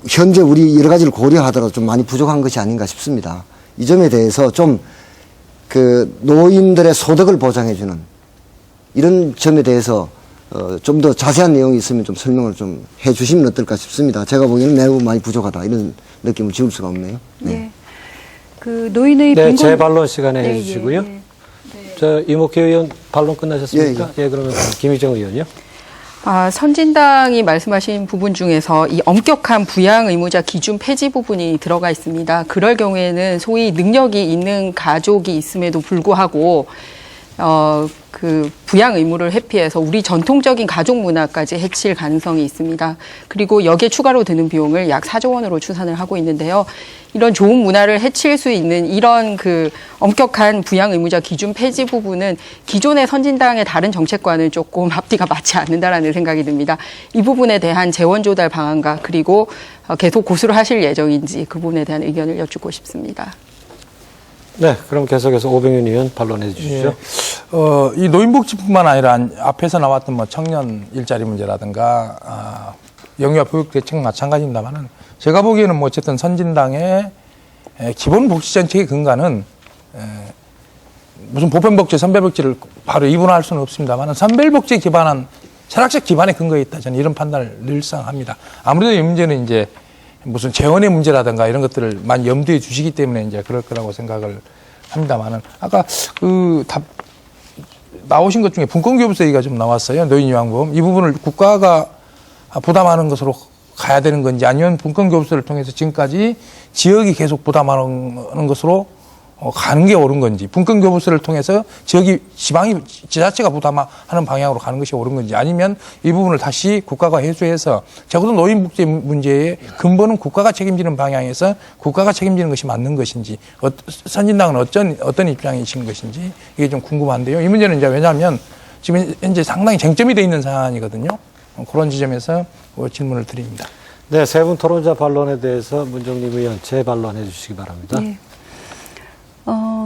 현재 우리 여러 가지를 고려하더라도 좀 많이 부족한 것이 아닌가 싶습니다. 이 점에 대해서 좀 노인들의 소득을 보장해주는 이런 점에 대해서 좀 더 자세한 내용이 있으면 좀 설명을 좀 해주시면 어떨까 싶습니다. 제가 보기에는 매우 많이 부족하다 이런 느낌을 지울 수가 없네요. 네. 노인의 네, 빈곤 제 반론 시간에 해주시고요. 저 이모기 의원 반론 끝나셨습니까? 예, 그러면 김희정 의원이요. 선진당이 말씀하신 부분 중에서 이 엄격한 부양 의무자 기준 폐지 부분이 들어가 있습니다. 그럴 경우에는 소위 능력이 있는 가족이 있음에도 불구하고 부양 의무를 회피해서 우리 전통적인 가족 문화까지 해칠 가능성이 있습니다. 그리고 여기에 추가로 드는 비용을 약 4조 원으로 추산을 하고 있는데요. 이런 좋은 문화를 해칠 수 있는 이런 엄격한 부양 의무자 기준 폐지 부분은 기존의 선진당의 다른 정책과는 조금 앞뒤가 맞지 않는다라는 생각이 듭니다. 이 부분에 대한 재원 조달 방안과 그리고 계속 고수를 하실 예정인지 그 부분에 대한 의견을 여쭙고 싶습니다. 네, 그럼 계속해서 오병윤 의원 반론해 주시죠. 예. 이 노인복지뿐만 아니라 앞에서 나왔던 청년 일자리 문제라든가 영유아 교육 대책 마찬가지입니다만은 제가 보기에는 어쨌든 선진당의 기본 복지 정책의 근간은 무슨 보편복지, 선별복지를 바로 이분화할 수는 없습니다만은 선별복지에 기반한 철학적 기반에 근거에 있다. 저는 이런 판단을 늘상 합니다. 아무래도 이 문제는 이제 무슨 재원의 문제라든가 이런 것들을 많이 염두에 주시기 때문에 이제 그럴 거라고 생각을 합니다만은 아까 나오신 것 중에 분권교부세 얘기가 좀 나왔어요. 노인요양보험. 이 부분을 국가가 부담하는 것으로 가야 되는 건지 아니면 분권교부세를 통해서 지금까지 지역이 계속 부담하는 것으로 가는 게 옳은 건지 분권교부세를 통해서 지자체가 부담하는 방향으로 가는 것이 옳은 건지 아니면 이 부분을 다시 국가가 해소해서 적어도 노인복지 문제의 근본은 국가가 책임지는 방향에서 국가가 책임지는 것이 맞는 것인지 선진당은 어떤 입장이신 것인지 이게 좀 궁금한데요. 이 문제는 이제 왜냐하면 지금 현재 상당히 쟁점이 돼 있는 사안이거든요. 그런 지점에서 질문을 드립니다. 네, 세 분 토론자 반론에 대해서 문정림 의원 재반론해 주시기 바랍니다. 네.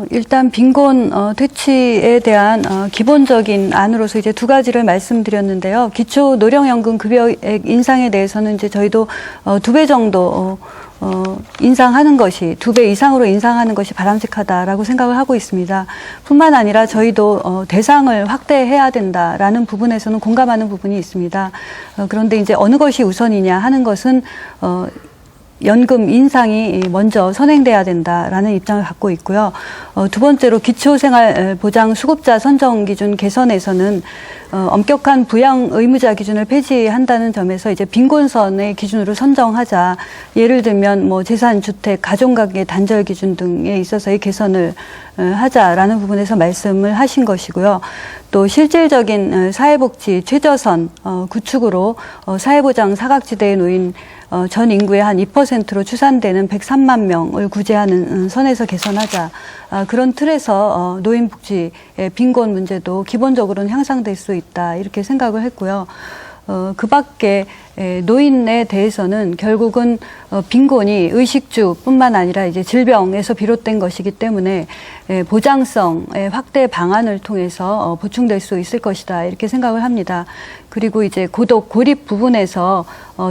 일단 빈곤 퇴치에 대한 기본적인 안으로서 이제 두 가지를 말씀드렸는데요. 기초 노령연금 급여액 인상에 대해서는 이제 저희도 2배 정도 인상하는 것이 2배 이상으로 인상하는 것이 바람직하다라고 생각을 하고 있습니다. 뿐만 아니라 저희도 대상을 확대해야 된다라는 부분에서는 공감하는 부분이 있습니다. 그런데 이제 어느 것이 우선이냐 하는 것은 연금 인상이 먼저 선행돼야 된다라는 입장을 갖고 있고요. 두 번째로 기초생활보장 수급자 선정 기준 개선에서는 엄격한 부양 의무자 기준을 폐지한다는 점에서 이제 빈곤선의 기준으로 선정하자. 예를 들면 뭐 재산, 주택, 가족관계 단절 기준 등에 있어서의 개선을 하자라는 부분에서 말씀을 하신 것이고요. 또 실질적인 사회복지 최저선 구축으로 사회보장 사각지대에 놓인 전 인구의 한 2%로 추산되는 103만 명을 구제하는 선에서 개선하자. 그런 틀에서 노인복지의 빈곤 문제도 기본적으로는 향상될 수 있다. 이렇게 생각을 했고요. 그 밖에 노인에 대해서는 결국은 빈곤이 의식주뿐만 아니라 이제 질병에서 비롯된 것이기 때문에 보장성의 확대 방안을 통해서 보충될 수 있을 것이다 이렇게 생각을 합니다. 그리고 이제 고독 고립 부분에서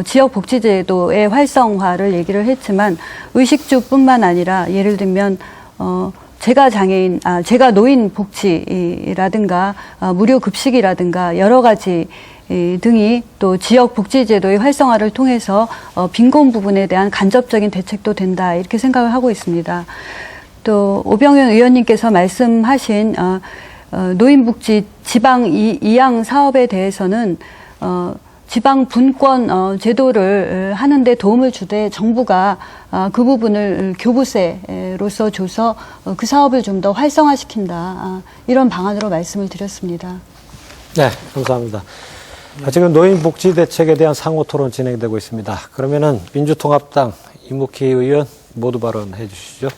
지역 복지제도의 활성화를 얘기를 했지만 의식주뿐만 아니라 예를 들면 제가 노인 복지라든가 무료 급식이라든가 여러 가지 등이 또 지역 복지제도의 활성화를 통해서 빈곤 부분에 대한 간접적인 대책도 된다 이렇게 생각을 하고 있습니다. 또 오병현 의원님께서 말씀하신 노인복지 지방 이양 사업에 대해서는 지방 분권 제도를 하는데 도움을 주되 정부가 그 부분을 교부세로서 줘서 그 사업을 좀 더 활성화시킨다 이런 방안으로 말씀을 드렸습니다. 네, 감사합니다. 지금 노인복지 대책에 대한 상호 토론 진행되고 있습니다. 그러면은 민주통합당 이묵희 의원 모두 발언해 주시죠.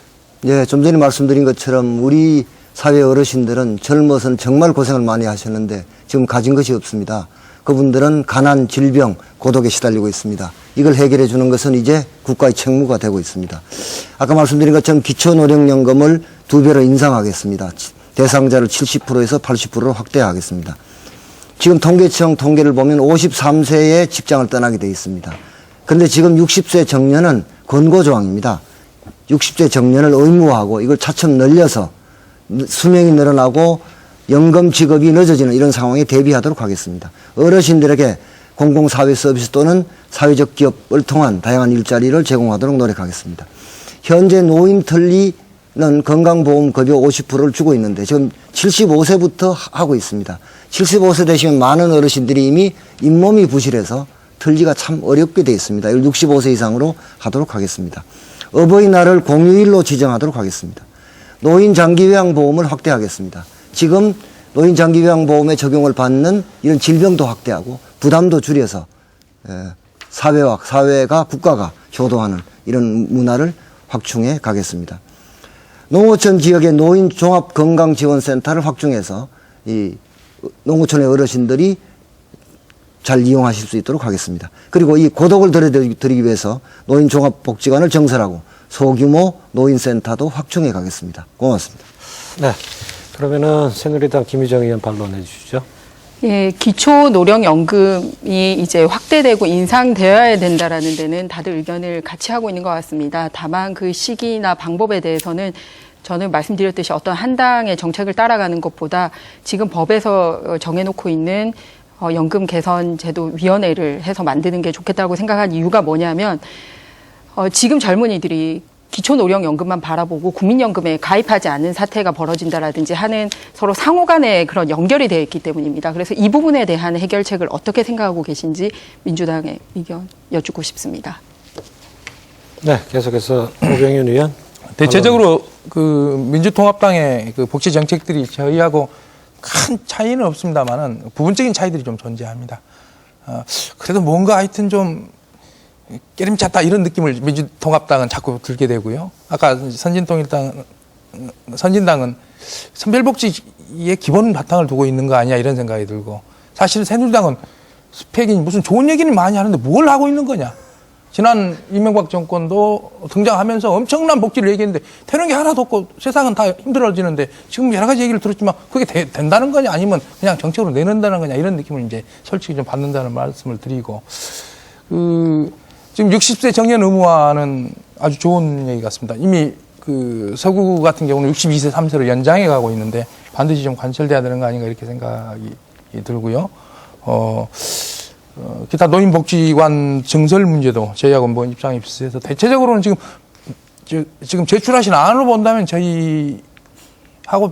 예, 좀 전에 말씀드린 것처럼 우리 사회 어르신들은 젊어서는 정말 고생을 많이 하셨는데 지금 가진 것이 없습니다. 그분들은 가난, 질병, 고독에 시달리고 있습니다. 이걸 해결해 주는 것은 이제 국가의 책무가 되고 있습니다. 아까 말씀드린 것처럼 기초노령연금을 2배로 인상하겠습니다. 대상자를 70%에서 80%로 확대하겠습니다. 지금 통계청 통계를 보면 53세에 직장을 떠나게 돼 있습니다. 그런데 지금 60세 정년은 권고조항입니다. 60세 정년을 의무화하고 이걸 차츰 늘려서 수명이 늘어나고 연금 지급이 늦어지는 이런 상황에 대비하도록 하겠습니다. 어르신들에게 공공사회 서비스 또는 사회적 기업을 통한 다양한 일자리를 제공하도록 노력하겠습니다. 현재 노인특리는 건강보험급여 50%를 주고 있는데 지금 75세부터 하고 있습니다. 75세 되시면 많은 어르신들이 이미 잇몸이 부실해서 틀리가 참 어렵게 되어 있습니다. 이걸 65세 이상으로 하도록 하겠습니다. 어버이날을 공휴일로 지정하도록 하겠습니다. 노인장기요양보험을 확대하겠습니다. 지금 노인장기요양보험에 적용을 받는 이런 질병도 확대하고 부담도 줄여서 사회가 국가가 효도하는 이런 문화를 확충해 가겠습니다. 농어촌 지역의 노인 종합건강지원센터를 확충해서 이 농어촌의 어르신들이 잘 이용하실 수 있도록 하겠습니다. 그리고 이 고독을 덜어드리기 위해서 노인종합복지관을 정설하고 소규모 노인센터도 확충해 가겠습니다. 고맙습니다. 네. 그러면은 새누리당 김희정 의원 반론해 주시죠. 예, 기초노령연금이 이제 확대되고 인상되어야 된다라는 데는 다들 의견을 같이 하고 있는 것 같습니다. 다만 그 시기나 방법에 대해서는 저는 말씀드렸듯이 어떤 한 당의 정책을 따라가는 것보다 지금 법에서 정해놓고 있는 연금 개선 제도 위원회를 해서 만드는 게 좋겠다고 생각한 이유가 뭐냐면 지금 젊은이들이 기초노령연금만 바라보고 국민연금에 가입하지 않는 사태가 벌어진다라든지 하는 서로 상호 간에 그런 연결이 되어 있기 때문입니다. 그래서 이 부분에 대한 해결책을 어떻게 생각하고 계신지 민주당의 의견 여쭙고 싶습니다. 네, 계속해서 오병현 의원. 대체적으로 그 민주통합당의 그 복지 정책들이 저희하고 큰 차이는 없습니다만은 부분적인 차이들이 좀 존재합니다. 그래도 뭔가 하여튼 좀 깨름찼다 이런 느낌을 민주통합당은 자꾸 들게 되고요. 아까 선진당은 선별복지의 기본 바탕을 두고 있는 거 아니야 이런 생각이 들고 사실 새누리당은 스펙이 무슨 좋은 얘기는 많이 하는데 뭘 하고 있는 거냐. 지난 이명박 정권도 등장하면서 엄청난 복지를 얘기했는데 되는 게 하나도 없고 세상은 다 힘들어지는데 지금 여러 가지 얘기를 들었지만 그게 된다는 거냐 아니면 그냥 정책으로 내는다는 거냐 이런 느낌을 이제 솔직히 좀 받는다는 말씀을 드리고 지금 60세 정년 의무화는 아주 좋은 얘기 같습니다. 이미 그 서구 같은 경우는 62세 3세로 연장해 가고 있는데 반드시 좀 관철돼야 되는 거 아닌가 이렇게 생각이 들고요. 기타 노인복지관 증설 문제도 저희하고 뭐 입장이 비슷해서 대체적으로는 지금 제출하신 안으로 본다면 저희하고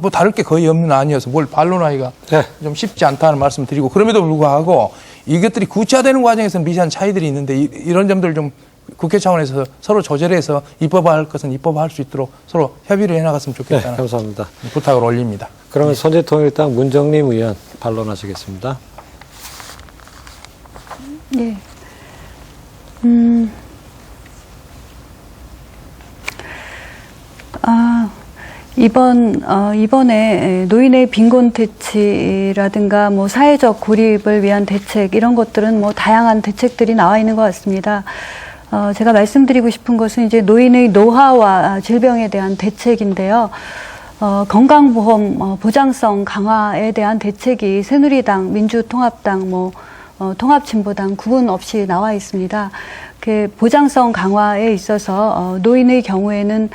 뭐 다를 게 거의 없는 안이어서 뭘 반론하기가 네. 좀 쉽지 않다는 말씀을 드리고, 그럼에도 불구하고 이것들이 구체화되는 과정에서는 미세한 차이들이 있는데 이런 점들 좀 국회 차원에서 서로 조절해서 입법화할 것은 입법화할 수 있도록 서로 협의를 해나갔으면 네, 좋겠다는 감사합니다. 부탁을 올립니다. 그러면 선제통일당 문정림 의원 반론하시겠습니다. 예. 이번에 노인의 빈곤 퇴치라든가 뭐 사회적 고립을 위한 대책 이런 것들은 뭐 다양한 대책들이 나와 있는 것 같습니다. 제가 말씀드리고 싶은 것은 이제 노인의 노화와 질병에 대한 대책인데요. 건강보험 보장성 강화에 대한 대책이 새누리당, 민주통합당, 통합진보당 구분 없이 나와 있습니다. 그 보장성 강화에 있어서 노인의 경우에는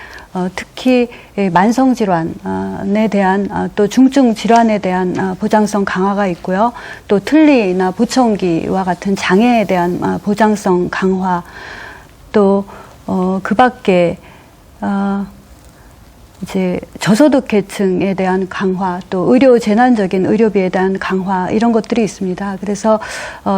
특히 만성질환에 대한 또 중증 질환에 대한 보장성 강화가 있고요. 또 틀니나 보청기와 같은 장애에 대한 보장성 강화, 또 그 밖에 이제 저소득 계층에 대한 강화, 또 의료 재난적인 의료비에 대한 강화 이런 것들이 있습니다. 그래서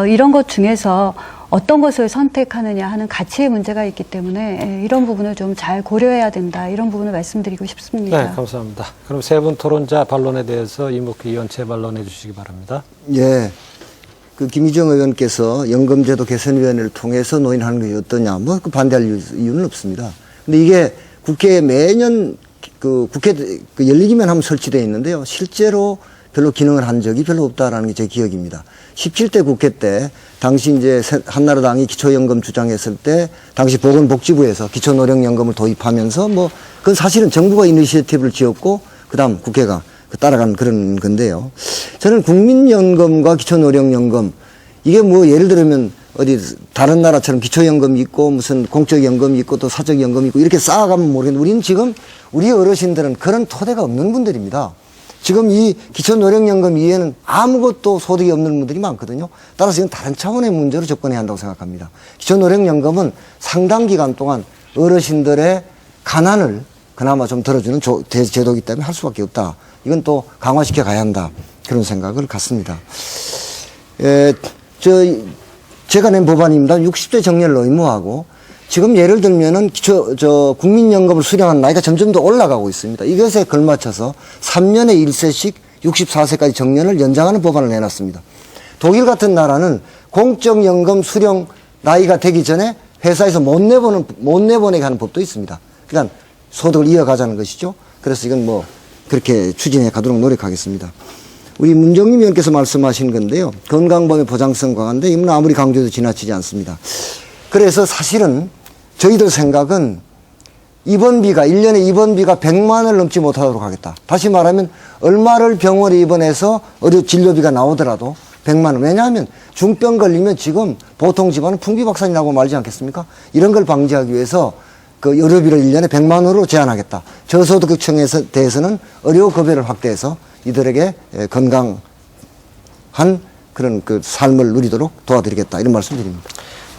이런 것 중에서 어떤 것을 선택하느냐 하는 가치의 문제가 있기 때문에 이런 부분을 좀 잘 고려해야 된다, 이런 부분을 말씀드리고 싶습니다. 네, 감사합니다. 그럼 세 분 토론자 반론에 대해서 이목희 의원 재반론해 주시기 바랍니다. 예. 그 김희정 의원께서 연금제도 개선위원회를 통해서 논의하는 것이 어떠냐, 뭐 그 반대할 이유는 없습니다. 근데 이게 국회에 매년 국회 열리기만 하면 설치되어 있는데요. 실제로 별로 기능을 한 적이 별로 없다라는 게 제 기억입니다. 17대 국회 때 당시 이제 한나라당이 기초연금 주장했을 때 당시 보건복지부에서 기초노령연금을 도입하면서 뭐 그건 사실은 정부가 이니시어티브를 지었고 그다음 국회가 따라간 그런 건데요. 저는 국민연금과 기초노령연금 이게 뭐 예를 들면 어디 다른 나라처럼 기초연금이 있고 무슨 공적연금이 있고 또 사적연금이 있고 이렇게 쌓아가면 모르겠는데 우리는 지금 우리 어르신들은 그런 토대가 없는 분들입니다. 지금 이 기초노령연금 이외에는 아무것도 소득이 없는 분들이 많거든요. 따라서 이건 다른 차원의 문제로 접근해야 한다고 생각합니다. 기초노령연금은 상당 기간 동안 어르신들의 가난을 그나마 좀 덜어주는 제도이기 때문에 할 수밖에 없다. 이건 또 강화시켜 가야 한다. 그런 생각을 갖습니다. 제가 낸 법안입니다. 60대 정년을 의무화하고 지금 예를 들면은 국민연금을 수령하는 나이가 점점 더 올라가고 있습니다. 이것에 걸맞춰서 3년에 1세씩 64세까지 정년을 연장하는 법안을 내놨습니다. 독일 같은 나라는 공적연금 수령 나이가 되기 전에 회사에서 못 내보내게 하는 법도 있습니다. 그러니까 소득을 이어가자는 것이죠. 그래서 이건 뭐 그렇게 추진해 가도록 노력하겠습니다. 우리 문정림 의원께서 말씀하신 건데요. 건강보험의 보장성 강화인데 이건 아무리 강조해도 지나치지 않습니다. 그래서 사실은 저희들 생각은 입원비가 1년에 입원비가 100만 원을 넘지 못하도록 하겠다. 다시 말하면 얼마를 병원에 입원해서 의료 진료비가 나오더라도 100만 원. 왜냐하면 중병 걸리면 지금 보통 집안은 풍비박산이 나고 말지 않겠습니까? 이런 걸 방지하기 위해서 그 의료비를 1년에 100만 원으로 제한하겠다. 저소득층에 대해서는 의료급여를 확대해서 이들에게 건강한 그런 그 삶을 누리도록 도와드리겠다. 이런 말씀 드립니다.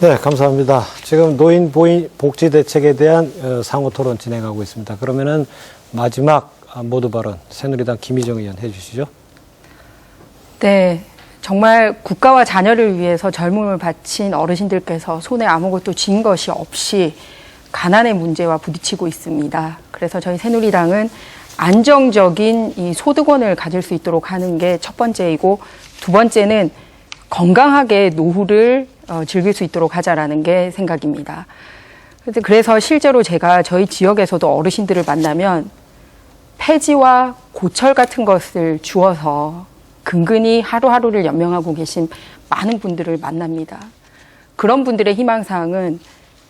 네, 감사합니다. 지금 노인 복지 대책에 대한 상호 토론 진행하고 있습니다. 그러면은 마지막 모두 발언 새누리당 김희정 의원 해주시죠. 네. 정말 국가와 자녀를 위해서 젊음을 바친 어르신들께서 손에 아무것도 쥔 것이 없이 가난의 문제와 부딪히고 있습니다. 그래서 저희 새누리당은 안정적인 이 소득원을 가질 수 있도록 하는 게 첫 번째이고, 두 번째는 건강하게 노후를 즐길 수 있도록 하자라는 게 생각입니다. 그래서 실제로 제가 저희 지역에서도 어르신들을 만나면 폐지와 고철 같은 것을 주어서 근근히 하루하루를 연명하고 계신 많은 분들을 만납니다. 그런 분들의 희망사항은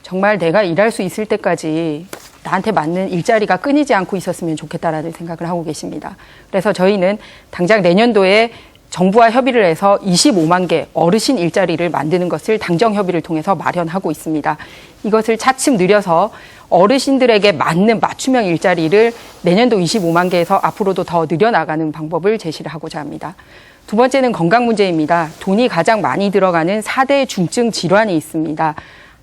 정말 내가 일할 수 있을 때까지 나한테 맞는 일자리가 끊이지 않고 있었으면 좋겠다라는 생각을 하고 계십니다. 그래서 저희는 당장 내년도에 정부와 협의를 해서 25만 개 어르신 일자리를 만드는 것을 당정 협의를 통해서 마련하고 있습니다. 이것을 차츰 늘려서 어르신들에게 맞는 맞춤형 일자리를 내년도 25만 개에서 앞으로도 더 늘려나가는 방법을 제시를 하고자 합니다. 두 번째는 건강 문제입니다. 돈이 가장 많이 들어가는 4대 중증 질환이 있습니다.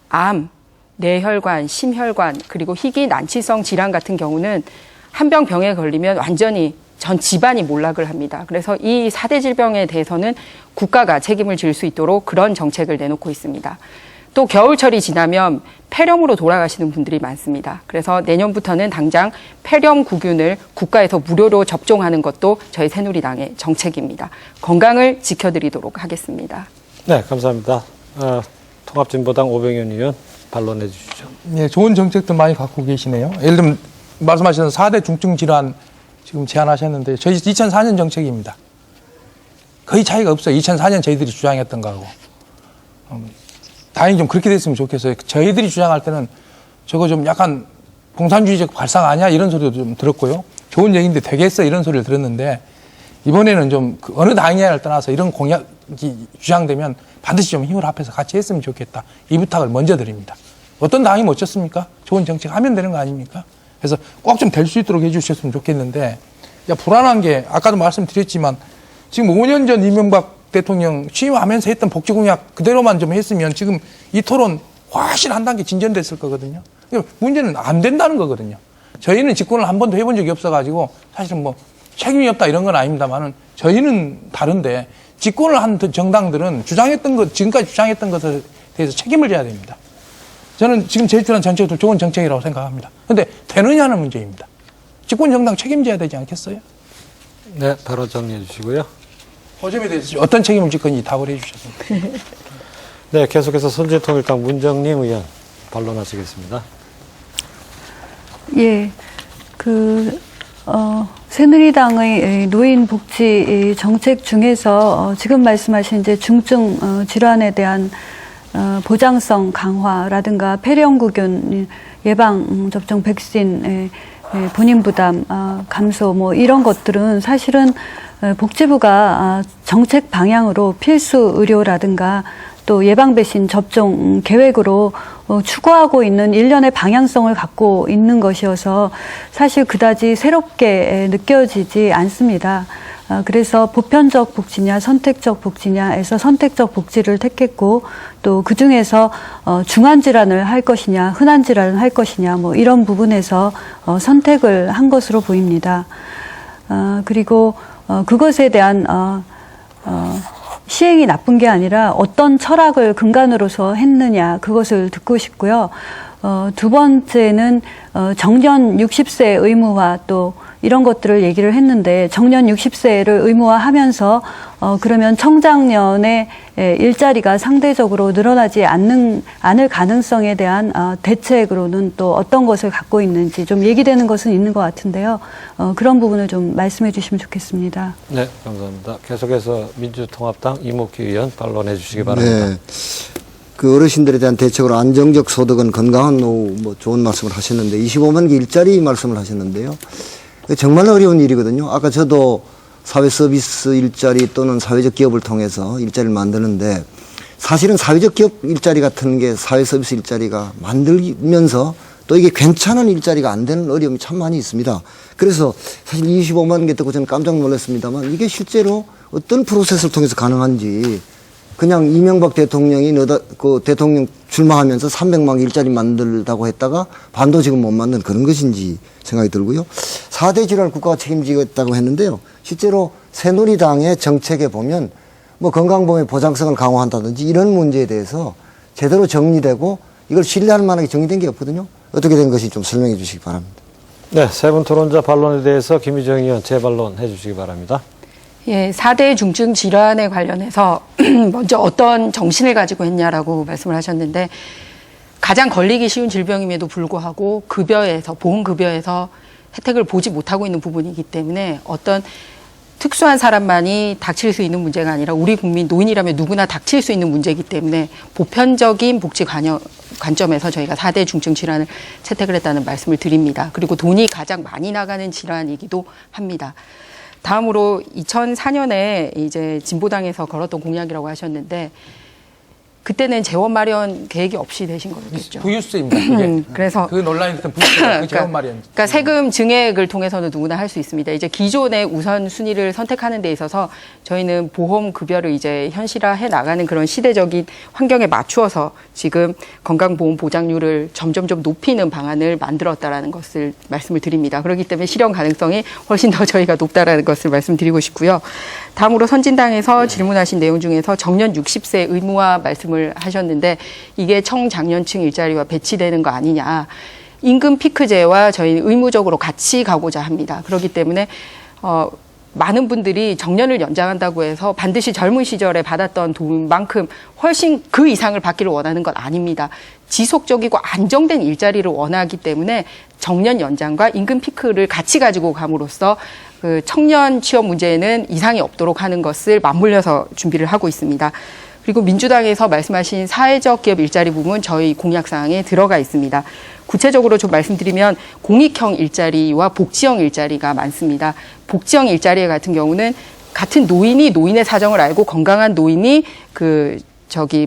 암, 뇌혈관, 심혈관, 그리고 희귀 난치성 질환 같은 경우는 한 병에 걸리면 완전히 전 집안이 몰락을 합니다. 그래서 이 4대 질병에 대해서는 국가가 책임을 질 수 있도록 그런 정책을 내놓고 있습니다. 또 겨울철이 지나면 폐렴으로 돌아가시는 분들이 많습니다. 그래서 내년부터는 당장 폐렴구균을 국가에서 무료로 접종하는 것도 저희 새누리당의 정책입니다. 건강을 지켜드리도록 하겠습니다. 네, 감사합니다. 통합진보당 오병현 의원 반론해 주시죠. 예, 좋은 정책들 많이 갖고 계시네요. 예를 들면 말씀하신 4대 중증 질환 지금 제안하셨는데 저희 2004년 정책입니다. 거의 차이가 없어요. 2004년 저희들이 주장했던 거하고. 다행히 좀 그렇게 됐으면 좋겠어요. 저희들이 주장할 때는 저거 좀 약간 공산주의적 발상 아니야? 이런 소리도 좀 들었고요. 좋은 얘기인데 되겠어? 이런 소리를 들었는데 이번에는 좀 어느 당이냐를 떠나서 이런 공약이 주장되면 반드시 좀 힘을 합해서 같이 했으면 좋겠다. 이 부탁을 먼저 드립니다. 어떤 당이 못 졌습니까? 좋은 정책 하면 되는 거 아닙니까? 그래서 꼭 좀 될 수 있도록 해주셨으면 좋겠는데 불안한 게 아까도 말씀드렸지만 지금 5년 전 이명박 대통령 취임하면서 했던 복지 공약 그대로만 좀 했으면 지금 이 토론 훨씬 한 단계 진전됐을 거거든요. 문제는 안 된다는 거거든요. 저희는 집권을 한 번도 해본 적이 없어가지고 사실은 뭐 책임이 없다 이런 건 아닙니다만은 저희는 다른데 집권을 한 정당들은 지금까지 주장했던 것에 대해서 책임을 져야 됩니다. 저는 지금 제출한 정책도 좋은 정책이라고 생각합니다. 그런데 되느냐는 문제입니다. 집권 정당 책임져야 되지 않겠어요? 네, 바로 정리해 주시고요. 호점에 대해서 어떤 책임을 질 건지 답을 해 주셨습니다. 네, 계속해서 선진통일당 문정림 의원 반론하시겠습니다. 예, 새누리당의 노인 복지 정책 중에서 지금 말씀하신 이제 중증 질환에 대한 보장성 강화라든가 폐렴구균 예방 접종 백신 본인 부담 감소 뭐 이런 것들은 사실은 복지부가 정책 방향으로 필수 의료라든가 또 예방 백신 접종 계획으로 추구하고 있는 일련의 방향성을 갖고 있는 것이어서 사실 그다지 새롭게 느껴지지 않습니다. 그래서 보편적 복지냐 선택적 복지냐에서 선택적 복지를 택했고 또 그중에서 중한 질환을 할 것이냐 흔한 질환을 할 것이냐 뭐 이런 부분에서 선택을 한 것으로 보입니다. 그리고 그것에 대한 시행이 나쁜 게 아니라 어떤 철학을 근간으로서 했느냐 그것을 듣고 싶고요. 두 번째는 정년 60세 의무화 또 이런 것들을 얘기를 했는데 정년 60세를 의무화하면서 그러면 청장년의 일자리가 상대적으로 늘어나지 않을 가능성에 대한 대책으로는 또 어떤 것을 갖고 있는지 좀 얘기되는 것은 있는 것 같은데요. 그런 부분을 좀 말씀해 주시면 좋겠습니다. 네, 감사합니다. 계속해서 민주통합당 이목희 의원 반론해 주시기 바랍니다. 네. 그 어르신들에 대한 대책으로 안정적 소득은 건강한 노후 뭐 좋은 말씀을 하셨는데 25만 개 일자리 말씀을 하셨는데요. 정말 어려운 일이거든요. 아까 저도 사회 서비스 일자리 또는 사회적 기업을 통해서 일자리를 만드는데 사실은 사회적 기업 일자리 같은 게 사회 서비스 일자리가 만들면서 또 이게 괜찮은 일자리가 안 되는 어려움이 참 많이 있습니다. 그래서 사실 25만 개 듣고 저는 깜짝 놀랐습니다만 이게 실제로 어떤 프로세스를 통해서 가능한지 그냥 이명박 대통령이 그 대통령 출마하면서 300만 개 일자리 만들다고 했다가 반도 지금 못 만든 그런 것인지 생각이 들고요. 4대 질환 국가가 책임지겠다고 했는데요. 실제로 새누리당의 정책에 보면 뭐 건강보험의 보장성을 강화한다든지 이런 문제에 대해서 제대로 정리되고 이걸 신뢰할 만하게 정리된 게 없거든요. 어떻게 된 것인지 좀 설명해 주시기 바랍니다. 네, 세 분 토론자 반론에 대해서 김희정 의원 재반론해 주시기 바랍니다. 예, 4대 중증 질환에 관련해서 먼저 어떤 정신을 가지고 했냐라고 말씀을 하셨는데 가장 걸리기 쉬운 질병임에도 불구하고 보험급여에서 혜택을 보지 못하고 있는 부분이기 때문에 어떤 특수한 사람만이 닥칠 수 있는 문제가 아니라 우리 국민 노인이라면 누구나 닥칠 수 있는 문제이기 때문에 보편적인 복지 관점에서 저희가 4대 중증 질환을 채택을 했다는 말씀을 드립니다. 그리고 돈이 가장 많이 나가는 질환이기도 합니다. 다음으로 2004년에 이제 진보당에서 걸었던 공약이라고 하셨는데 그때는 재원 마련 계획이 없이 되신 거겠죠. 부유세입니다. 그게. 그래서 그 논란이 있었던 부유세가 그 재원 마련. 그러니까 세금 증액을 통해서는 누구나 할 수 있습니다. 이제 기존의 우선순위를 선택하는 데 있어서 저희는 보험 급여를 이제 현실화해 나가는 그런 시대적인 환경에 맞추어서 지금 건강보험 보장률을 점점점 높이는 방안을 만들었다라는 것을 말씀을 드립니다. 그렇기 때문에 실현 가능성이 훨씬 더 저희가 높다라는 것을 말씀드리고 싶고요. 다음으로 선진당에서 질문하신 내용 중에서 정년 60세 의무화 말씀을 하셨는데 이게 청장년층 일자리와 배치되는 거 아니냐. 임금 피크제와 저희는 의무적으로 같이 가고자 합니다. 그렇기 때문에 많은 분들이 정년을 연장한다고 해서 반드시 젊은 시절에 받았던 돈만큼 훨씬 그 이상을 받기를 원하는 건 아닙니다. 지속적이고 안정된 일자리를 원하기 때문에 정년 연장과 임금 피크를 같이 가지고 감으로써 그 청년 취업 문제에는 이상이 없도록 하는 것을 맞물려서 준비를 하고 있습니다. 그리고 민주당에서 말씀하신 사회적 기업 일자리 부분 저희 공약사항에 들어가 있습니다. 구체적으로 좀 말씀드리면 공익형 일자리와 복지형 일자리가 많습니다. 복지형 일자리 같은 경우는 같은 노인이 노인의 사정을 알고 건강한 노인이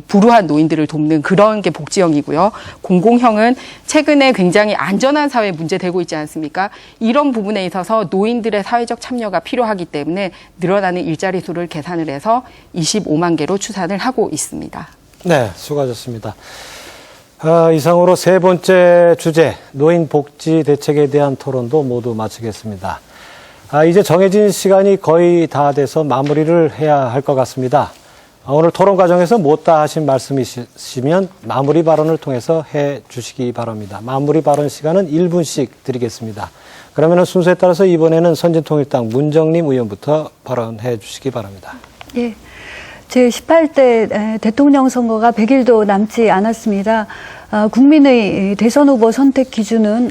불우한 노인들을 돕는 그런 게 복지형이고요. 공공형은 최근에 굉장히 안전한 사회 문제되고 있지 않습니까? 이런 부분에 있어서 노인들의 사회적 참여가 필요하기 때문에 늘어나는 일자리 수를 계산을 해서 25만 개로 추산을 하고 있습니다. 네, 수고하셨습니다. 이상으로 세 번째 주제, 노인 복지 대책에 대한 토론도 모두 마치겠습니다. 이제 정해진 시간이 거의 다 돼서 마무리를 해야 할 것 같습니다. 오늘 토론 과정에서 못다 하신 말씀이 있으시면 마무리 발언을 통해서 해 주시기 바랍니다. 마무리 발언 시간은 1분씩 드리겠습니다. 그러면 순서에 따라서 이번에는 선진통일당 문정림 의원부터 발언해 주시기 바랍니다. 예. 제18대 대통령 선거가 100일도 남지 않았습니다. 국민의 대선 후보 선택 기준은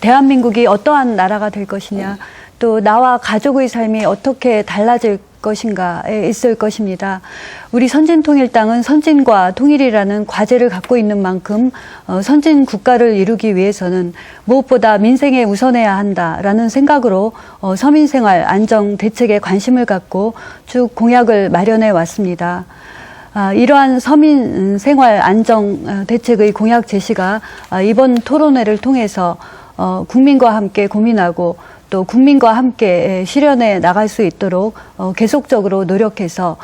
대한민국이 어떠한 나라가 될 것이냐, 또 나와 가족의 삶이 어떻게 달라질 것인가에 있을 것입니다. 우리 선진통일당은 선진과 통일이라는 과제를 갖고 있는 만큼 선진 국가를 이루기 위해서는 무엇보다 민생에 우선해야 한다라는 생각으로 서민생활 안정 대책에 관심을 갖고 쭉 공약을 마련해 왔습니다. 이러한 서민생활 안정 대책의 공약 제시가 이번 토론회를 통해서 국민과 함께 고민하고 또 국민과 함께 실현해 나갈 수 있도록 계속적으로 노력해서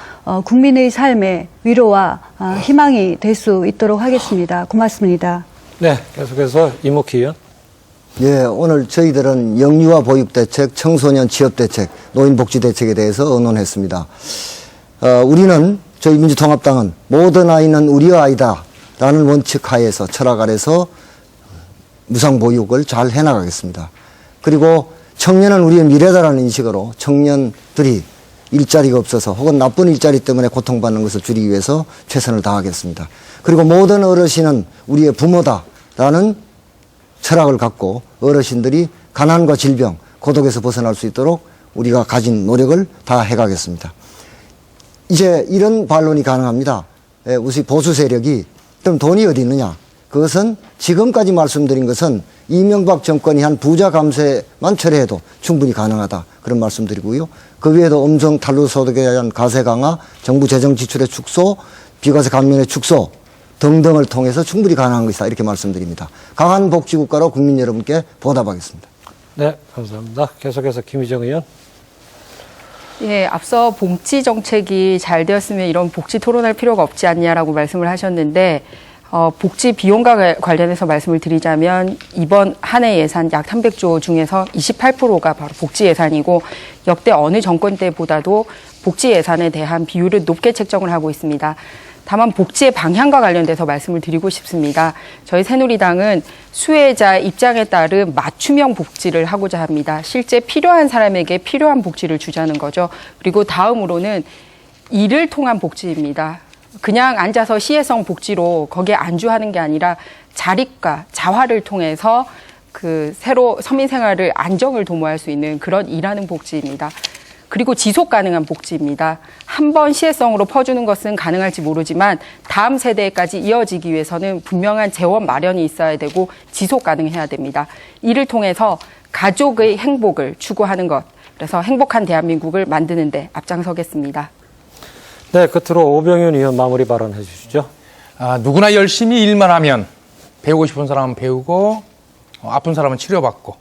국민의 삶에 위로와 희망이 될 수 있도록 하겠습니다. 고맙습니다. 네, 계속해서 이목희 의원. 예, 오늘 저희들은 영유아 보육대책, 청소년 취업대책, 노인복지대책에 대해서 의논했습니다. 우리는 저희 민주통합당은 모든 아이는 우리 아이다 라는 원칙 하에서 철학 아래서 무상보육을 잘 해나가겠습니다. 그리고 청년은 우리의 미래다라는 인식으로 청년들이 일자리가 없어서 혹은 나쁜 일자리 때문에 고통받는 것을 줄이기 위해서 최선을 다하겠습니다. 그리고 모든 어르신은 우리의 부모다라는 철학을 갖고 어르신들이 가난과 질병, 고독에서 벗어날 수 있도록 우리가 가진 노력을 다 해가겠습니다. 이제 이런 반론이 가능합니다. 우리 보수 세력이 그럼 돈이 어디 있느냐? 그것은 지금까지 말씀드린 것은 이명박 정권이 한 부자 감세만 철회해도 충분히 가능하다. 그런 말씀드리고요. 그 외에도 음성 탄루 소득에 대한 가세 강화, 정부 재정 지출의 축소, 비과세 감면의 축소 등등을 통해서 충분히 가능한 것이다. 이렇게 말씀드립니다. 강한 복지국가로 국민 여러분께 보답하겠습니다. 네, 감사합니다. 계속해서 김희정 의원. 예, 앞서 복지 정책이 잘 되었으면 이런 복지 토론할 필요가 없지 않냐라고 말씀을 하셨는데 복지 비용과 관련해서 말씀을 드리자면 이번 한 해 예산 약 300조 중에서 28%가 바로 복지 예산이고 역대 어느 정권 때보다도 복지 예산에 대한 비율을 높게 책정을 하고 있습니다. 다만 복지의 방향과 관련돼서 말씀을 드리고 싶습니다. 저희 새누리당은 수혜자 입장에 따른 맞춤형 복지를 하고자 합니다. 실제 필요한 사람에게 필요한 복지를 주자는 거죠. 그리고 다음으로는 일을 통한 복지입니다. 그냥 앉아서 시혜성 복지로 거기에 안주하는 게 아니라 자립과 자활을 통해서 새로 서민 생활을 안정을 도모할 수 있는 그런 일하는 복지입니다. 그리고 지속 가능한 복지입니다. 한 번 시혜성으로 퍼주는 것은 가능할지 모르지만 다음 세대까지 이어지기 위해서는 분명한 재원 마련이 있어야 되고 지속 가능해야 됩니다. 이를 통해서 가족의 행복을 추구하는 것, 그래서 행복한 대한민국을 만드는 데 앞장서겠습니다. 네, 끝으로 오병윤 의원 마무리 발언해 주시죠. 누구나 열심히 일만 하면 배우고 싶은 사람은 배우고 아픈 사람은 치료받고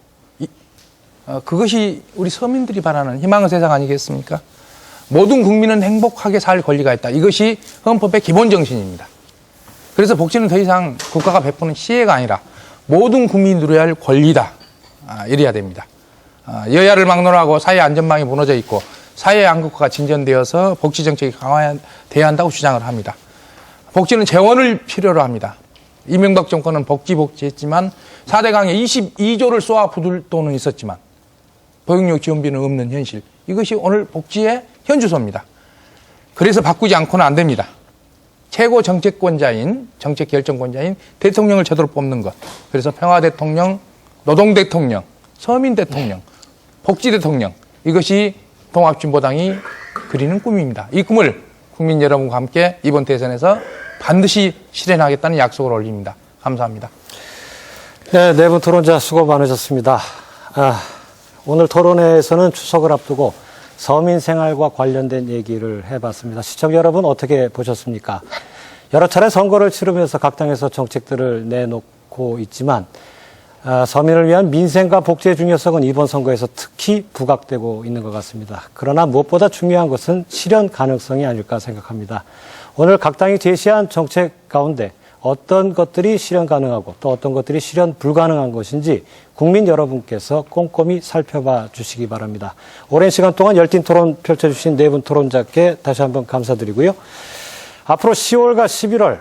그것이 우리 서민들이 바라는 희망의 세상 아니겠습니까? 모든 국민은 행복하게 살 권리가 있다. 이것이 헌법의 기본 정신입니다. 그래서 복지는 더 이상 국가가 베푸는 시혜가 아니라 모든 국민이 누려야 할 권리다. 이래야 됩니다. 여야를 막론하고 사회 안전망이 무너져 있고 사회 양극화가 진전되어서 복지 정책이 강화돼야 한다고 주장을 합니다. 복지는 재원을 필요로 합니다. 이명박 정권은 복지했지만 4대 강에 22조를 쏘아부을 돈은 있었지만 보육력 지원비는 없는 현실. 이것이 오늘 복지의 현주소입니다. 그래서 바꾸지 않고는 안 됩니다. 최고 정책 결정권자인 대통령을 제대로 뽑는 것. 그래서 평화 대통령, 노동 대통령, 서민 대통령, 복지 대통령. 이것이 통합진보당이 그리는 꿈입니다. 이 꿈을 국민 여러분과 함께 이번 대선에서 반드시 실현하겠다는 약속을 올립니다. 감사합니다. 네, 네 분 토론자 수고 많으셨습니다. 오늘 토론회에서는 추석을 앞두고 서민 생활과 관련된 얘기를 해봤습니다. 시청자 여러분 어떻게 보셨습니까? 여러 차례 선거를 치르면서 각 당에서 정책들을 내놓고 있지만 서민을 위한 민생과 복지의 중요성은 이번 선거에서 특히 부각되고 있는 것 같습니다. 그러나 무엇보다 중요한 것은 실현 가능성이 아닐까 생각합니다. 오늘 각 당이 제시한 정책 가운데 어떤 것들이 실현 가능하고 또 어떤 것들이 실현 불가능한 것인지 국민 여러분께서 꼼꼼히 살펴봐 주시기 바랍니다. 오랜 시간 동안 열띤 토론 펼쳐주신 네 분 토론자께 다시 한번 감사드리고요. 앞으로 10월과 11월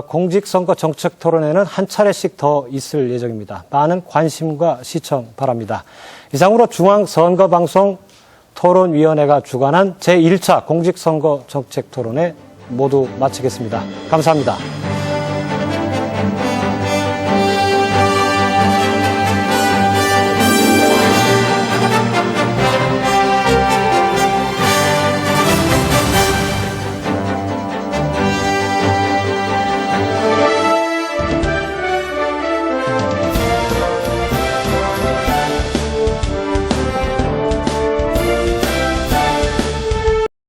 공직선거 정책 토론회는 한 차례씩 더 있을 예정입니다. 많은 관심과 시청 바랍니다. 이상으로 중앙선거방송 토론위원회가 주관한 제1차 공직선거 정책 토론회 모두 마치겠습니다. 감사합니다.